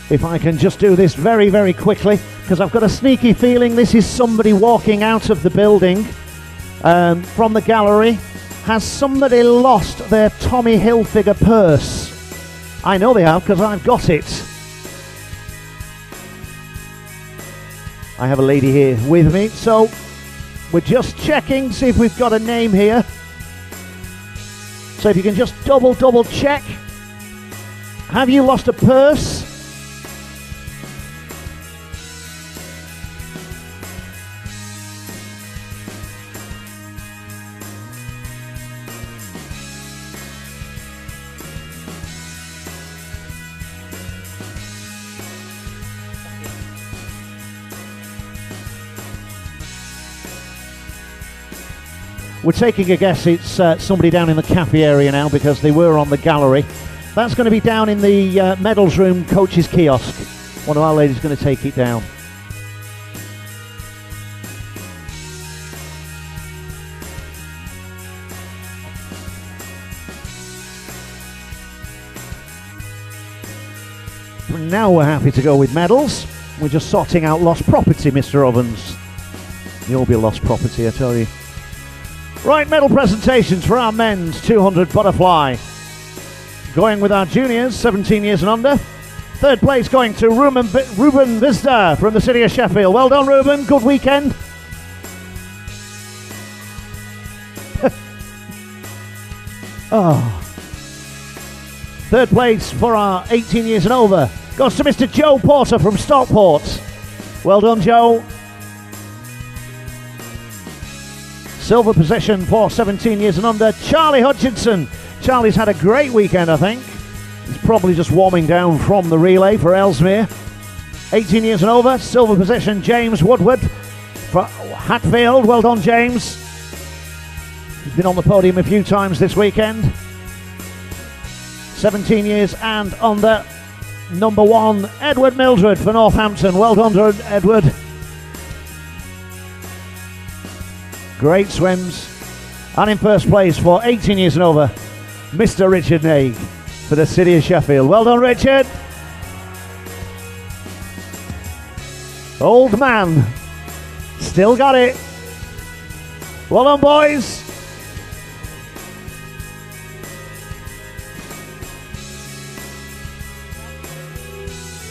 If I can just do this very quickly, because I've got a sneaky feeling this is somebody walking out of the building from the gallery. Has somebody lost their Tommy Hilfiger purse? I know they have, because I've got it. I have a lady here with me, so we're just checking, see if we've got a name here. So if you can just double check. Have you lost a purse? We're taking a guess it's somebody down in the cafe area now because they were on the gallery. That's going to be down in the medals room, coach's kiosk. One of our ladies is going to take it down. Now we're happy to go with medals. We're just sorting out lost property, Mr. Ovens. You'll be lost property, I tell you. Right, medal presentations for our men's 200 butterfly. Going with our juniors, 17 years and under. Third place going to Ruben Vista from the city of Sheffield. Well done, Ruben. Good weekend. Third place for our 18 years and over goes to Mr. Joe Porter from Stockport. Well done, Joe. Silver position for 17 years and under, Charlie Hutchinson. Charlie's had a great weekend, I think. He's probably just warming down from the relay for Ellesmere. 18 years and over, silver position, James Woodward for Hatfield. Well done, James. He's been on the podium a few times this weekend. 17 years and under, number one, Edward Mildred for Northampton. Well done, Edward. Great swims. And in first place for 18 years and over, Mr. Richard Naig for the city of Sheffield. Well done, Richard. Old man. Still got it. Well done, boys.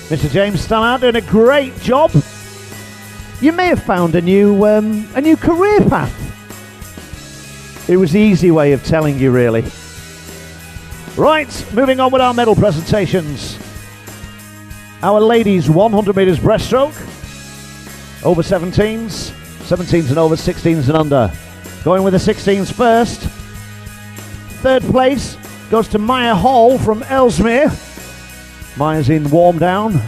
Mr. James Stannard doing a great job. You may have found a new career path. It was the easy way of telling you, really. Right, moving on with our medal presentations. Our ladies 100 metres breaststroke, over 17s, 17s and over, 16s and under. Going with the 16s first. Third place goes to Maya Hall from Ellesmere. Maya's in warm down.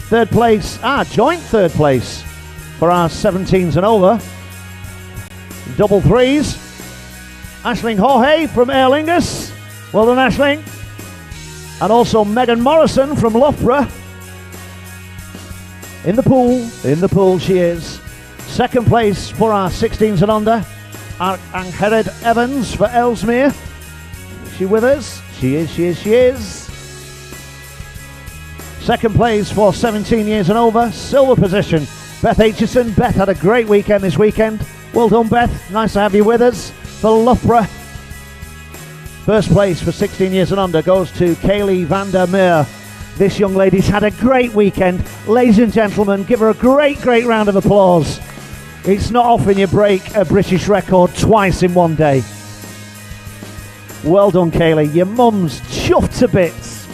Third place, joint third place for our 17s and over. Double threes. Aisling Jorge from Aer Lingus. Well done, Aisling. And also Megan Morrison from Loughborough. In the pool she is. Second place for our 16s and under. Angharad Evans for Ellesmere. Is she with us? She is. Second place for 17 years and over. Silver position, Beth Aitchison. Beth had a great weekend this weekend. Well done, Beth. Nice to have you with us for Loughborough. First place for 16 years and under goes to Kayla Vandermeer. This young lady's had a great weekend. Ladies and gentlemen, give her a great round of applause. It's not often you break a British record twice in one day. Well done, Kayla. Your mum's chuffed to bits.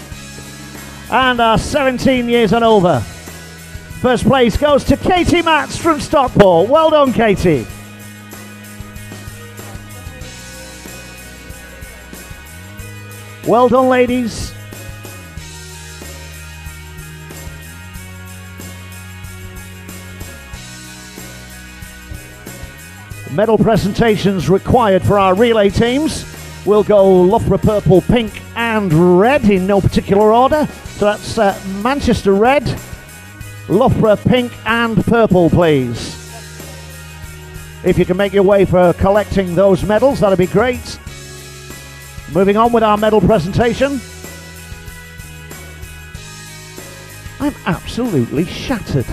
And our 17 years and over. First place goes to Katie Matz from Stockport. Well done, Katie. Well done, ladies. Medal presentations required for our relay teams. We'll go Loughborough purple, pink and red in no particular order. So that's Manchester red, Loughborough pink and purple, please. If you can make your way for collecting those medals, that'd be great. Moving on with our medal presentation. I'm absolutely shattered.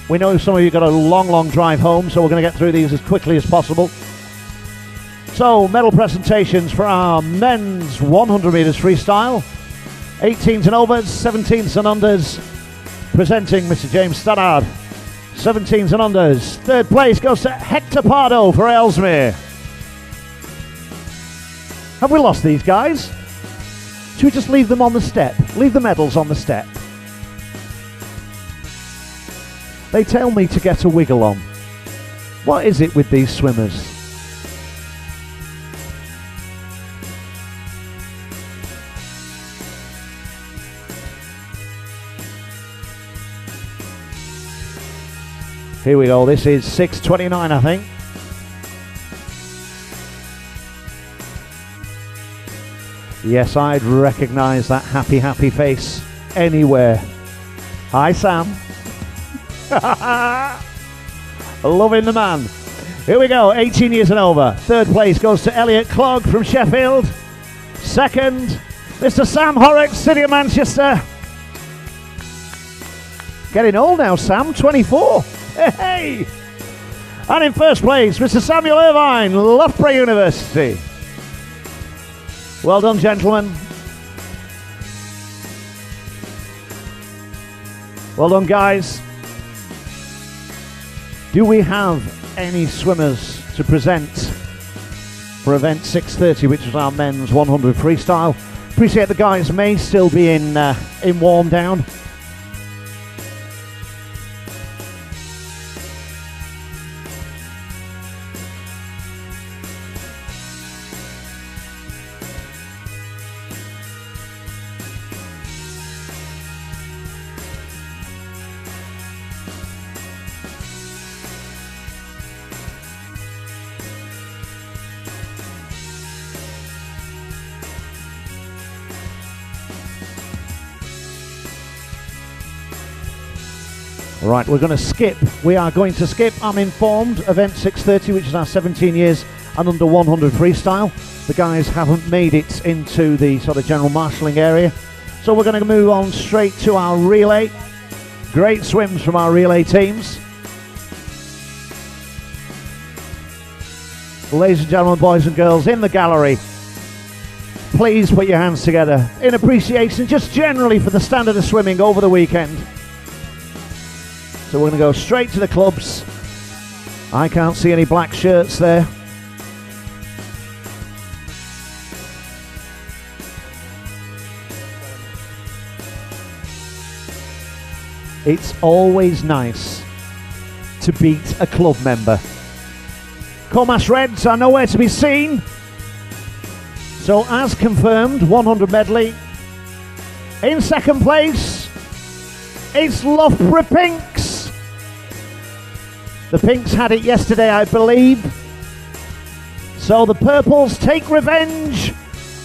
We know some of you got a long drive home, so we're going to get through these as quickly as possible. So, medal presentations for our men's 100 metres freestyle. 18s and overs, 17s and unders. Presenting Mr. James Stannard. 17s and unders. Third place goes to Hector Pardo for Ellesmere. Have we lost these guys? Should we just leave them on the step? Leave the medals on the step. They tell me to get a wiggle on. What is it with these swimmers? Here we go, this is 6:29, I think. Yes, I'd recognise that happy face anywhere. Hi, Sam. Loving the man. Here we go, 18 years and over. Third place goes to Elliot Clogg from Sheffield. Second, Mr. Sam Horrocks, City of Manchester. Getting old now, Sam, 24. Hey! And in first place, Mr. Samuel Irvine, Loughborough University. Well done, gentlemen. Well done, guys. Do we have any swimmers to present for event 6:30, which is our men's 100 freestyle? Appreciate the guys may still be in warm down. Right, we're going to skip. We are going to skip, I'm informed, event 6:30, which is our 17 years and under 100 freestyle. The guys haven't made it into the sort of general marshalling area. So we're going to move on straight to our relay. Great swims from our relay teams. Ladies and gentlemen, boys and girls in the gallery, please put your hands together in appreciation just generally for the standard of swimming over the weekend. So we're going to go straight to the clubs. I can't see any black shirts there. It's always nice to beat a club member. Comas Reds are nowhere to be seen. So as confirmed, 100 medley. In second place, it's Loughborough Pinks. The Pinks had it yesterday, I believe. So the Purples take revenge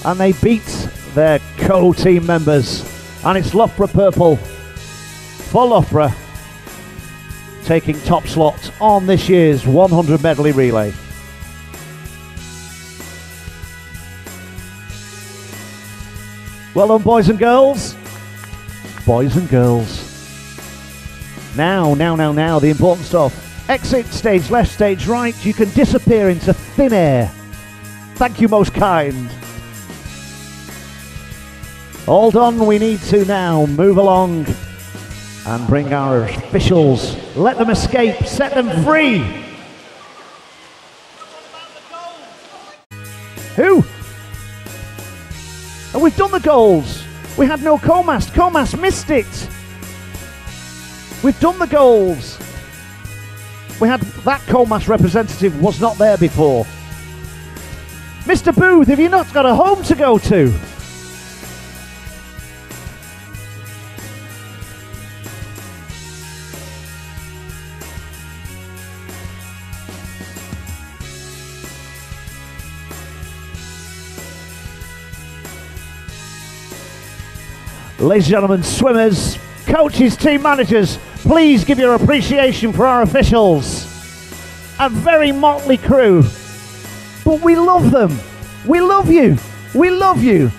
and they beat their co-team members. And it's Loughborough Purple for Loughborough taking top slot on this year's 100 medley relay. Well done, boys and girls. Boys and girls. Now, the important stuff. Exit stage left, stage right. You can disappear into thin air. Thank you, most kind. All done. We need to now move along and bring our officials. Let them escape. Set them free. Who? And we've done the goals. We had no Comas. Comas missed it. We've done the goals. We had that Comas representative was not there before. Mr. Booth, have you not got a home to go to? Ladies and gentlemen, swimmers, coaches, team managers, please give your appreciation for our officials. A very motley crew, but we love them. We love you. We love you.